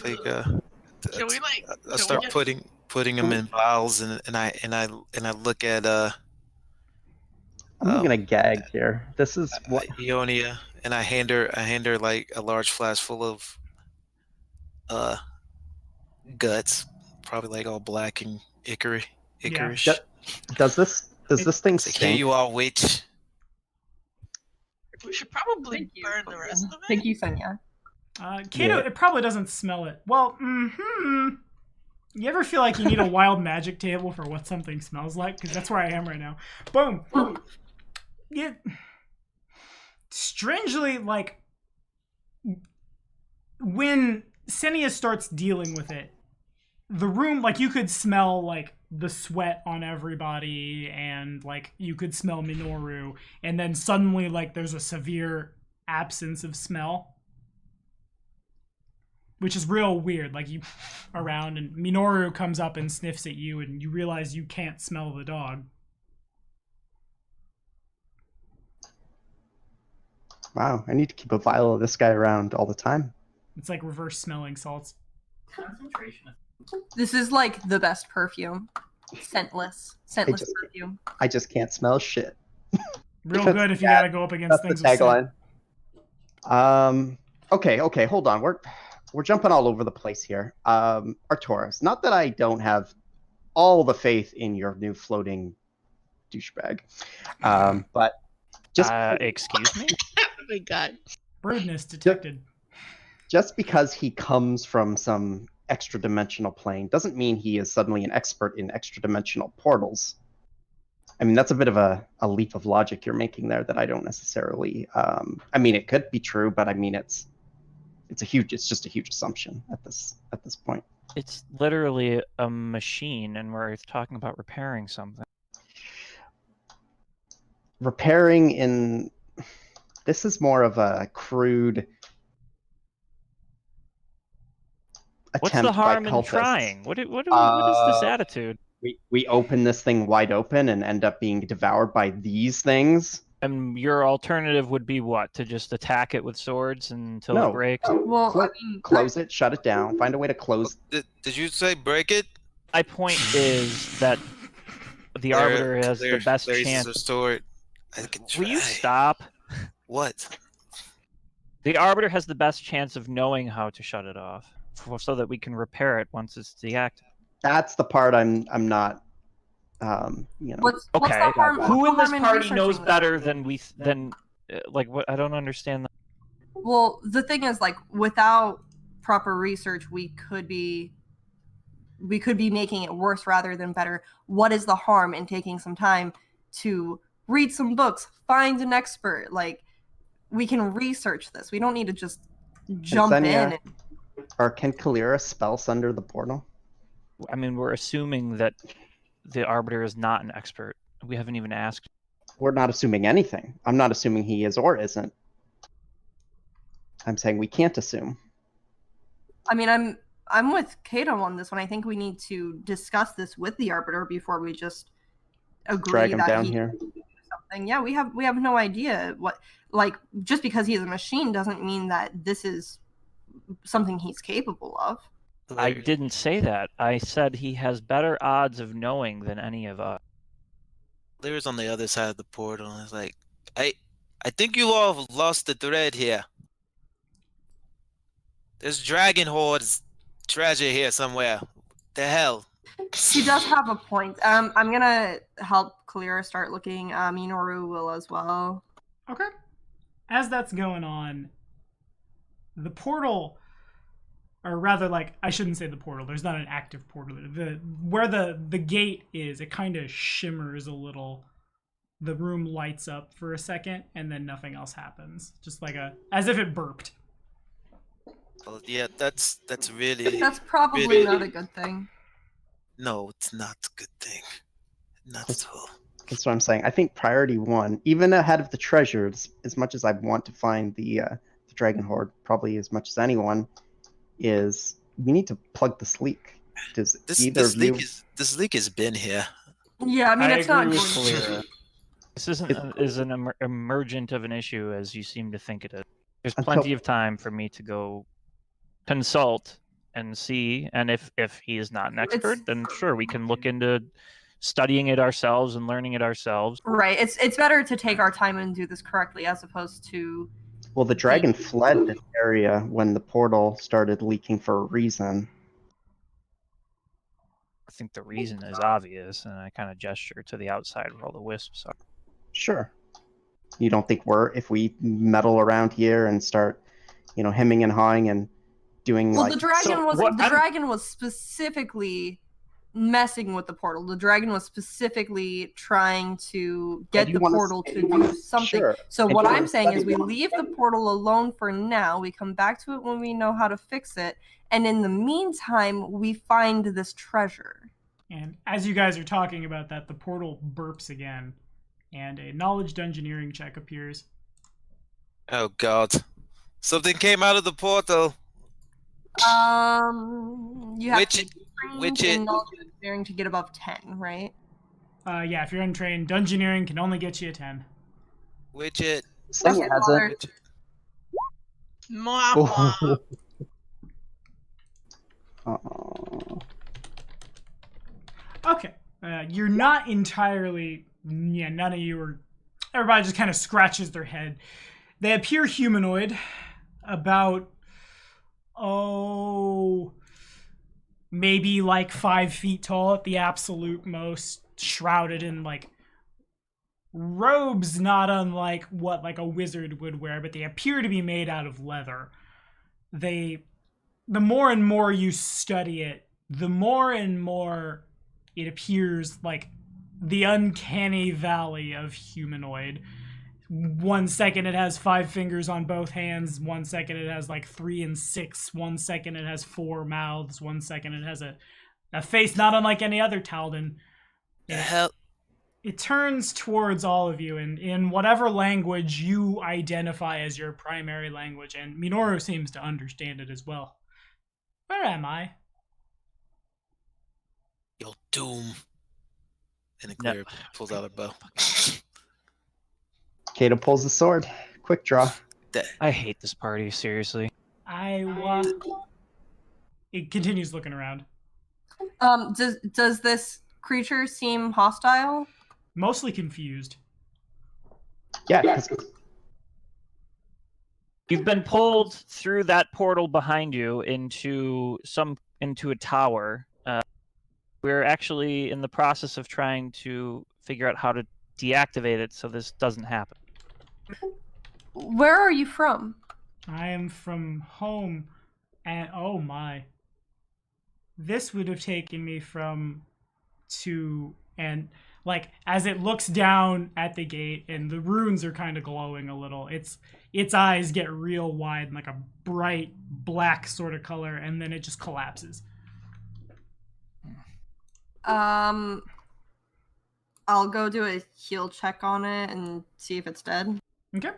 Like, Can we like? I start putting them in vials, and I look at I'm gonna gag here. This is what Ionia, and I hand her like a large flask full of guts, probably like all black and icorish. Yeah. does this thing It's like, here stink? you are, witch. We should probably burn the rest of it. Thank you, Sonia. Kato, it probably doesn't smell it. Well, You ever feel like you need a wild magic table for what something smells like? Because that's where I am right now. Boom. Yeah. Strangely, like, when Senia starts dealing with it, the room, like, you could smell, like, the sweat on everybody, and, like, you could smell Minoru, and then suddenly, like, there's a severe absence of smell, which is real weird. Like, you around, and Minoru comes up and sniffs at you, and you realize you can't smell the dog. Wow, I need to keep a vial of this guy around all the time. It's like reverse smelling salts. Concentration. This is like the best perfume. Scentless perfume. I just can't smell shit. Real good if you gotta go up against That's things the with tagline. Okay, hold on. We're jumping all over the place here. Artoris, not that I don't have all the faith in your new floating douchebag, but just excuse me? Oh my god. rudeness detected. Just because he comes from some extra dimensional plane doesn't mean he is suddenly an expert in extra dimensional portals. I mean, that's a bit of a leap of logic you're making there that I don't necessarily. I mean, it could be true, but I mean, it's just a huge assumption at this point. It's literally a machine, and we're talking about repairing something. Repairing in This is more of a crude What's attempt the harm by in cultists. trying? What is this attitude? We open this thing wide open and end up being devoured by these things. And your alternative would be what? To just attack it with swords until No. it breaks? Well, I mean, Close it, shut it down, find a way to close. Did you say break it? My point is that the Arbiter has the best chance. Sword. I can try. Will you stop? What? The Arbiter has the best chance of knowing how to shut it off, so that we can repair it once it's deactivated. That's the part I'm not. what's Okay. the harm? Who what's in the this harm party knows researching better than like what? I don't understand that. Well, the thing is, like, without proper research, we could be making it worse rather than better. What is the harm in taking some time to read some books, find an expert? Like, we can research this. We don't need to just jump in. Or can Kalira spell sunder the portal? I mean, we're assuming that the Arbiter is not an expert. We haven't even asked. We're not assuming anything. I'm not assuming he is or isn't. I'm saying we can't assume. I mean, I'm with Kato on this one. I think we need to discuss this with the Arbiter before we just agree Drag him that down he here. can do something. Yeah, we have no idea what, like, just because he is a machine doesn't mean that this is something he's capable of. I didn't say that. I said he has better odds of knowing than any of us. Lyra's on the other side of the portal, and it's like, I think you all have lost the thread here. There's dragon hordes treasure here somewhere. The hell? He does have a point. I'm gonna help Kalira start looking. Minoru will as well. Okay. As that's going on, the portal, or rather, like, I shouldn't say the portal. There's not an active portal. Where the gate is, it kind of shimmers a little. The room lights up for a second, and then nothing else happens. Just like as if it burped. Well, yeah, that's really. That's probably really, not a good thing. No, it's not a good thing. Not at all. That's what I'm saying. I think priority one, even ahead of the treasures, as much as I want to find the dragon horde, probably as much as anyone, is we need to plug this leak. Does This leak has been here. Yeah, I mean, it's not agree going with Kalira. This isn't as an emergent of an issue as you seem to think it is. There's plenty of time for me to go consult and see, and if he is not an expert, then sure, we can look into studying it ourselves and learning it ourselves. Right. It's better to take our time and do this correctly as opposed to. Well, the dragon fled this area when the portal started leaking for a reason. I think the reason is obvious, and I kind of gesture to the outside where all the wisps are. Sure. You don't think if we meddle around here and start, hemming and hawing and doing Well, the dragon was specifically messing with the portal. The dragon was specifically trying to get the portal to do something. Sure. So what I'm saying is we leave the portal alone for now. We come back to it when we know how to fix it. And in the meantime, we find this treasure. And as you guys are talking about that, the portal burps again, and a knowledge engineering check appears. Oh God! Something came out of the portal. You have to Which be in knowledge engineering to get above 10, right? Yeah, if you're untrained, dungeoneering can only get you a 10. Which it. Saying it hasn't. Mwah, Uh-oh. Okay, you're not entirely. Yeah, none of you are. Everybody just kind of scratches their head. They appear humanoid, about maybe like 5 feet tall at the absolute most, shrouded in like robes, not unlike what like a wizard would wear, but they appear to be made out of leather. The more and more you study it, the more and more it appears like the uncanny valley of humanoid. 1 second it has 5 fingers on both hands, 1 second it has like 3 and 6, 1 second it has 4 mouths, 1 second it has a face not unlike any other Taldan. The hell? It turns towards all of you in whatever language you identify as your primary language, and Minoru seems to understand it as well. Where am I? Your doom. And then No. Claire pulls out a bow. Kato pulls the sword. Quick draw. I hate this party, seriously. It continues looking around. Does this creature seem hostile? Mostly confused. Yeah, 'cause You've been pulled through that portal behind you into a tower. We're actually in the process of trying to figure out how to deactivate it so this doesn't happen. Where are you from? I am from home, and oh my. This would have taken me from to, and like as it looks down at the gate and the runes are kind of glowing a little, its eyes get real wide and like a bright black sort of color, and then it just collapses. I'll go do a heal check on it and see if it's dead. Okay.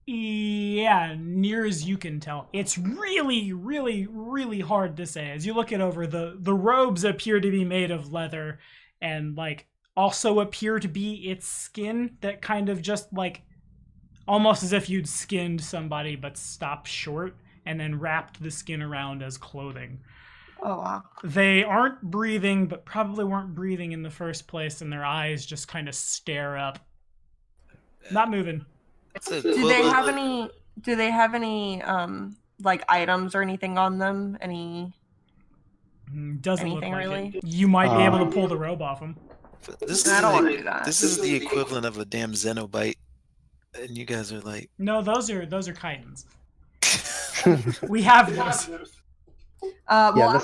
Yeah, near as you can tell. It's really, really, really hard to say. As you look it over, the robes appear to be made of leather and like also appear to be its skin that kind of just like almost as if you'd skinned somebody but stopped short and then wrapped the skin around as clothing. Oh, wow. They aren't breathing, but probably weren't breathing in the first place, and their eyes just kind of stare up. Not moving. Do they have any like items or anything on them? Doesn't look Anything like really? it. You might be able to pull the robe off him. I don't want to do that. This is the equivalent of a damn Xenobite, and you guys are like, No, those are chitons. We have those. yeah,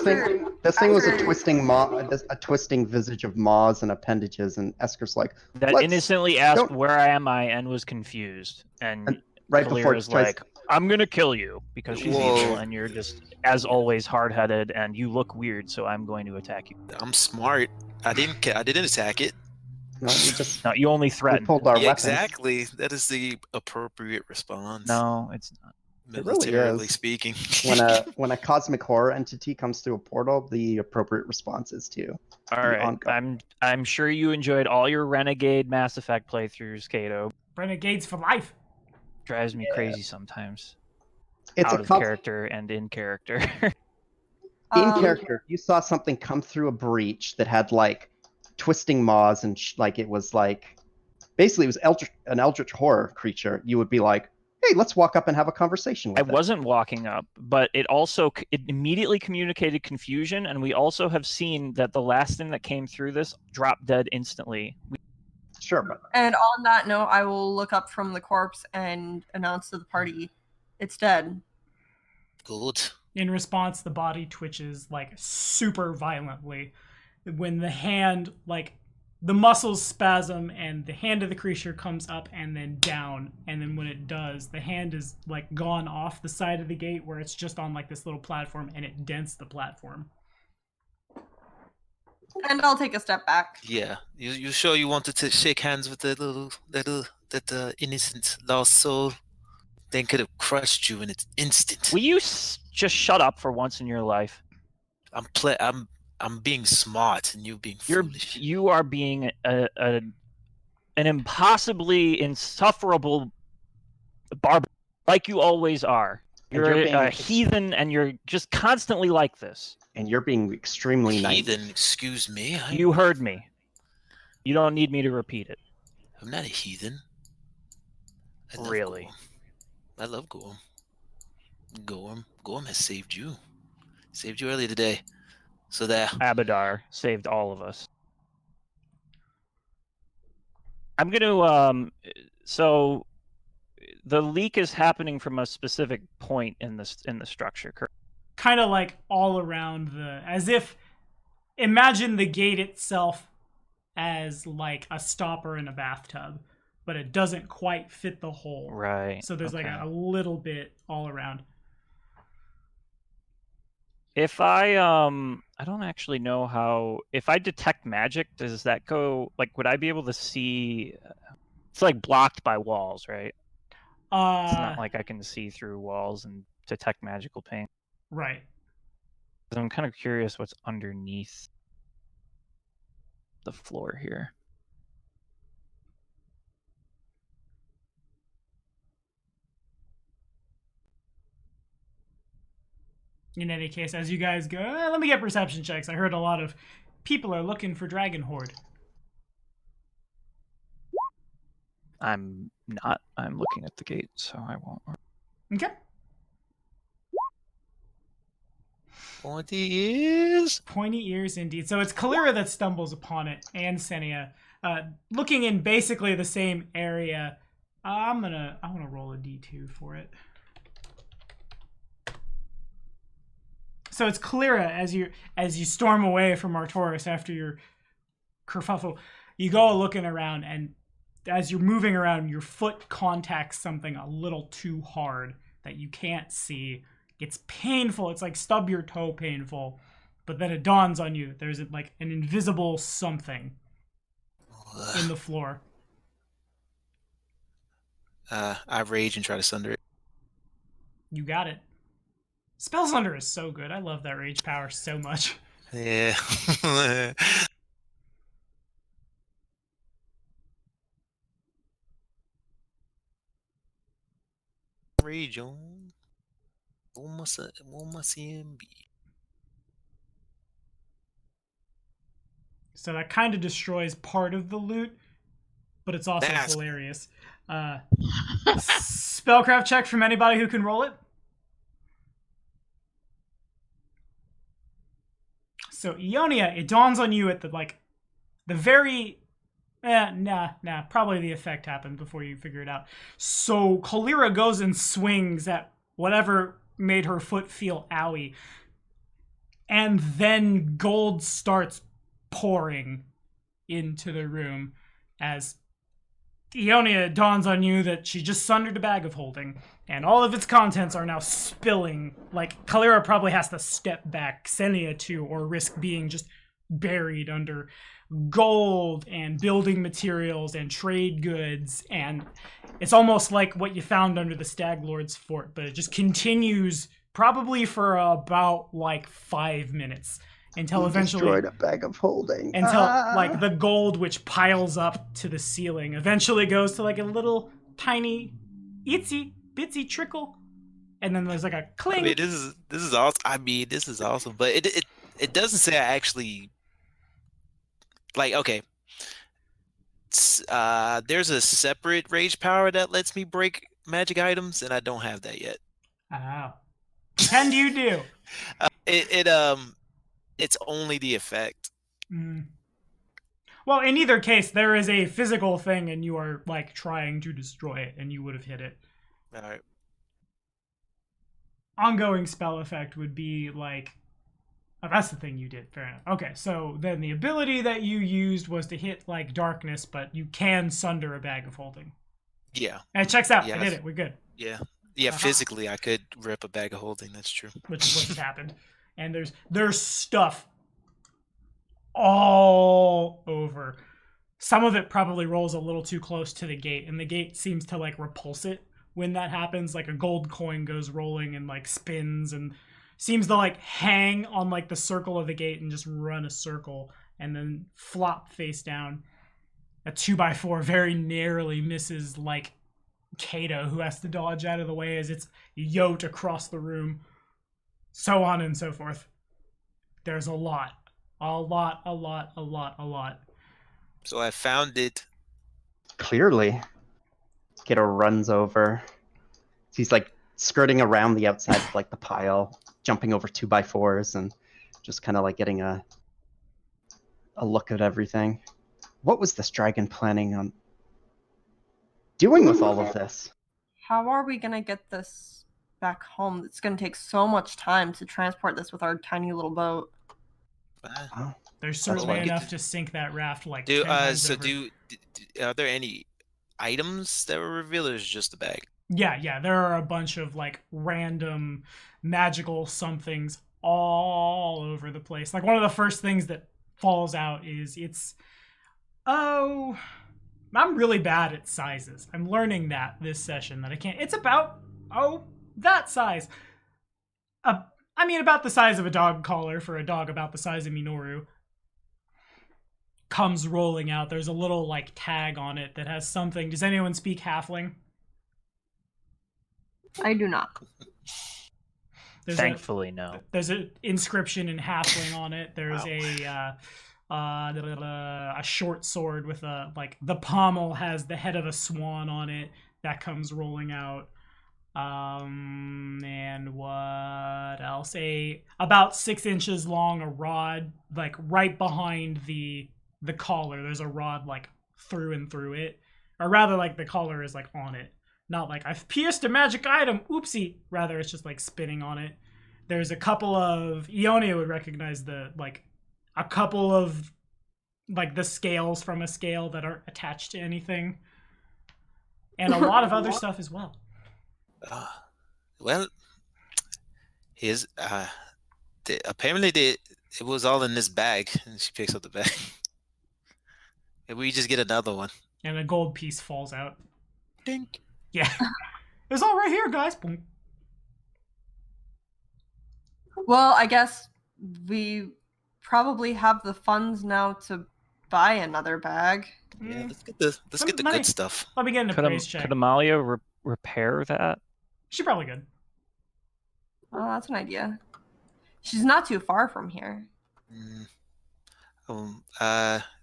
this thing was a twisting visage of maws and appendages, and Esker's like That "Let's- innocently asked, don't-" "Where am I?" and was confused. And right before it Kalira's tries- like, "I'm gonna kill you because she's Whoa. evil, and you're just, as always, hard-headed, and you look weird, so I'm going to attack you." I'm smart. I didn't attack it. No, we just No, you only we threaten. pulled our Yeah, weapons. exactly. That is the appropriate response. No, it's not. It really Militarily is. speaking. When a cosmic horror entity comes through a portal, the appropriate response is to All be right, on guard. I'm sure you enjoyed all your Renegade Mass Effect playthroughs, Kato. Renegades for life. Drives me crazy sometimes. It's Out a of cos- character and in character. in character. You saw something come through a breach that had like twisting maws and like it was like basically it was an eldritch horror creature. You would be like, hey, let's walk up and have a conversation with I it. wasn't walking up, but it immediately communicated confusion, and we also have seen that the last thing that came through this dropped dead instantly. Sure, but And on that note, I will look up from the corpse and announce to the party, it's dead. Good. In response, the body twitches like super violently. When the hand, like the muscles spasm and the hand of the creature comes up and then down. And then when it does, the hand is like gone off the side of the gate where it's just on like this little platform and it dents the platform. And I'll take a step back. Yeah. You sure you wanted to shake hands with that innocent lost soul? They could have crushed you in an instant. Will you just shut up for once in your life? I'm being smart and you being foolish. You are being an impossibly insufferable barbar, like you always are. You're a heathen, and you're just constantly like this. And you're being extremely nice. Heathen, excuse me. You heard me. You don't need me to repeat it. I'm not a heathen. I love Really? Gorm. I love Gorm. Gorm has saved you. Saved you earlier today. So there. Abadar saved all of us. I'm gonna so the leak is happening from a specific point in the structure, correct? Kind of like all around as if, imagine the gate itself as like a stopper in a bathtub, but it doesn't quite fit the hole. Right. So there's like a little bit all around. If I don't actually know how. If I detect magic, does that go like? Would I be able to see? It's like blocked by walls, right? It's not like I can see through walls and detect magical paint. Right. I'm kind of curious what's underneath the floor here. In any case, as you guys go, let me get perception checks. I heard a lot of people are looking for Dragon Horde. I'm not. I'm looking at the gate, so I won't. Okay. Pointy ears. Pointy ears, indeed. So it's Kalira that stumbles upon it, and Senia, looking in basically the same area. I want to roll a d2 for it. So it's Kalira as you storm away from Arcturus after your kerfuffle. You go looking around, and as you're moving around, your foot contacts something a little too hard that you can't see. It's painful. It's like stub your toe painful. But then it dawns on you that there's like an invisible something in the floor. I rage and try to sunder it. You got it. Spell Sunder is so good. I love that rage power so much. Yeah. Rage on. CMB. So that kind of destroys part of the loot, but it's also hilarious. Spellcraft check from anybody who can roll it. So Ionia, it dawns on you at the very probably the effect happened before you figure it out. So Kalira goes and swings at whatever made her foot feel owie. And then gold starts pouring into the room as Ionia dawns on you that she just sundered a bag of holding, and all of its contents are now spilling. Like, Kalira probably has to step back, Senia too, or risk being just buried under gold and building materials and trade goods, and it's almost like what you found under the Stag Lord's fort, but it just continues probably for about 5 minutes until eventually destroyed a bag of holding. Until the gold, which piles up to the ceiling, eventually goes to a little tiny itsy bitsy trickle, and then there's a cling. I mean, this is awesome. This is awesome, but it doesn't say I actually okay. There's a separate rage power that lets me break magic items, and I don't have that yet. Oh. Can you do? It's only the effect. Well, in either case, there is a physical thing, and you are trying to destroy it, and you would have hit it. All right. Ongoing spell effect would be oh, that's the thing you did. Fair enough. Okay, so then the ability that you used was to hit darkness, but you can sunder a bag of holding. Yeah. And it checks out. Yeah, I did it. We're good. Yeah. Yeah. Physically, I could rip a bag of holding. That's true. Which is what just happened. And there's stuff all over. Some of it probably rolls a little too close to the gate, and the gate seems to repulse it when that happens. Like a gold coin goes rolling and spins and seems to hang on the circle of the gate and just run a circle and then flop face down. A 2x4 very narrowly misses Kato, who has to dodge out of the way as it's yoked across the room. So on and so forth. There's a lot. So I found it. Clearly. Kato runs over. He's skirting around the outside of the pile, jumping over 2x4s and just kind of getting a look at everything. What was this dragon planning on doing with all of this? How are we gonna get this back home? It's gonna take so much time to transport this with our tiny little boat. There's certainly enough to sink that raft are there any items that were revealed, or is it just the bag? Yeah, there are a bunch of random magical somethings all over the place. Like one of the first things that falls out is I'm really bad at sizes. I'm learning that this session that I can't. It's about that size. About the size of a dog collar for a dog about the size of Minoru. Comes rolling out. There's a little like tag on it that has something. Does anyone speak Halfling? I do not. Thankfully, no. There's an inscription in Halfling on it. There's a short sword with the pommel has the head of a swan on it that comes rolling out. And what else? About 6 inches long, a rod like right behind the collar. There's a rod like through and through it, or rather, like the collar is like on it. Not like I've pierced a magic item. Oopsie. Rather, it's just like spinning on it. There's a couple of Ionia would recognize a couple of like the scales from a scale that aren't attached to anything, and a lot of other stuff as well. Well, here's apparently it was all in this bag, and she picks up the bag. Maybe we just get another one. And a gold piece falls out. Dink. Yeah, it's all right here, guys. Boom. Well, I guess we probably have the funds now to buy another bag. Yeah, let's get the good stuff. Let me get an appraise check. Could Amalia repair that? She probably could. Oh, that's an idea. She's not too far from here.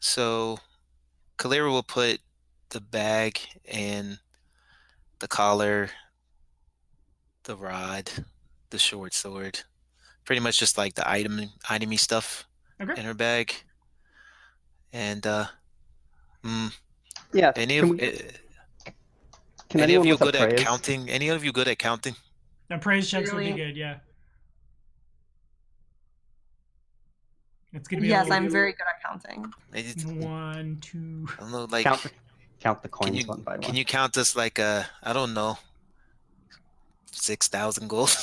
So Kalira will put the bag and the collar, the rod, the short sword, pretty much just like the itemy stuff in her bag. And yeah. Any of you good at counting? Any of you good at counting? Appraise checks would be good, yeah. It's gonna be. Yes, I'm very good at counting. 1, 2. I don't know, like count the coins one by one. Can you count us like I don't know, 6,000 gold?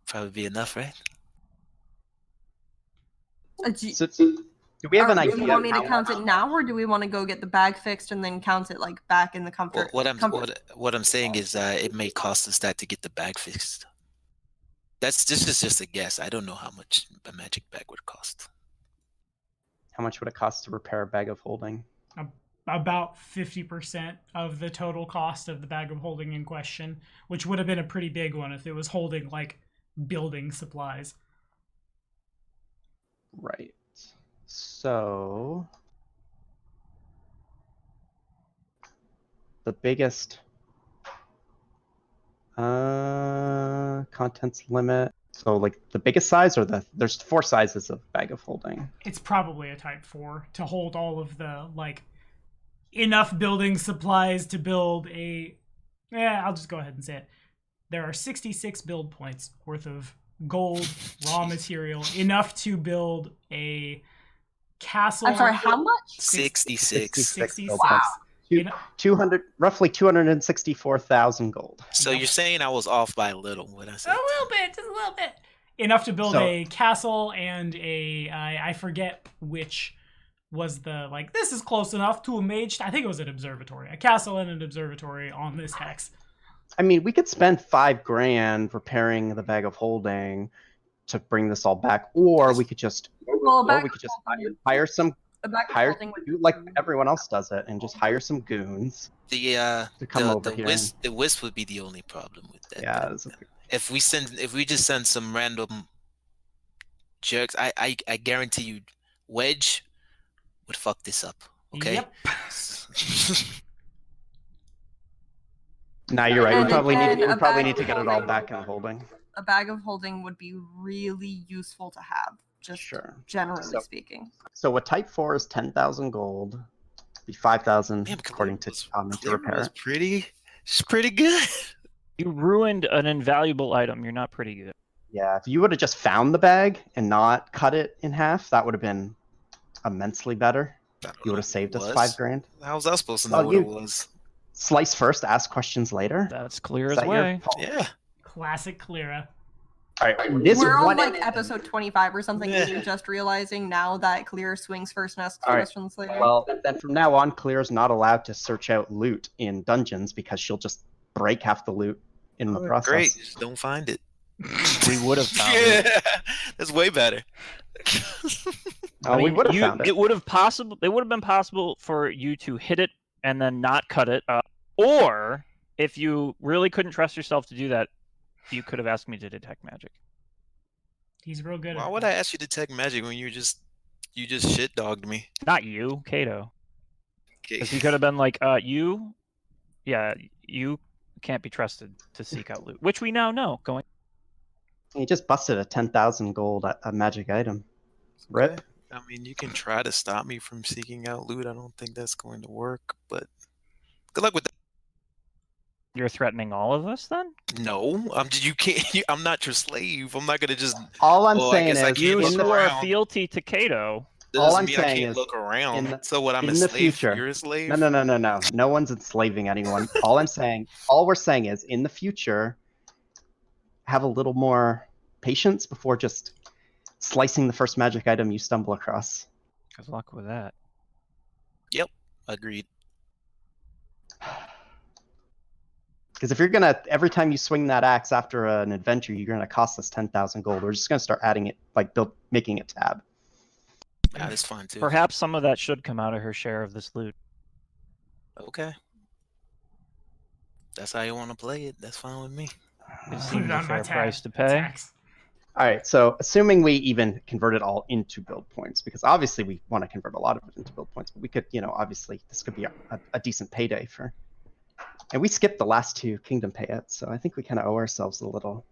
Probably be enough, right? Do we have an idea? Do you want me to count it now, or do we want to go get the bag fixed and then count it like back in the comfort? What I'm saying is it may cost us that to get the bag fixed. This is just a guess. I don't know how much a magic bag would cost. How much would it cost to repair a bag of holding? About 50% of the total cost of the bag of holding in question, which would have been a pretty big one if it was holding like building supplies. Right. So the biggest contents limit. So like the biggest size, or there's 4 sizes of bag of holding. It's probably a type 4 to hold all of the like enough building supplies to build I'll just go ahead and say it. There are 66 build points worth of gold raw material, enough to build a castle. I'm sorry, how much? 66. Wow. 200, roughly 264,000 gold. So you're saying I was off by a little when I said a little bit, just a little bit. Enough to build a castle and I forget which was the like. This is close enough to a mage. I think it was an observatory, a castle and an observatory on this hex. I mean, we could spend $5,000 repairing the bag of holding to bring this all back, or we could just hire some. Like everyone else does it, and just hire some goons to come over here. The wisp would be the only problem with that. Yeah, if we just send some random jerks, I guarantee you, Wedge would fuck this up. Okay. Yep. Nah, you're right. We probably need to get it all back in holding. A bag of holding would be really useful to have. Just generally speaking. So a type 4 is 10,000 gold. Be 5,000 according to to repair. It's pretty good. You ruined an invaluable item. You're not pretty good. Yeah, if you would have just found the bag and not cut it in half, that would have been immensely better. You would have saved us $5,000. How was I supposed to know what it was? Slice first, ask questions later. That's Kalira's way. Yeah. Classic Kalira. All right, this We're on one like episode 25 or something, and you're just realizing now that Clear swings first and asks All right. questions later. Well, then from now on, Clear's not allowed to search out loot in dungeons because she'll just break half the loot in the process. Great, just don't find it. We would have found it. That's way better. Oh, we would have found it. It would have been possible for you to hit it and then not cut it, or if you really couldn't trust yourself to do that, you could have asked me to detect magic. He's real good. Why at would that. I ask you to detect magic when you just shit dogged me? Not you, Kato. Okay. Because he could have been like, you can't be trusted to seek out loot, which we now know. Going. He just busted a 10,000 gold a magic item. Rip. Okay. I mean, you can try to stop me from seeking out loot. I don't think that's going to work, but good luck with that. You're threatening all of us, then? No, I'm not your slave. I'm not gonna just. All I'm Oh, I saying guess I is, can't You look in the, swore around. fealty to Kato. All Doesn't I'm mean I saying can't is, look around. in the- So what? I'm a in the slave. future- You're a slave. no. No one's enslaving anyone. All we're saying is, in the future, have a little more patience before just slicing the first magic item you stumble across. Good luck with that. Agreed. Because if you're gonna, every time you swing that axe after an adventure, you're gonna cost us 10,000 gold. We're just gonna start adding it, like making it tab. That is fine too. Perhaps some of that should come out of her share of this loot. Okay. That's how you want to play it. That's fine with me. It Put seems it a on my fair tab. price to pay. Tax. All right, so assuming we even convert it all into build points, because obviously we want to convert a lot of it into build points, but we could, obviously this could be a decent payday for. And we skipped the last two kingdom payouts, so I think we kind of owe ourselves a little.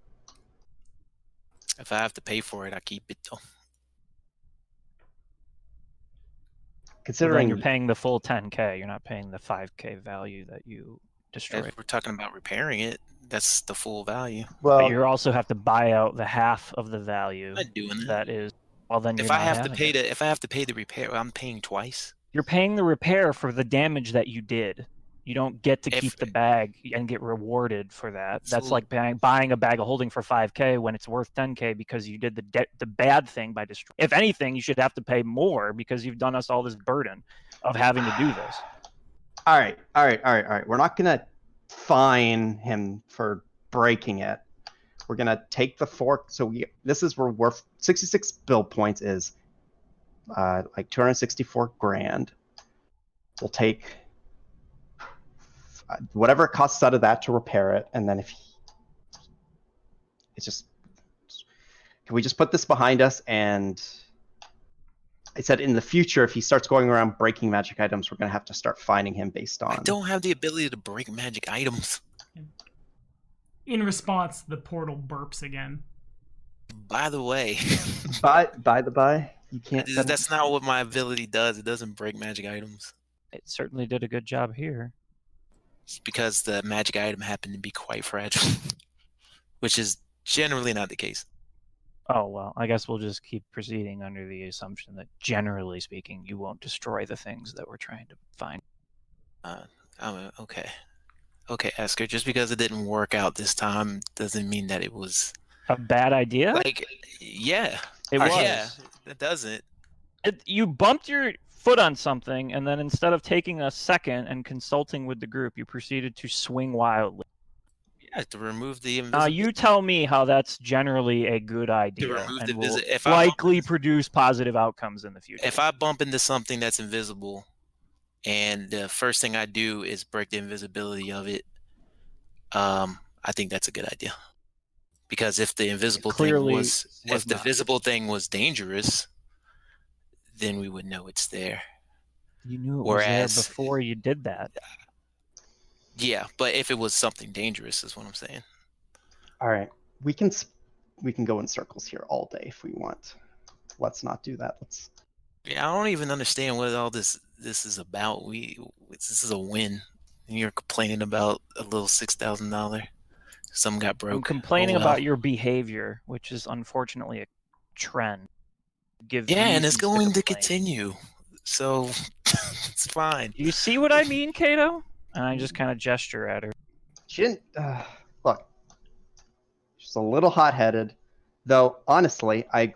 If I have to pay for it, I keep it though. So then Considering you're paying the full 10k, you're not paying the 5k value that you destroyed. If we're talking about repairing it, that's the full value. But well, you also have to buy out the half of the value I'm not doing that. that is. Well, then If you're I not have to having pay it. if I have to pay the repair, I'm paying twice. You're paying the repair for the damage that you did. You don't get to keep the bag and get rewarded for that. That's So- like buying a bag of holding for 5k when it's worth 10k because you did the bad thing by destroying. If anything, you should have to pay more because you've done us all this burden of having to do this. all right. We're not gonna fine him for breaking it. We're gonna take the fork. So this is where worth 66 build points is like 264 grand. We'll take whatever it costs out of that to repair it, and then it's just, can we just put this behind us? And I said in the future, if he starts going around breaking magic items, we're gonna have to start fining him based on. I don't have the ability to break magic items. In response, the portal burps again. By the way, By the by, you can't. that's not what my ability does. It doesn't break magic items. It certainly did a good job here. It's because the magic item happened to be quite fragile, which is generally not the case. Oh, well, I guess we'll just keep proceeding under the assumption that, generally speaking, you won't destroy the things that we're trying to find. Okay. Okay, Esker, just because it didn't work out this time doesn't mean that it was... A bad idea? Like, yeah. It was. Yeah, it doesn't. You bumped your foot on something, and then instead of taking a second and consulting with the group, you proceeded to swing wildly. Yeah, to remove the Now, invisible... you tell me how that's generally a good idea remove and the will if I likely produce positive outcomes in the future. If I bump into something that's invisible, and the first thing I do is break the invisibility of it, I think that's a good idea. Because if the invisible Clearly thing was if the not. visible thing was dangerous, then we would know it's there. You knew it Whereas- was there before you did that. Yeah, but if it was something dangerous, is what I'm saying. All right, we can go in circles here all day if we want. Let's not do that. Let's. Yeah, I don't even understand what all this is about. This is a win, and you're complaining about a little $6,000. Something got broke. I'm complaining Oh, well. about your behavior, which is unfortunately a trend. Give Yeah, and reasons it's going to complain. continue. So it's fine. Do you see what I mean, Kato? And I just kind of gesture at her. She didn't. Look, she's a little hot-headed. Though honestly, I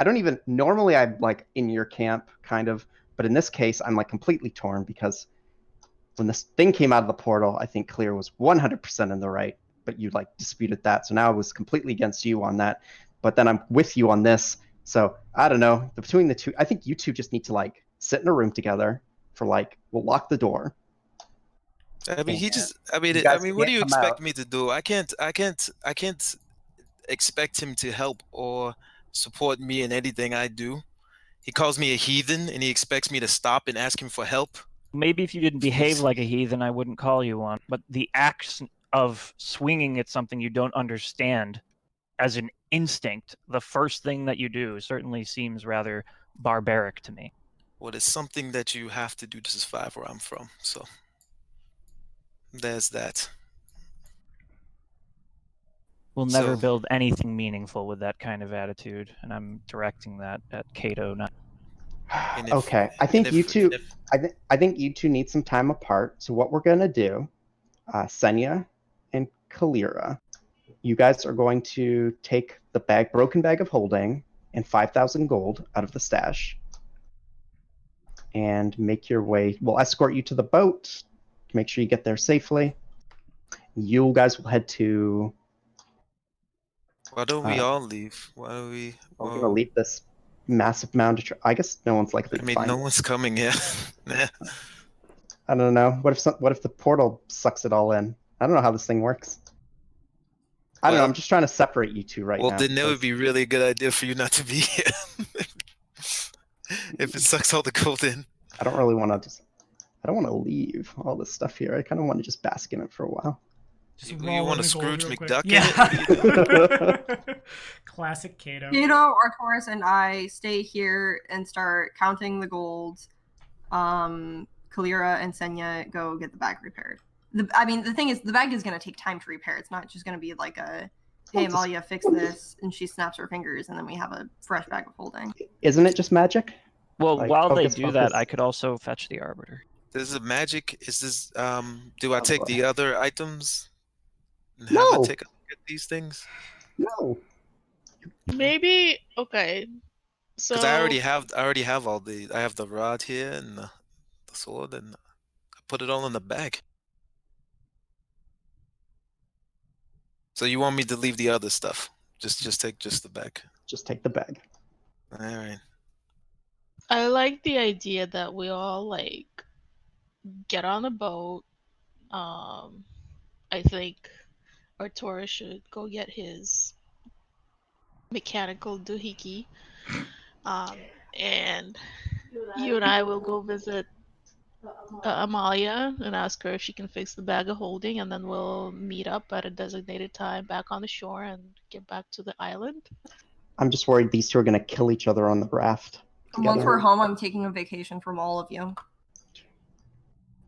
don't even normally I'm like in your camp kind of, but in this case I'm like completely torn because when this thing came out of the portal, I think Clear was 100% in the right, but you like disputed that. So now I was completely against you on that. But then I'm with you on this. So I don't know. Between the two, I think you two just need to like sit in a room together for like we'll lock the door. I mean, he And just. you guys What do can't you come expect out. me to do? I can't expect him to help or support me in anything I do. He calls me a heathen, and he expects me to stop and ask him for help. Maybe if you didn't behave Please. like a heathen, I wouldn't call you one. But the act of swinging at something you don't understand as an instinct, the first thing that you do, certainly seems rather barbaric to me. Well, it's something that you have to do to survive where I'm from. So there's that. We'll never So- build anything meaningful with that kind of attitude, and I'm directing that at Cato, not. And if- Okay, I think and you if- two. and if- I think you two need some time apart. So what we're gonna do, Senya and Kalira, you guys are going to take the broken bag of holding, and 5,000 gold out of the stash, and make your way. We'll escort you to the boat to make sure you get there safely. You guys will head to. Why don't we all leave? Why don't we? We're gonna leave this massive mound of. I guess no one's likely I to mean, find no it. one's coming here. Nah. I don't know. What if the portal sucks it all in? I don't know how this thing works. I don't know. Well- I'm just trying to separate you two right Well, now. then it would because- be really a good idea for you not to be here. If it sucks all the gold in. I don't really want to just. I don't want to leave all this stuff here. I kind of want to just bask in it for a while. Just You roll wanna in the gold Scrooge real quick. McDuck in Yeah. Classic Cato. Kato, Artoris, and I stay here and start counting the gold. Kalira and Senya go get the bag repaired. The thing is, the bag is going to take time to repair. It's not just going to be like a, hey, Amalia, fix this, and she snaps her fingers, and then we have a fresh bag of holding. Isn't it just magic? Well, Like, while they focus, do that, focus. I could also fetch the Arbiter. This is magic. Is this? Do I Oh, take boy. the other items? And have No. I take a look at these things? No. Maybe okay. So Because I already have all the. I have the rod here and the sword, and I put it all in the bag. So you want me to leave the other stuff? Just take the bag. Just take the bag. All right. I like the idea that we all like get on a boat. I think Artura should go get his mechanical doohickey. And you and I will go visit Amalia and ask her if she can fix the bag of holding, and then we'll meet up at a designated time back on the shore and get back to the island. I'm just worried these two are going to kill each other on the raft. Once together. we're home, I'm taking a vacation from all of you.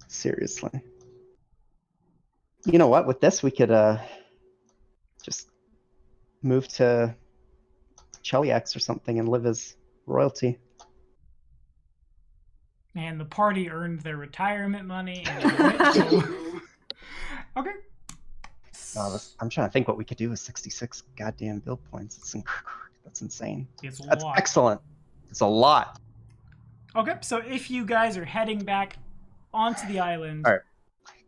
Seriously. You know what? With this, we could just move to Cheliax or something and live as royalty. And the party earned their retirement money. And so... Okay. I'm trying to think what we could do with 66 goddamn build points. That's insane. It's a That's lot. excellent. It's a lot. Okay, so if you guys are heading back onto the island, All right.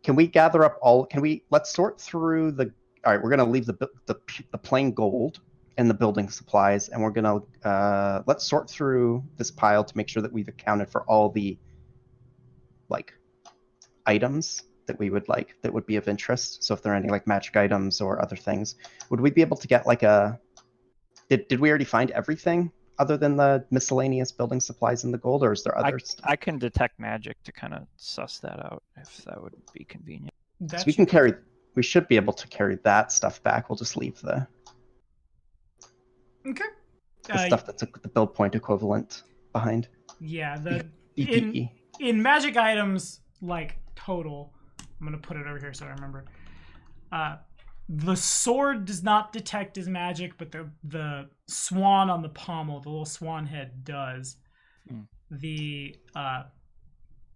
Can we gather up all? Let's sort through the. All right, we're gonna leave the plain gold and the building supplies, and we're gonna let's sort through this pile to make sure that we've accounted for all the like items that we would like that would be of interest. So if there are any like magic items or other things, would we be able to get like a? Did we already find everything other than the miscellaneous building supplies and the gold, or is there others? I can detect magic to kind of suss that out if that would be convenient. So we can carry. We should be able to carry that stuff back. We'll just leave the Okay. stuff that's the build point equivalent behind. Yeah, the EPE. in magic items like total, I'm gonna put it over here so I remember. The sword does not detect as magic, but the swan on the pommel, the little swan head, does. Mm.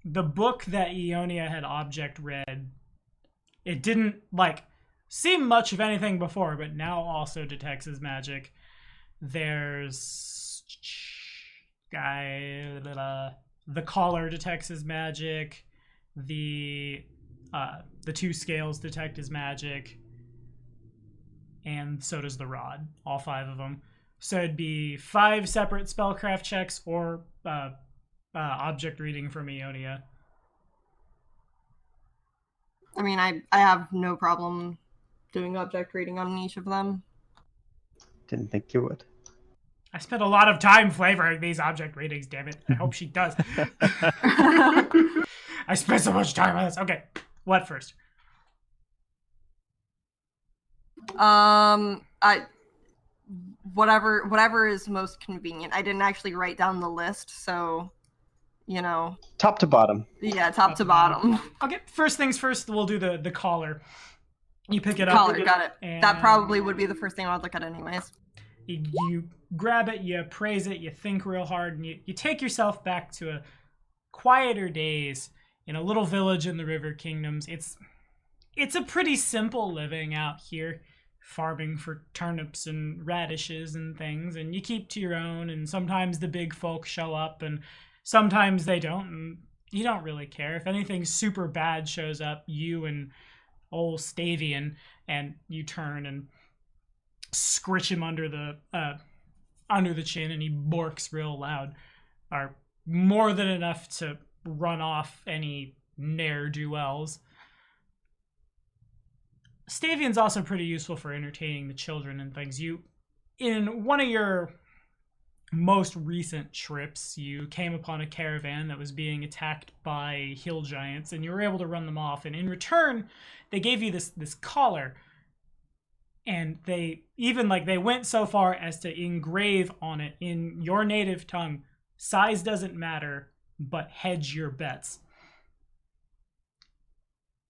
The book that Ionia had object read, it didn't like seem much of anything before, but now also detects as magic. There's the collar detects his magic. The two scales detect his magic, and so does the rod. All 5 of them. So it'd be 5 separate spellcraft checks or object reading from Ionia. I mean, I have no problem doing object reading on each of them. Didn't think you would. I spent a lot of time flavoring these object readings, damn it. I hope she does. I spent so much time on this. Okay, what first? Whatever is most convenient. I didn't actually write down the list, so Top to bottom. Yeah, top to bottom. Okay, first things first, we'll do the collar. You pick it up. Collar, got it. That probably would be the first thing I would look at anyways. You grab it, you praise it, you think real hard, and you take yourself back to a quieter days in a little village in the River Kingdoms. It's a pretty simple living out here, farming for turnips and radishes and things, and you keep to your own, and sometimes the big folk show up, and sometimes they don't, and you don't really care. If anything super bad shows up, you and old Stavian, and you turn and scritch him under the chin, and he borks real loud, are more than enough to run off any ne'er-do-wells. Stavian's also pretty useful for entertaining the children and things. In one of your most recent trips, you came upon a caravan that was being attacked by hill giants, and you were able to run them off, and in return they gave you this collar, and they went so far as to engrave on it in your native tongue, size doesn't matter, but hedge your bets.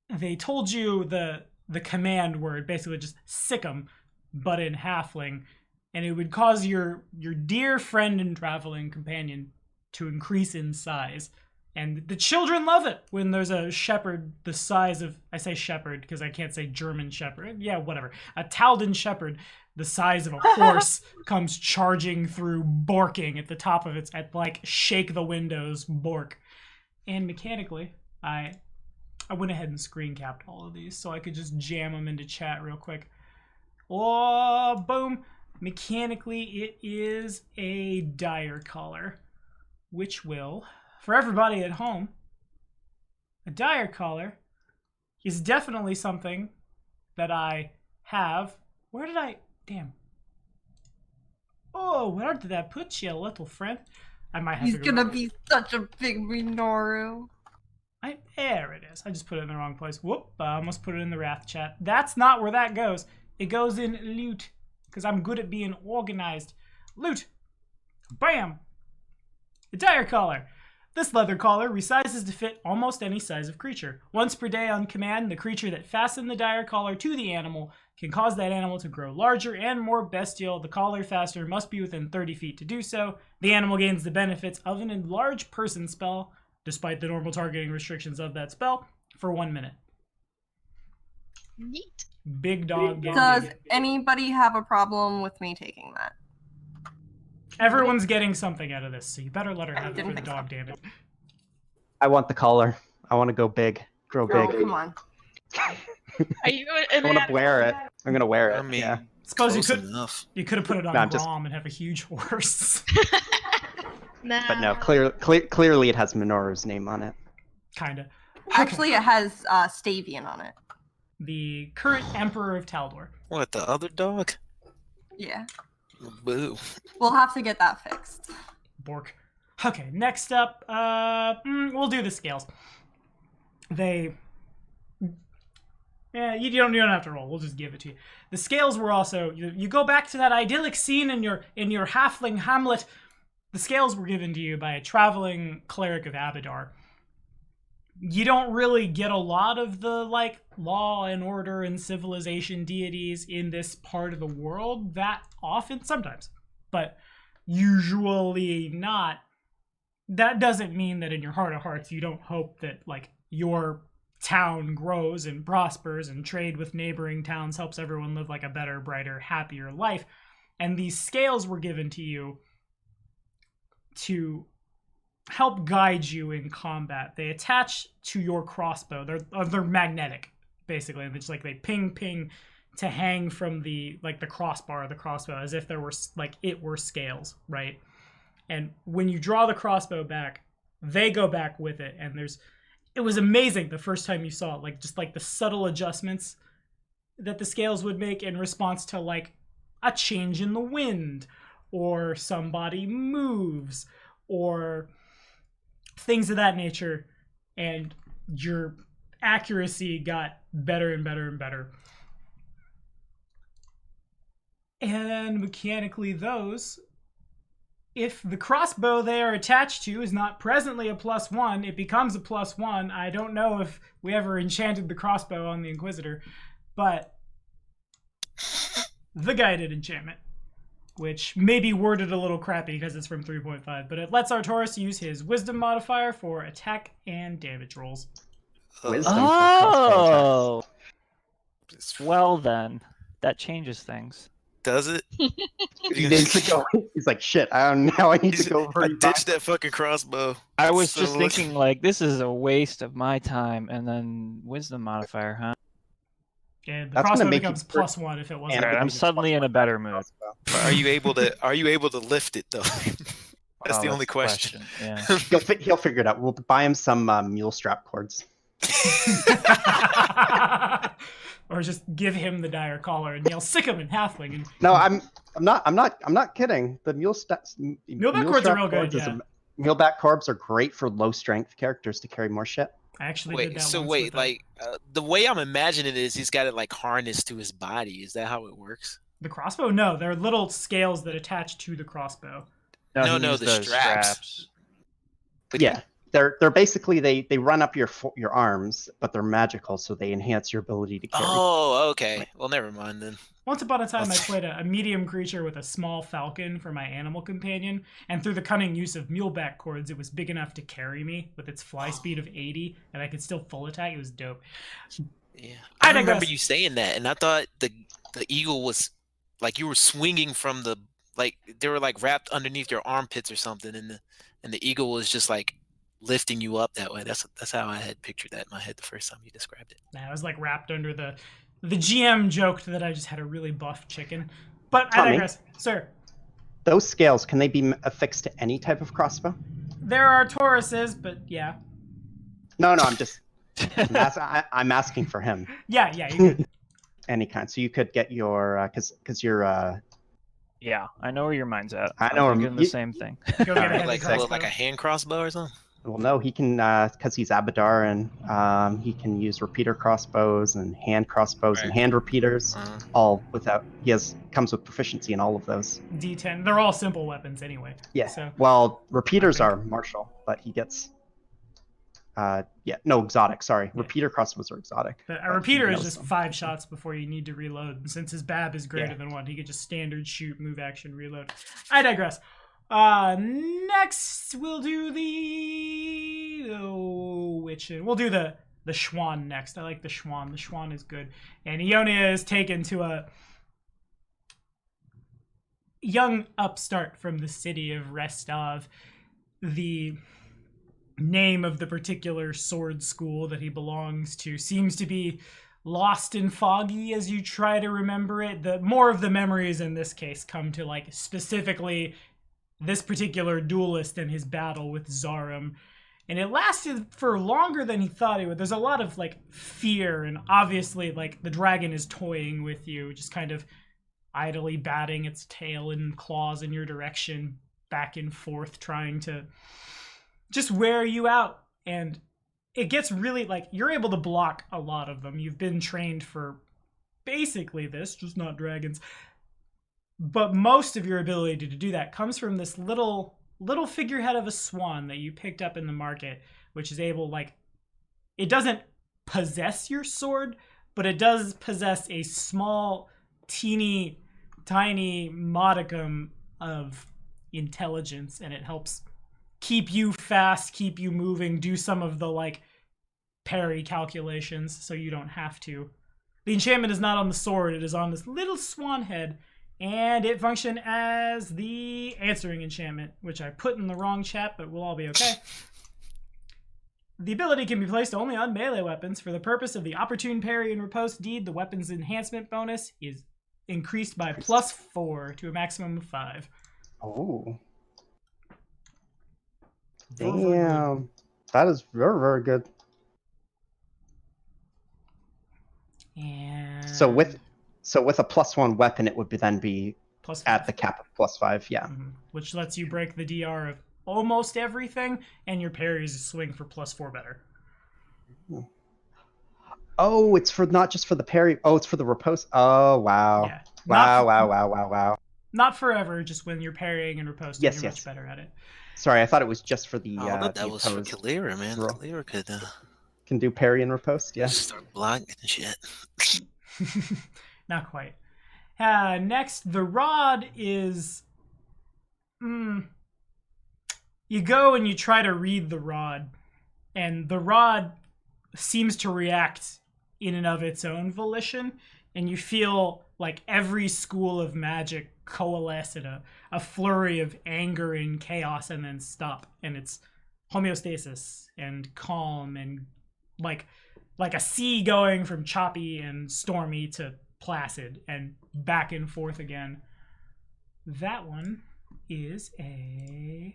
They told you the command word, basically just sick 'em, but in halfling, and it would cause your dear friend and traveling companion to increase in size. And the children love it when there's a shepherd the size of, I say shepherd because I can't say German shepherd, yeah, whatever, a Taldan shepherd the size of a horse comes charging through, borking at the top of its, at like shake the windows bork. And mechanically, I went ahead and screen capped all of these so I could just jam them into chat real quick. Oh, boom. Mechanically, it is a dire collar, which will, for everybody at home, a dire collar is definitely something that I have. Where did I, damn. Oh, where did that put you, little friend? I might have He's to go. gonna be such a big Minoru. There it is. I just put it in the wrong place. Whoop, I almost put it in the Wrath chat. That's not where that goes. It goes in loot, because I'm good at being organized. Loot. Bam. The dire collar. This leather collar resizes to fit almost any size of creature. Once per day on command, the creature that fastened the dire collar to the animal can cause that animal to grow larger and more bestial. The collar fastener must be within 30 feet to do so. The animal gains the benefits of an enlarged person spell, despite the normal targeting restrictions of that spell, for 1 minute. Neat. Big dog. Does anybody have a problem with me taking that? Everyone's getting something out of this, so you better let her have it didn't for the think dog, damn it. I want the collar. I want to go big. Grow Oh, big. come on. Are you I want to wear it. I'm going to wear it. I mean, yeah. Suppose you close could enough. have put it on No, I'm just- Grom and have a huge horse. Nah. But no, clearly it has Minoru's name on it. Kinda. Actually, it has Stavian on it. The current Emperor of Taldor. What, the other dog? Yeah. Boo. We'll have to get that fixed. Bork. Okay, next up, we'll do the scales. Yeah, you don't have to roll. We'll just give it to you. The scales were also, you go back to that idyllic scene in your halfling hamlet. The scales were given to you by a traveling cleric of Abadar. You don't really get a lot of the law and order and civilization deities in this part of the world that often, sometimes, but usually not. That doesn't mean that in your heart of hearts you don't hope that your town grows and prospers and trade with neighboring towns helps everyone live a better, brighter, happier life. And these scales were given to you to help guide you in combat. They attach to your crossbow. They're magnetic, basically. And it's like they ping to hang from the crossbar of the crossbow as if there were it were scales, right? And when you draw the crossbow back, they go back with it. And it was amazing the first time you saw it, just the subtle adjustments that the scales would make in response to a change in the wind, or somebody moves, or things of that nature, and your accuracy got better and better and better. And mechanically, if the crossbow they are attached to is not presently a +1, it becomes a +1. I don't know if we ever enchanted the crossbow on the Inquisitor, but the guided enchantment, which may be worded a little crappy because it's from 3.5, but it lets Artoris use his wisdom modifier for attack and damage rolls. Wisdom for crossbow attacks. Well then, that changes things. Does it? He needs to go. He's like, shit, I need to go. I ditched that fucking crossbow. I was So just thinking, this is a waste of my time, and then wisdom modifier, huh? And the That's gonna crossbow make becomes you- +1 if it wasn't. Alright, I'm suddenly in a better mood. Are you able to lift it though? That's Oh, the only the question. Yeah. He'll figure it out. We'll buy him some mule strap cords. Or just give him the dire collar and yell, "Sick him in halfling!" And No, I'm not kidding. The Muleback cords are real good, yeah. Muleback cords are great for low strength characters to carry more shit. I actually did Wait, that so once wait, with like the way I'm imagining it is he's got it harnessed to his body. Is that how it works? the crossbow. No, they're little scales that attach to the crossbow. No, he used the those straps. But Yeah, they're basically they run up your arms, but they're magical, so they enhance your ability to carry. Oh, okay. Well, never mind then. Once upon a time, I played a medium creature with a small falcon for my animal companion, and through the cunning use of muleback cords, it was big enough to carry me with its fly speed of 80, and I could still full attack. It was dope. Yeah, I I remember digress. you saying that, and I thought the eagle was you were swinging from the they were wrapped underneath your armpits or something, and the eagle was just lifting you up that way. That's how I had pictured that in my head the first time you described it. Nah, I was wrapped under the GM joked that I just had a really buff chicken. But I Tommy? digress. Sir, Those scales, can they be affixed to any type of crossbow? there are Tauruses, but yeah. No, I'm just I'm asking for him. Yeah, you could. Any kind. So you could get your because you're Yeah, I know where your mind's at. I know I'm where- thinking the same thing. Go get a heavy Like crossbow. a hand crossbow or something. well, no, he can because he's Abadar, and he can use repeater crossbows and hand crossbows and Right. hand repeaters, Uh-huh. all without. Comes with proficiency in all of those. D10. They're all simple weapons anyway. Yeah. So Well, repeaters Okay. are martial, but he gets. Exotic. Sorry, repeater crossbows are exotic. a but he repeater is knows just them. 5 shots before you need to reload. And since his BAB is greater Yeah. than 1, he could just standard shoot, move action, reload. I digress. Next we'll do we'll do the Schwan next. I like the Schwan. The Schwan is good. And Ionia is taken to a young upstart from the city of Restov. The name of the particular sword school that he belongs to seems to be lost and foggy as you try to remember it. The more of the memories in this case come to specifically this particular duelist and his battle with Zarum. And it lasted for longer than he thought it would. There's a lot of fear, and obviously the dragon is toying with you, just kind of idly batting its tail and claws in your direction, back and forth, trying to just wear you out. And it gets really you're able to block a lot of them. You've been trained for basically this, just not dragons. But most of your ability to do that comes from this little figurehead of a swan that you picked up in the market, which is able it doesn't possess your sword, but it does possess a small, teeny, tiny modicum of intelligence, and it helps keep you fast, keep you moving, do some of the parry calculations so you don't have to. The enchantment is not on the sword, it is on this little swan head, And it functions as the answering enchantment, which I put in the wrong chat, but we'll all be okay. The ability can be placed only on melee weapons. For the purpose of the opportune parry and riposte deed, the weapon's enhancement bonus is increased by +4 to a maximum of 5. Oh. Very, very good. Damn. That is very, very good. And So with a +1 weapon, it would be +5. at the cap of +5. Yeah. Which lets you break the DR of almost everything, and your parries swing for +4 better. Oh, it's for not just for the parry. Oh, it's for the riposte. Oh, wow. Yeah. Wow. Not forever, just when you're parrying and riposting, Yes, you're yes. much better at it. Sorry, I thought it was just for the. That the was for opposed Kalira, man. roll. Kalira could Can do parry and riposte. Yeah. start blocking and shit. Not quite. Next, the rod is... You go and you try to read the rod, and the rod seems to react in and of its own volition, and you feel like every school of magic coalesce in a flurry of anger and chaos and then stop. And it's homeostasis and calm and like a sea going from choppy and stormy to placid and back and forth again. That one is in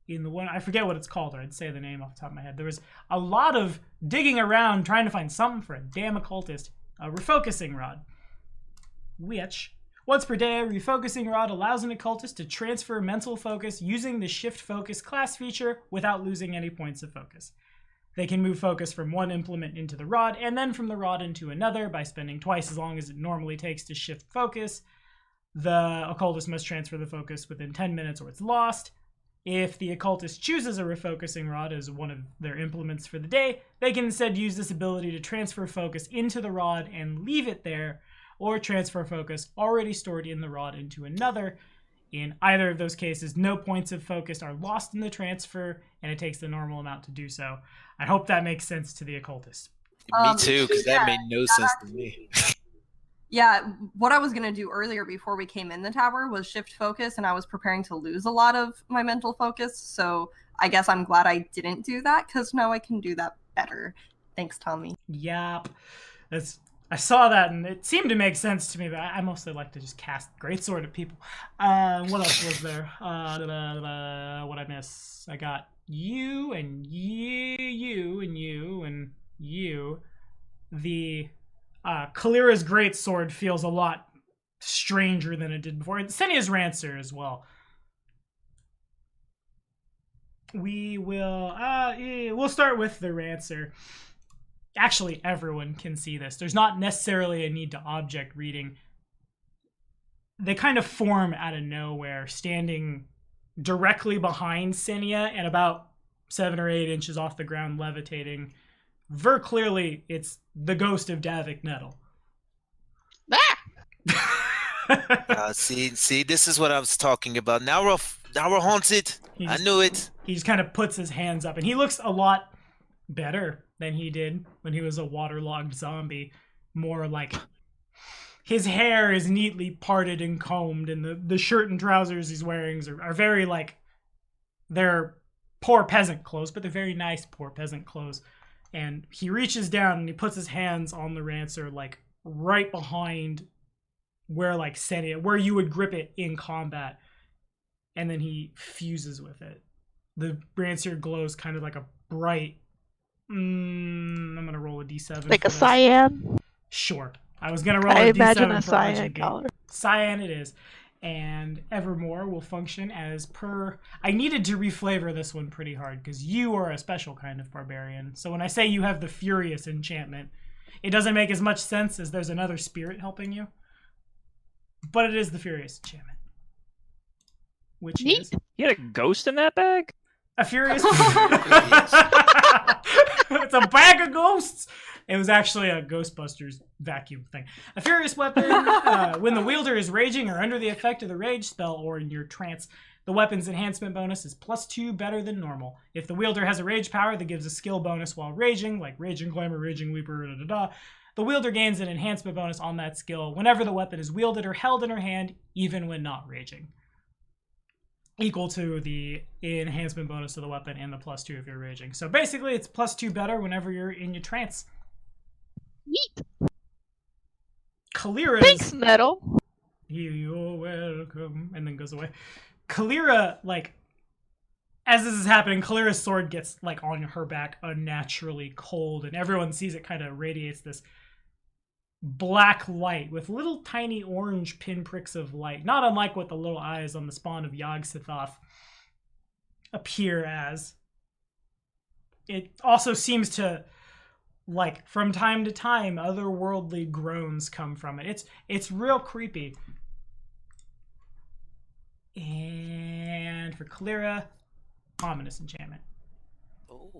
the one, I forget what it's called, or I'd say the name off the top of my head. There was a lot of digging around trying to find something for a damn occultist. A refocusing rod, which once per day, a refocusing rod allows an occultist to transfer mental focus using the shift focus class feature without losing any points of focus. They can move focus from one implement into the rod and then from the rod into another by spending twice as long as it normally takes to shift focus. The occultist must transfer the focus within 10 minutes or it's lost. If the occultist chooses a refocusing rod as one of their implements for the day, they can instead use this ability to transfer focus into the rod and leave it there, or transfer focus already stored in the rod into another. In either of those cases, no points of focus are lost in the transfer, and it takes the normal amount to do so. I hope that makes sense to the occultist. Me too, because that made no sense to me. Yeah, what I was going to do earlier before we came in the tower was shift focus, and I was preparing to lose a lot of my mental focus, so I guess I'm glad I didn't do that, because now I can do that better. Thanks, Tommy. Yep. I saw that, and it seemed to make sense to me, but I mostly like to just cast Greatsword at people. What else was there? What I miss? I got you, and you, and you, and you. The... Kalira's Greatsword feels a lot stranger than it did before. And Senia's Rancer as well. We'll start with the Rancer. Actually, everyone can see this. There's not necessarily a need to object reading. They kind of form out of nowhere, standing directly behind Senia and about 7 or 8 inches off the ground, levitating. Very clearly, it's the ghost of Davik Nettle. See, this is what I was talking about. Now we're haunted. I knew it. He just kind of puts his hands up, and he looks a lot better than he did when he was a waterlogged zombie. More like his hair is neatly parted and combed, and the shirt and trousers he's wearing are very like, they're poor peasant clothes, but they're very nice poor peasant clothes. And he reaches down and he puts his hands on the Rancer, like right behind where like Senia, where you would grip it in combat. And then he fuses with it. The Rancer glows kind of like a bright, I'm going to roll a d7. Like a cyan? Sure. I was going to roll I a d7 imagine a for cyan Legend Gate. color. Cyan it is. And Evermore will function as per... I needed to reflavor this one pretty hard, because you are a special kind of barbarian. So when I say you have the Furious enchantment, it doesn't make as much sense as there's another spirit helping you. But it is the Furious enchantment. Which Neat. is... You had a ghost in that bag? A Furious... It's a bag of ghosts! It was actually a Ghostbusters vacuum thing. A Furious weapon, when the wielder is raging or under the effect of the rage spell or in your trance, the weapon's enhancement bonus is +2 better than normal. If the wielder has a rage power that gives a skill bonus while raging, like Raging Glamour, Raging Weeper, The wielder gains an enhancement bonus on that skill whenever the weapon is wielded or held in her hand, even when not raging. Equal to the enhancement bonus of the weapon and the +2 if you're raging. So basically, it's +2 better whenever you're in your trance. Yeet. Kalira's... Thanks, Nettle. You're welcome. And then goes away. Kalira, like, as this is happening, Kalira's sword gets, like, on her back unnaturally cold, and everyone sees it kind of radiates this black light with little tiny orange pinpricks of light, not unlike what the little eyes on the spawn of Yog-Sothoth appear as. It also seems to, like, from time to time, otherworldly groans come from it. It's real creepy. And for Kalira, ominous enchantment. Oh,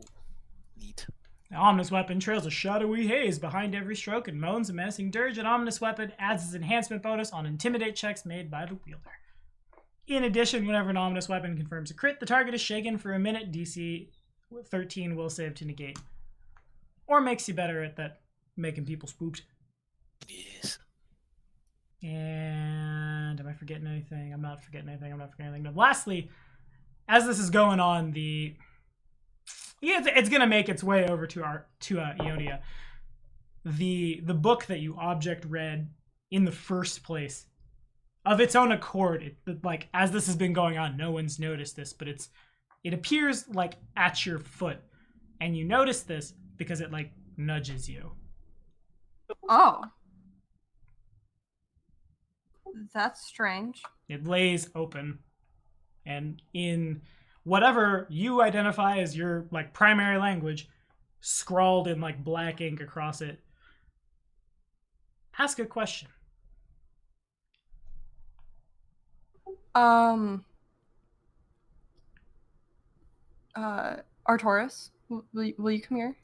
neat. The ominous weapon trails a shadowy haze behind every stroke and moans a menacing dirge. An ominous weapon adds its enhancement bonus on intimidate checks made by the wielder. In addition, whenever an ominous weapon confirms a crit, the target is shaken for a minute. DC 13 will save to negate. Or makes you better at that, making people spooked. Yes. And am I forgetting anything? I'm not forgetting anything. But lastly, as this is going on, it's gonna make its way over to Ionia. The book that you object read in the first place, of its own accord, like as this has been going on, no one's noticed this, but it appears like at your foot, and you notice this because it like nudges you. Oh. That's strange. It lays open, and in whatever you identify as your like primary language, scrawled in like black ink across it, ask a question. Artoris, will you come here?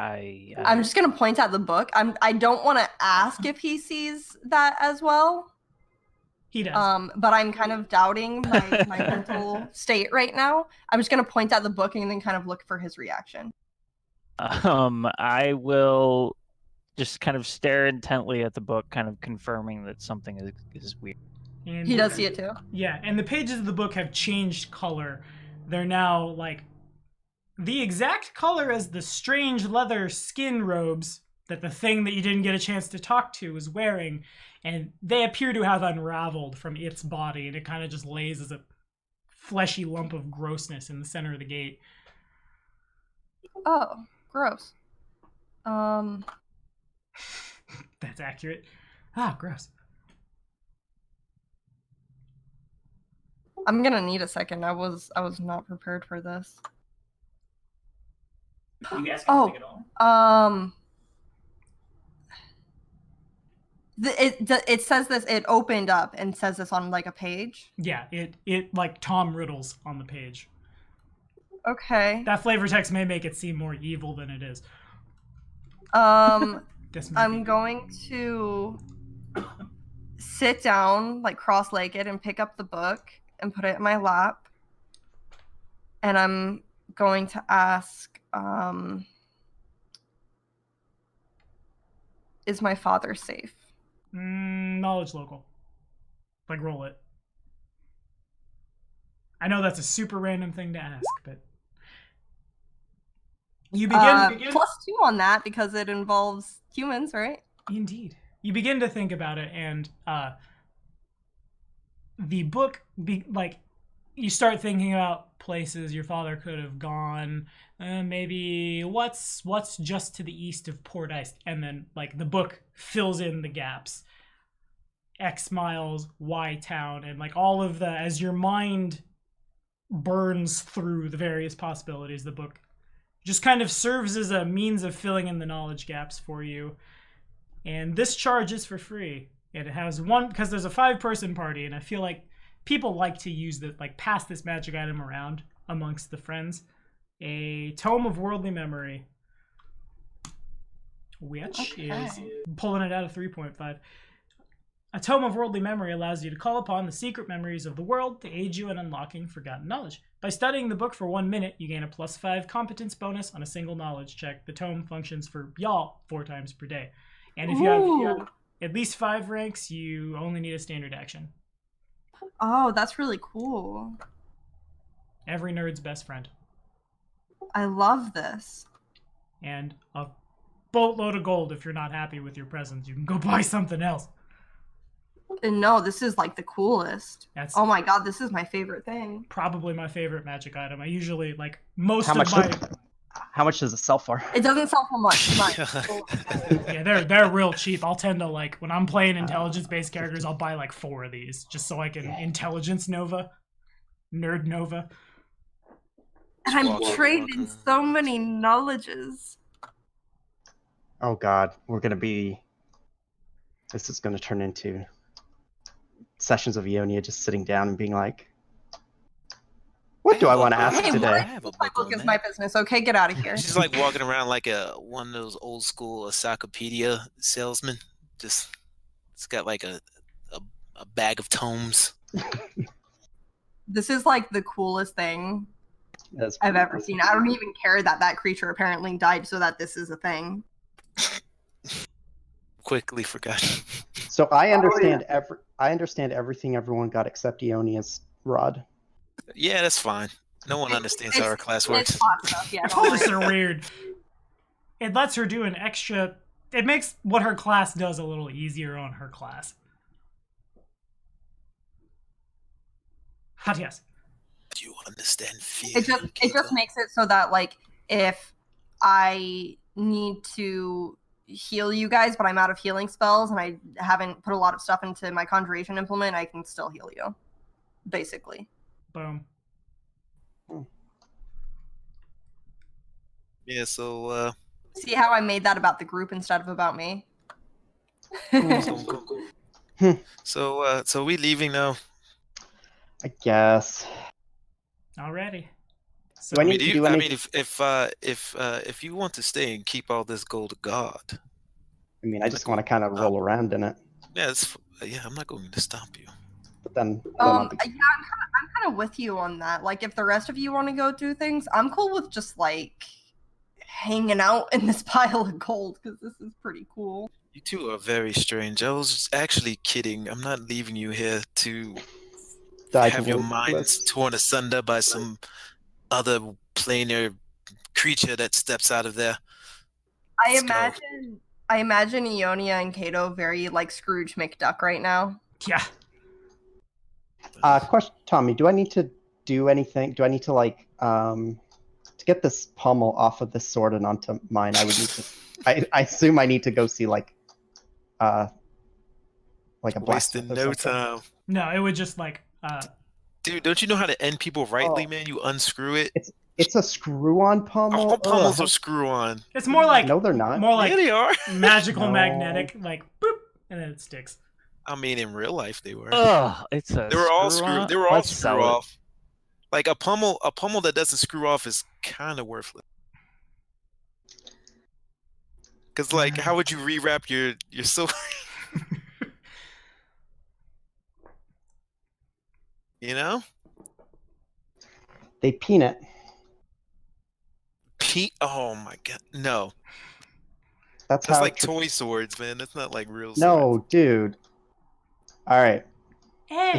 I'm just gonna point at the book. I don't want to ask if he sees that as well. He does. But I'm kind of doubting my mental state right now. I'm just gonna point at the book and then kind of look for his reaction. I will just kind of stare intently at the book, kind of confirming that something is weird. And he does see it too. Yeah, and the pages of the book have changed color. They're now like the exact color as the strange leather skin robes that the thing that you didn't get a chance to talk to was wearing, and they appear to have unraveled from its body, and it kind of just lays as a fleshy lump of grossness in the center of the gate. Oh, gross. That's accurate. Ah, gross. I'm gonna need a second. I was not prepared for this. You guys can take it all. It says this. It opened up and says this on like a page. Yeah, it like Tom Riddles on the page. Okay. That flavor text may make it seem more evil than it is. I'm going to sit down, like cross-legged, and pick up the book and put it in my lap. And I'm going to ask, is my father safe? Knowledge local. Like, roll it. I know that's a super random thing to ask, but you begin +2 on that because it involves humans, right? Indeed. You begin to think about it, and the book, you start thinking about places your father could have gone. Maybe what's just to the east of Port Ice, and then like the book fills in the gaps. X miles, Y town, and like all of the, as your mind burns through the various possibilities, the book just kind of serves as a means of filling in the knowledge gaps for you. And this charge is for free. And it has one, because there's a 5-person party, and I feel like people like to use the, like, pass this magic item around amongst the friends. A Tome of Worldly Memory, which is pulling it out of 3.5. A tome of worldly memory allows you to call upon the secret memories of the world to aid you in unlocking forgotten knowledge. By studying the book for 1 minute, you gain a +5 competence bonus on a single knowledge check. The tome functions for y'all 4 times per day. And if you have at least 5 ranks, you only need a standard action. Oh, that's really cool. Every nerd's best friend. I love this. And a boatload of gold if you're not happy with your presents. You can go buy something else. And no, this is like the coolest. That's Oh my god, this is my favorite thing. probably my favorite magic item. I usually, like, most How of much? my... How much does it sell for? It doesn't sell for much. Yeah, they're real cheap. I'll tend to, like, when I'm playing intelligence-based characters, I'll buy, like, 4 of these, just so I can intelligence Nova. Nerd Nova. And I'm trained in so many knowledges. Oh god, we're gonna be. This is gonna turn into sessions of Ionia just sitting down and being like, "What do I want to ask Hey, today?" I have a My book book on is that. my business. Okay, get out of here. She's like walking around like one of those old school encyclopedia salesmen. Just it's got like a bag of tomes. This is like the coolest thing That's I've ever seen. I don't even care that that creature apparently died so that this is a thing. Quickly forgot. So I understand everything everyone got except Ionia's rod. Yeah, that's fine. No one understands how our class It's works. hot stuff, yeah. don't Colors worry. are weird. It lets her do an extra... It makes what her class does a little easier on her class. Hot yes. Do you understand fear? It just makes it so that like if I need to heal you guys, but I'm out of healing spells and I haven't put a lot of stuff into my conjuration implement, I can still heal you. Basically. Boom. Yeah, so See how I made that about the group instead of about me? so we leaving now. I guess. Alrighty. So Do I I need mean, to do I anything? mean, if you want to stay and keep all this gold to God, I mean, I just want to kind of roll around in it. yeah, I'm not going to stop you. But then I'll be- Yeah, I'm kind of with you on that. Like, if the rest of you want to go do things, I'm cool with just like hanging out in this pile of gold because this is pretty cool. You two are very strange. I was actually kidding. I'm not leaving you here to die have to your work minds with- torn asunder by some other planar creature that steps out of there. I Let's go. imagine Ionia and Kato very like Scrooge McDuck right now. yeah. Question, Tommy. Do I need to do anything? Do I need to like to get this pommel off of this sword and onto mine? I would need to. I assume I need to go see like a Wasting blacksmith or no something. time. No, it would just like... Dude, don't you know how to end people rightly, Oh. man? You unscrew it. It's a screw-on pommel. All pommels Ugh. are screw on. It's more like... No, they're not. More like Yeah, they are. magical No. magnetic, like boop, and then it sticks. I mean, in real life, they were. Ugh, it's a They were all screw screw. on? They were all Let's sell screw it. off. Like a pommel that doesn't screw off is kind of worthless. Cause like, how would you rewrap your sword? You know, They peen it. Oh my god, no. That's That's how. like toy swords, man. That's not like real swords. No, dude. All right. Hey.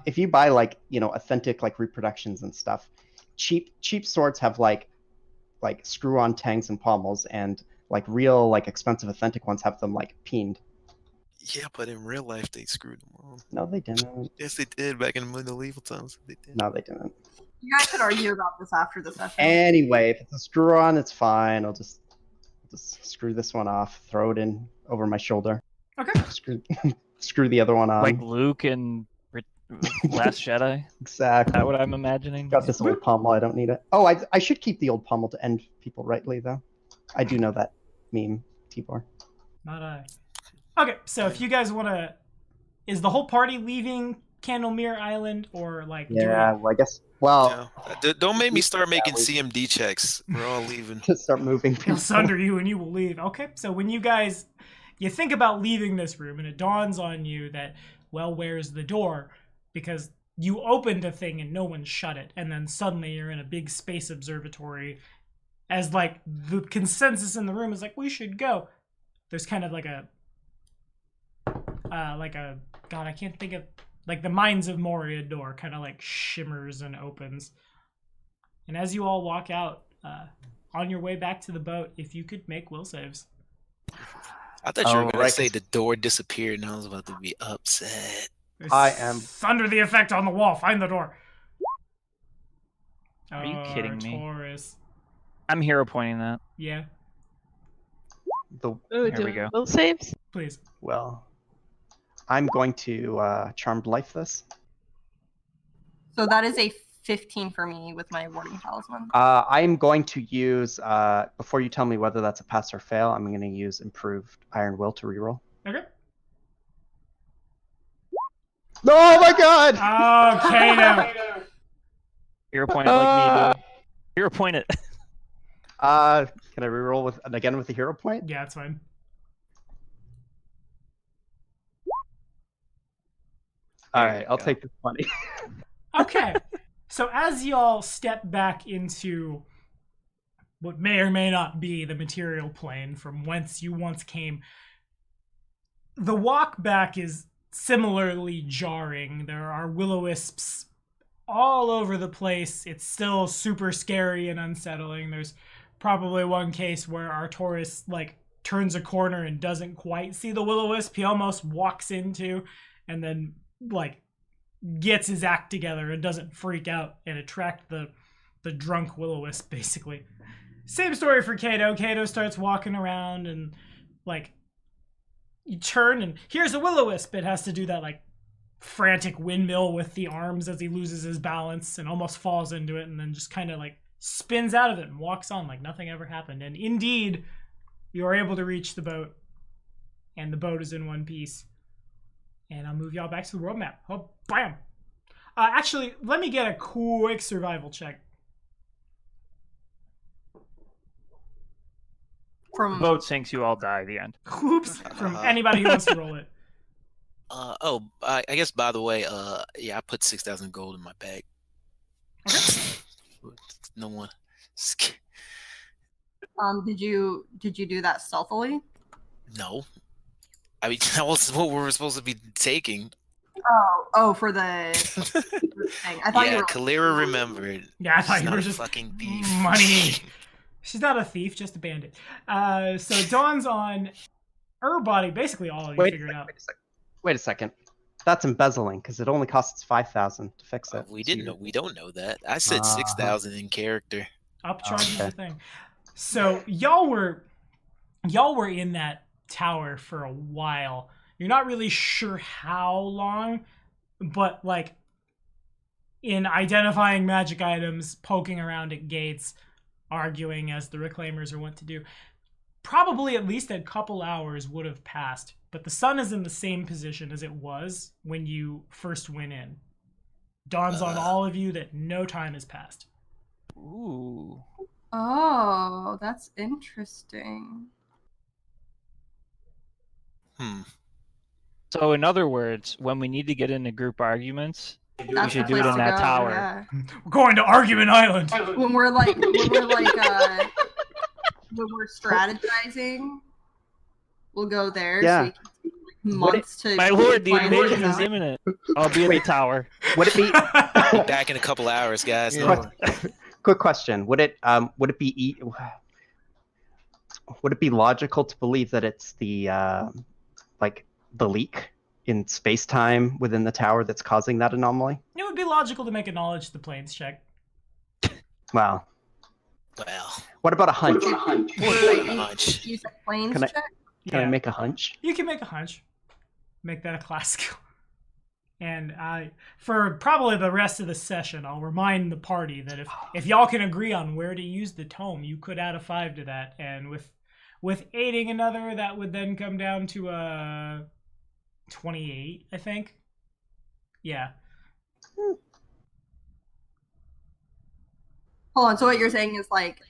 If you buy like authentic like reproductions and stuff, cheap swords have like screw-on tangs and pommels, and like real like expensive authentic ones have them like peened. Yeah, but in real life, they screwed them on. No, they didn't. Yes, they did back in medieval times. They did. No, they didn't. You guys could argue about this after the session. Anyway, if it's a screw-on, it's fine. I'll just screw this one off, throw it in over my shoulder. Okay. Screw the other one on. Like Luke and Last Jedi? Is Exactly. that what I'm imagining? Got this old pommel. I don't need it. Oh, I should keep the old pommel to end people rightly, though. I do know that meme, Tibor. Not I. Okay, so if you guys want to... Is the whole party leaving Candlemere Island, or like... Yeah, well, I guess. Well, Don't make me start making we- CMD checks. We're all leaving. just start moving He'll people. sunder you and you will leave. Okay, so when you guys you think about leaving this room, and it dawns on you that, well, where's the door? Because you opened a thing and no one shut it, and then suddenly you're in a big space observatory. As like the consensus in the room is like, we should go. There's kind of like a God, I can't think of, like the Mines of Moria door kind of like shimmers and opens. And as you all walk out, on your way back to the boat, if you could make will saves. I thought you were going to say the door disappeared, and I was about to be upset. I am under the effect on the wall. Find the door. Are you kidding me? Taurus. I'm hero pointing that. Yeah, Ooh, Here we go. Will saves? please. well. I'm going to Charmed Life this. So that is a 15 for me with my Warding Talisman. I'm going to use before you tell me whether that's a pass or fail. I'm going to use Improved Iron Will to reroll. Okay. Oh my God! Okay, now. Hero point it like me, dude. Hero point it. Can I reroll with again with the hero point? Yeah, it's fine. All There right, you I'll go. take this money. Okay. So as y'all step back into what may or may not be the material plane from whence you once came, the walk back is similarly jarring. There are will-o-wisps all over the place. It's still super scary and unsettling. There's probably one case where our tourist like turns a corner and doesn't quite see the will-o-wisp. He almost walks into and then like gets his act together and doesn't freak out and attract the drunk will-o-wisp, basically. Same story for Kato. Kato starts walking around and like you turn and here's a will-o-wisp. It has to do that like frantic windmill with the arms as he loses his balance and almost falls into it and then just kind of like spins out of it and walks on like nothing ever happened. And indeed, you are able to reach the boat and the boat is in one piece. And I'll move y'all back to the world map. Oh, bam! Actually, let me get a quick survival check. From Boat sinks, you all die. The end. Oops, from anybody who wants to roll it. I guess by the way, yeah, I put 6,000 gold in my bag. No one. did you do that stealthily? No. I mean, that was what we were supposed to be taking. Oh, for the thing. I thought you Yeah, were. Kalira remembered. Yeah, I thought She's you not were a just fucking thief. money. She's not a thief, just a bandit. So it dawns on her body, basically all of you figured out. Wait a second. That's embezzling because it only costs 5,000 to fix it. We didn't know. We don't know that. I said 6,000 in character. Upcharging Okay. the thing. So y'all were in that tower for a while. You're not really sure how long, but like in identifying magic items, poking around at gates, arguing as the reclaimers are wont to do, probably at least a couple hours would have passed. But the sun is in the same position as it was when you first went in. Dawns on all of you that no time has passed. Ooh. Oh, that's interesting. So in other words, when we need to get into group arguments, That's should the do it place in to that go, tower. yeah. We're going to Argument Island. When we're strategizing, we'll go there. Yeah. So you can take months to. My lord, the plan invasion it is out. imminent. I'll be in the tower. Would it be Back in a couple hours, guys. Yeah. No. quick question? Would it be logical to believe that it's the like the leak in space-time within the tower that's causing that anomaly? It would be logical to make a knowledge to the planes check. Well, Well, what about a hunch? hunch. Use a planes Can I- check. Can I make a hunch? You can make a hunch. Make that a class skill. And for probably the rest of the session, I'll remind the party that if y'all can agree on where to use the tome, you could add a 5 to that. And with aiding another, that would then come down to a 28, I think. Yeah. Hold on. So what you're saying is like,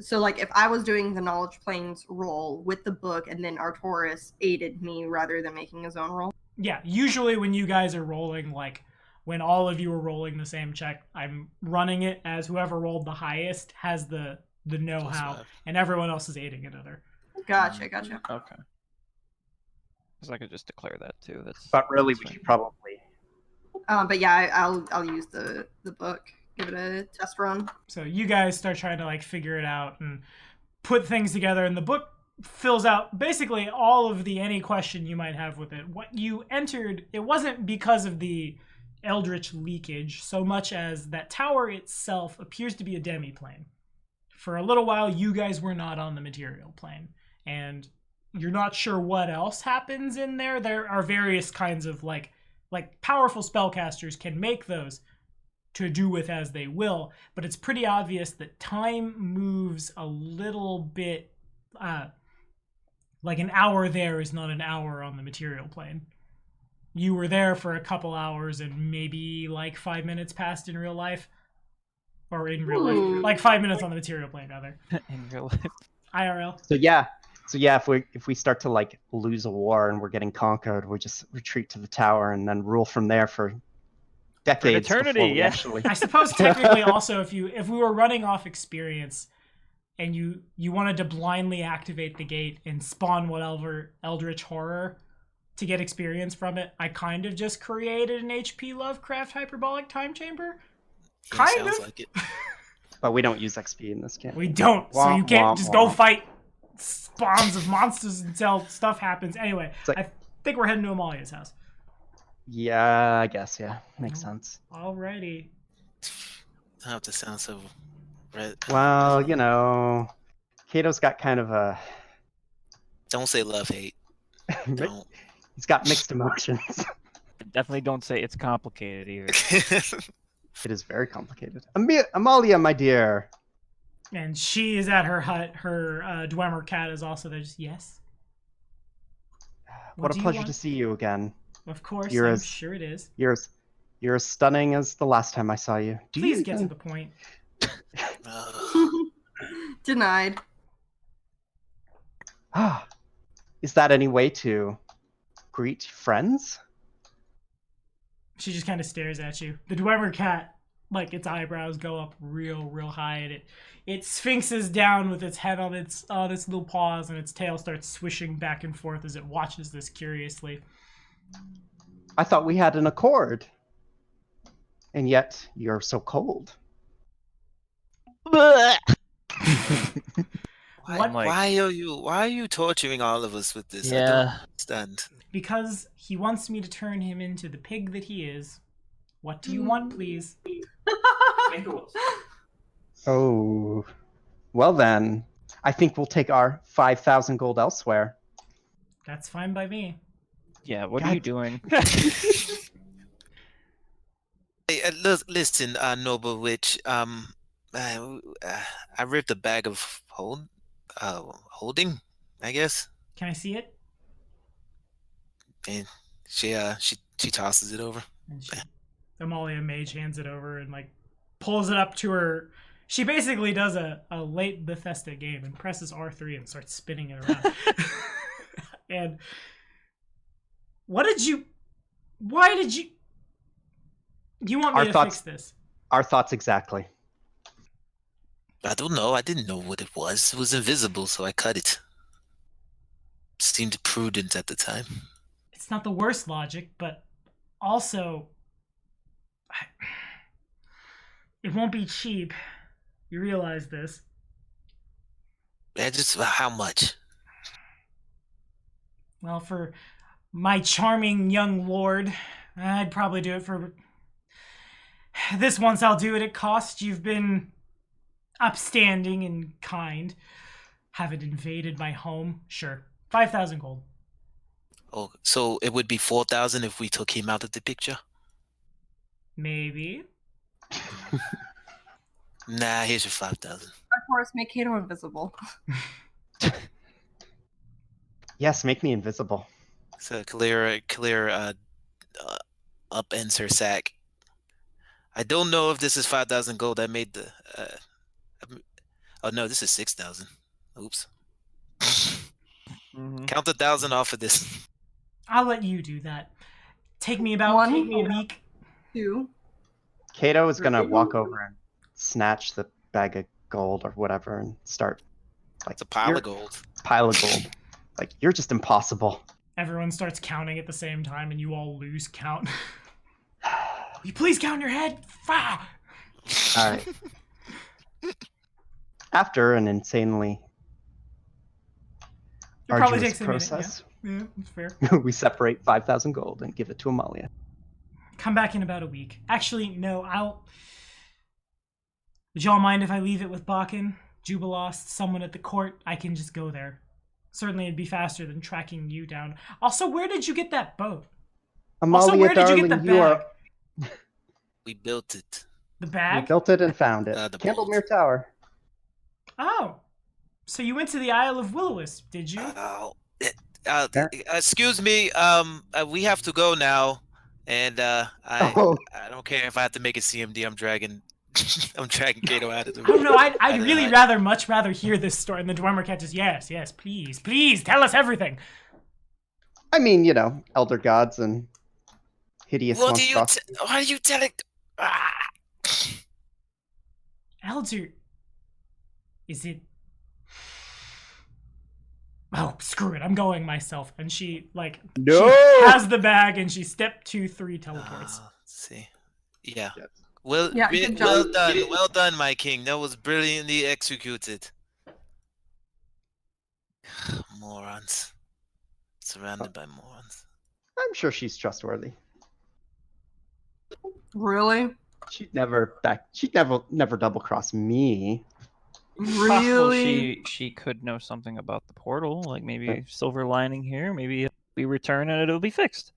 So, like, if I was doing the knowledge planes roll with the book, and then Artoris aided me rather than making his own roll. Yeah, usually when you guys are rolling, like when all of you are rolling the same check, I'm running it as whoever rolled the highest has the know-how, and everyone else is aiding another. Gotcha. Okay. Because I could just declare that too. But really, that's we fine. should probably. But yeah, I'll use the book. Give it a test run. So you guys start trying to like figure it out and put things together, and the book fills out basically all of the any question you might have with it. What you entered, it wasn't because of the eldritch leakage so much as that tower itself appears to be a demi-plane. For a little while, you guys were not on the material plane, and you're not sure what else happens in there. There are various kinds of like powerful spellcasters can make those to do with as they will, but it's pretty obvious that time moves a little bit like an hour there is not an hour on the material plane. You were there for a couple hours and maybe like 5 minutes passed in real life. Or in real life. Like 5 minutes on the material plane, rather. In real life. IRL. So yeah, if we start to like lose a war and we're getting conquered, we just retreat to the tower and then rule from there for decades. eternity, before we yeah. actually... I suppose technically also if we were running off experience and you wanted to blindly activate the gate and spawn whatever eldritch horror to get experience from it, I kind of just created an HP Lovecraft hyperbolic time chamber. Yeah, Kind sounds of. like it. But we don't use XP in this game. We don't, so you can't just go fight spawns of monsters until stuff happens. Anyway, like... I think we're heading to Amalia's house. Yeah, I guess, yeah. Makes sense. Alrighty. I have to sound so red. Well, you know, Kato's got kind of a... Don't say love hate. Don't. He's got mixed emotions. Definitely don't say it's complicated either. It is very complicated. Amalia, my dear. And she is at her hut. Her Dwemer cat is also there. Just yes. What do a you pleasure want? to see you again. Of course, You're I'm as- sure it is. You're as stunning as the last time I saw you. Please get to the point. Denied. Ah, is that any way to greet friends? She just kind of stares at you. The Dwemer cat, like its eyebrows go up real high, and it sphinxes down with its head on its little paws, and its tail starts swishing back and forth as it watches this curiously. I thought we had an accord. And yet, you're so cold. Why are you torturing all of us with this? I don't Yeah. understand. Because he wants me to turn him into the pig that he is. What do you want, please? Oh. Well then, I think we'll take our 5,000 gold elsewhere. That's fine by me. Yeah, what are you doing? Hey, listen, noble witch. I ripped a bag of holding, I guess. Can I see it? And she tosses it over. And Amalia Mage hands it over and like pulls it up to her. She basically does a late Bethesda game and presses R3 and starts spinning it around. And why did you want me to fix this? Our thoughts exactly. I don't know. I didn't know what it was. It was invisible, so I cut it. Seemed prudent at the time. It's not the worst logic, but also it won't be cheap. You realize this. Yeah, just how much? Well, for my charming young lord, I'd probably do it for this once. I'll do it at cost. You've been upstanding and kind. Haven't invaded my home. Sure. 5,000 gold. Oh, so it would be 4,000 if we took him out of the picture? Maybe. Nah, here's your 5,000. Of course, make Kato invisible. Yes, make me invisible. So Clear upends her sack. I don't know if this is 5,000 gold. I made the Oh no, this is 6,000. Oops. Mhm. Count 1,000 off of this. I'll let you do that. Take me about One. a week. 2. Kato is gonna walk over and snatch the bag of gold or whatever and start like It's a pile "You're- of gold. pile of gold. Like you're just impossible. Everyone starts counting at the same time, and you all lose count. Will you please count in your head? Fah! All right. After an insanely It probably arduous takes a minute. process, Yeah, that's fair. we separate 5,000 gold and give it to Amalia. Come back in about a week. Actually, no, I'll. Would y'all mind if I leave it with Bakken, Jubilost, someone at the court? I can just go there. Certainly, it'd be faster than tracking you down. Also, where did you get that boat? Amalia, Where did you darling, get the you bag? are. We built it. The We bag? built it and found it. The Candlemere Tower. Oh. So you went to the Isle of Will-O-Wisp, did you? Excuse me. We have to go now, and I don't care if I have to make a CMD. I'm dragging Kato out of the I don't know. I'd out of the really hut. much rather hear this story. And the Dwemer catches, yes, please, tell us everything. I mean, elder gods and hideous monstrosities. What are you telling? Ah. Elder, is it? Oh, screw it! I'm going myself. And she No! she has the bag and she step 2, 3 teleports. Let's see. Yeah. Yes. Well, Yeah, good well job. done, well done, my king. That was brilliantly executed. Morons. Surrounded by morons. I'm sure she's trustworthy. Really? She'd never double cross me. It's possible Really? she could know something about the portal, like maybe silver lining here. Maybe if we return and it'll be fixed.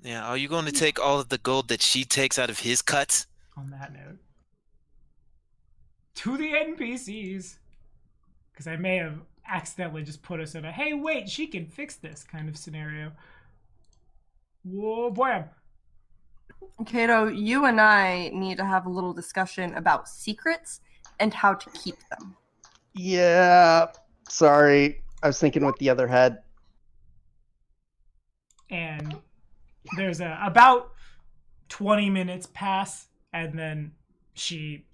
Yeah. Are you going to take all of the gold that she takes out of his cuts? On that note, to the NPCs, because I may have accidentally just put us in a "hey, wait, she can fix this" kind of scenario. Whoa, boy! Kato, you and I need to have a little discussion about secrets and how to keep them. Yeah. Sorry. I was thinking with the other head. And there's about 20 minutes pass, and then she.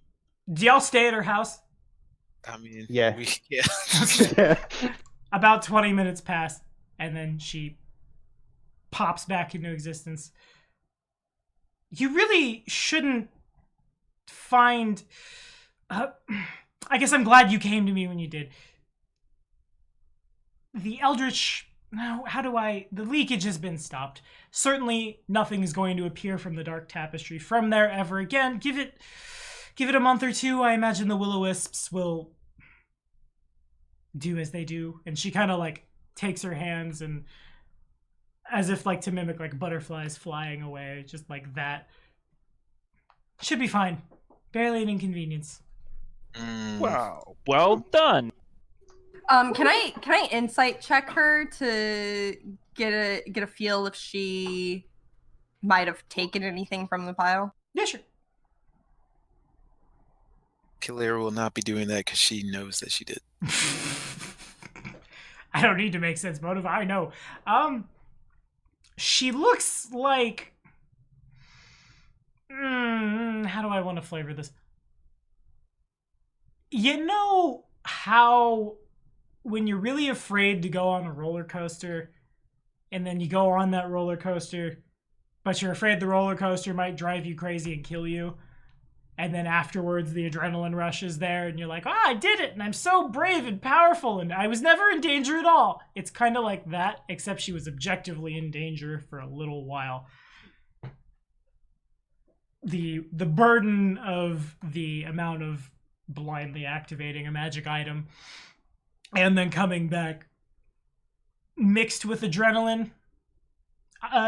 Do y'all stay at her house? I mean, Yeah. yeah. About 20 minutes pass, and then she pops back into existence. You really shouldn't find. I guess I'm glad you came to me when you did. The Eldritch. No, how do I. The leakage has been stopped. Certainly, nothing is going to appear from the Dark Tapestry from there ever again. Give it a month or two. I imagine the Will-O-Wisps will do as they do. And she kind of takes her hands and, as if to mimic butterflies flying away, just like that. Should be fine. Barely an inconvenience. Wow. Well done. Can I insight check her to get a feel if she might have taken anything from the pile? Yeah, sure. Kalira will not be doing that because she knows that she did. I don't need to make sense motive. I know. She looks like. How do I want to flavor this? You know how when you're really afraid to go on a roller coaster, and then you go on that roller coaster, but you're afraid the roller coaster might drive you crazy and kill you, and then afterwards the adrenaline rush is there, and you're like, I did it, and I'm so brave and powerful, and I was never in danger at all. It's kind of like that, except she was objectively in danger for a little while. The burden of the amount of blindly activating a magic item and then coming back mixed with adrenaline,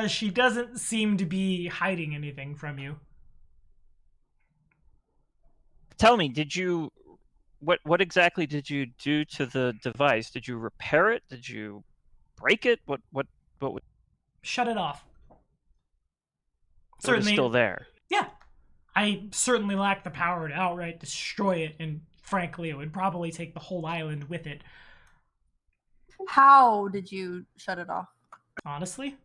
she doesn't seem to be hiding anything from you. Tell me, what exactly did you do to the device? Did you repair it? Did you break it? What Shut it off. It's Certainly still there. Yeah. I certainly lack the power to outright destroy it and frankly, it would probably take the whole island with it. How did you shut it off? Honestly,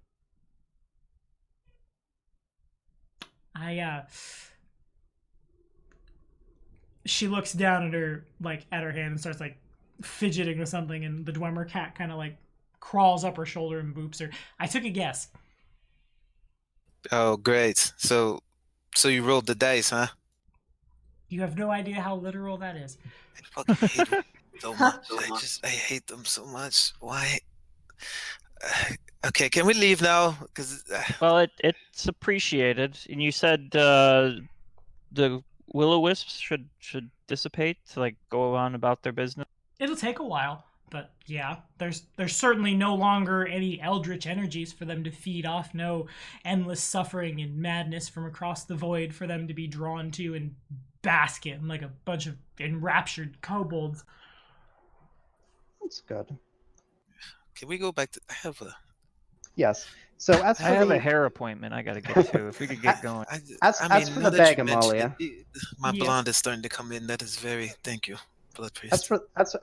she looks down at her hand and starts like fidgeting with something, and the Dwemer cat kind of like crawls up her shoulder and boops her. I took a guess. Oh, great. So you rolled the dice, huh? You have no idea how literal that is. I fucking hate them so much. I hate them so much. Why? Okay, can we leave now? Because Well, it's appreciated, and you said the will-o-wisps should dissipate to like go on about their business. It'll take a while, but yeah, there's certainly no longer any eldritch energies for them to feed off, no endless suffering and madness from across the void for them to be drawn to and bask in like a bunch of enraptured kobolds. That's good. can we go back to? I have a. Yes. So as for I have the, a hair appointment I gotta get to. If we could get going. As for now the that you bag, mentioned Amalia. my Yes. blonde is starting to come in. That is very. Thank you, Blood Priest.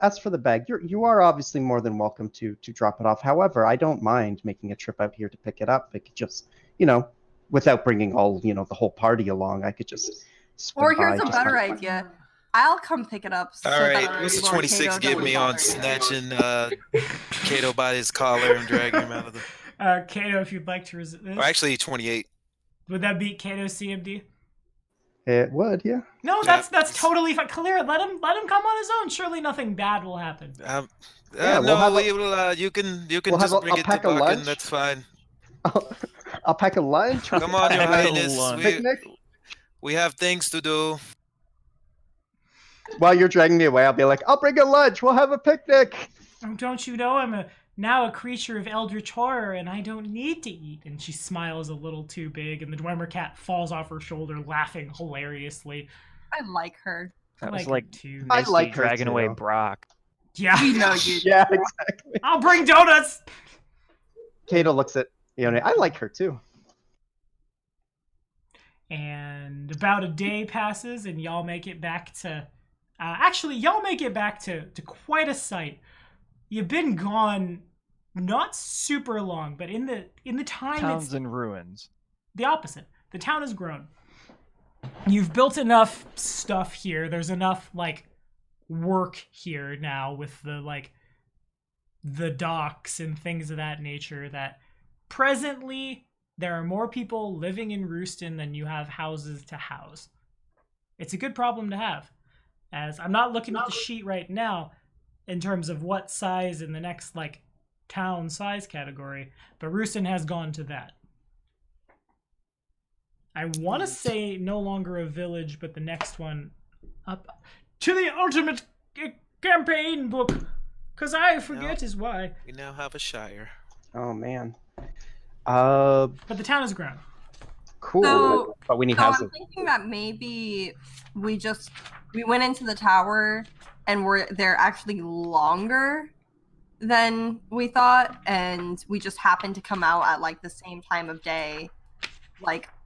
As for the bag, you are obviously more than welcome to drop it off. However, I don't mind making a trip out here to pick it up. It could just, without bringing all, the whole party along, I could just. swing Or here's by, a just better like- idea. I'll come pick it up. All right, what's the Lord 26 Cato give doesn't me on bother. snatching Kato by his collar and dragging him out of the. Kato, if you'd like to resist, Or actually, 28. would that beat Kato's CMD? It would, yeah. No, Yeah. that's totally fine. Clear, let him come on his own. Surely nothing bad will happen. Yeah, we'll no, have a- we will. You can we'll have just bring a it to pack of Buchan. lunch. That's fine. I'll pack a lunch. Come on, Your Pack a Highness. lunch. Picnic. We have things to do. While you're dragging me away, I'll be like, I'll bring a lunch. We'll have a picnic. Oh, don't you know I'm now a creature of eldritch horror, and I don't need to eat. And she smiles a little too big, and the Dwemer cat falls off her shoulder, laughing hilariously. I like her. That was her like too. I Misty like her dragging away too. Brock. Yeah, We know you. Yeah, exactly. I'll bring donuts. Kato looks at Ione. I like her too. And about a day passes, and y'all make it back to. Actually, y'all make it back to quite a sight. You've been gone, not super long, but in the time Town's it's in ruins. the opposite. The town has grown. You've built enough stuff here. There's enough work here now with the docks and things of that nature that presently there are more people living in Rooston than you have houses to house. It's a good problem to have. As I'm not looking at the sheet right now in terms of what size in the next town size category, but Rooston has gone to that. I want to say no longer a village, but the next one up to the ultimate campaign book, because I forget is why. We now have a shire. Oh man. But the town has grown. Cool. So- but we need So I'm houses. thinking that maybe we went into the tower and they're actually longer than we thought, and we just happened to come out at the same time of day,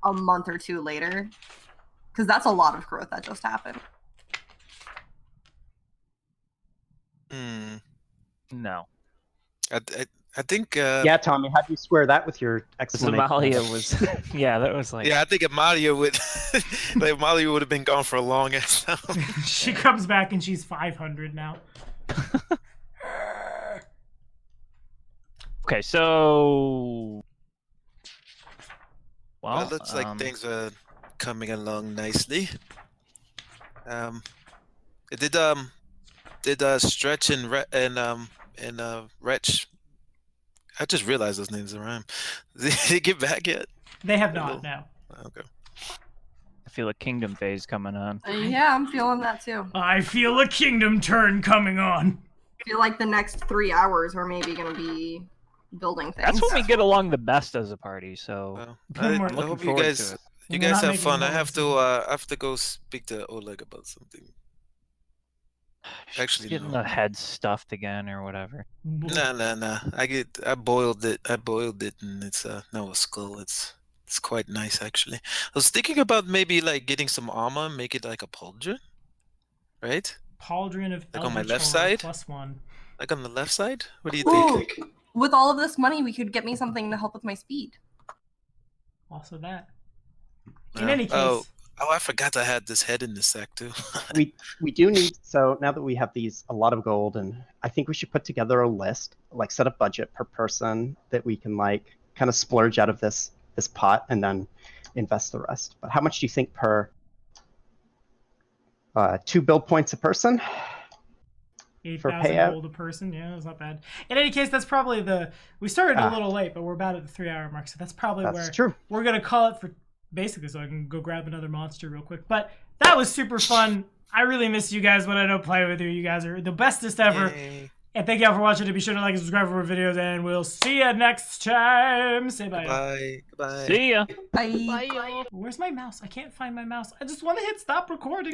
a month or two later, because that's a lot of growth that just happened. No. I think. Yeah, Tommy, how do you square that with your explanation? Amalia was. Yeah, that was like. Yeah, I think Amalia would. Amalia would have been gone for a long ass time. She comes back and she's 500 now. Okay, so. Well, Well, it looks like things are coming along nicely. Did Stretch and Wretch? I just realized those names are rhyme. Did they get back yet? They have not, no. Okay. I feel a kingdom phase coming on. Yeah, I'm feeling that too. I feel a kingdom turn coming on. I feel like the next 3 hours we're maybe going to be building things. That's when we get along the best as a party. So Well, I'm I looking hope you forward to guys it. you We're guys not have making fun. I noise. have to go speak to Oleg about something. Actually, getting no. the head stuffed again or whatever. Nah. I boiled it, and it's no a skull. It's quite nice actually. I was thinking about maybe getting some armor, make it like a pauldron, right? Pauldron of Like on my Eldritch left Horror side? +1. Like on the left side? What do you Ooh, think? with all of this money, we could get me something to help with my speed. Also that. In any case, oh, I forgot I had this head in the sack too. We do need, so now that we have a lot of gold, and I think we should put together a list, like set a budget per person that we can like kind of splurge out of this pot and then invest the rest. But how much do you think per 2 build points a person? 8,000 payout? gold a person. Yeah, that's not bad. In any case, that's probably we started a little late, but we're about at the 3-hour mark, so that's probably where true. we're gonna call it for basically, so I can go grab another monster real quick. But that was super fun. I really miss you guys when I don't play with you. You guys are the bestest ever. Yay. And thank you all for watching. Be sure to like and subscribe for more videos, and we'll see you next time. Say bye. Bye. Goodbye. See ya. Bye. Bye, y'all. Where's my mouse? I can't find my mouse. I just want to hit stop recording.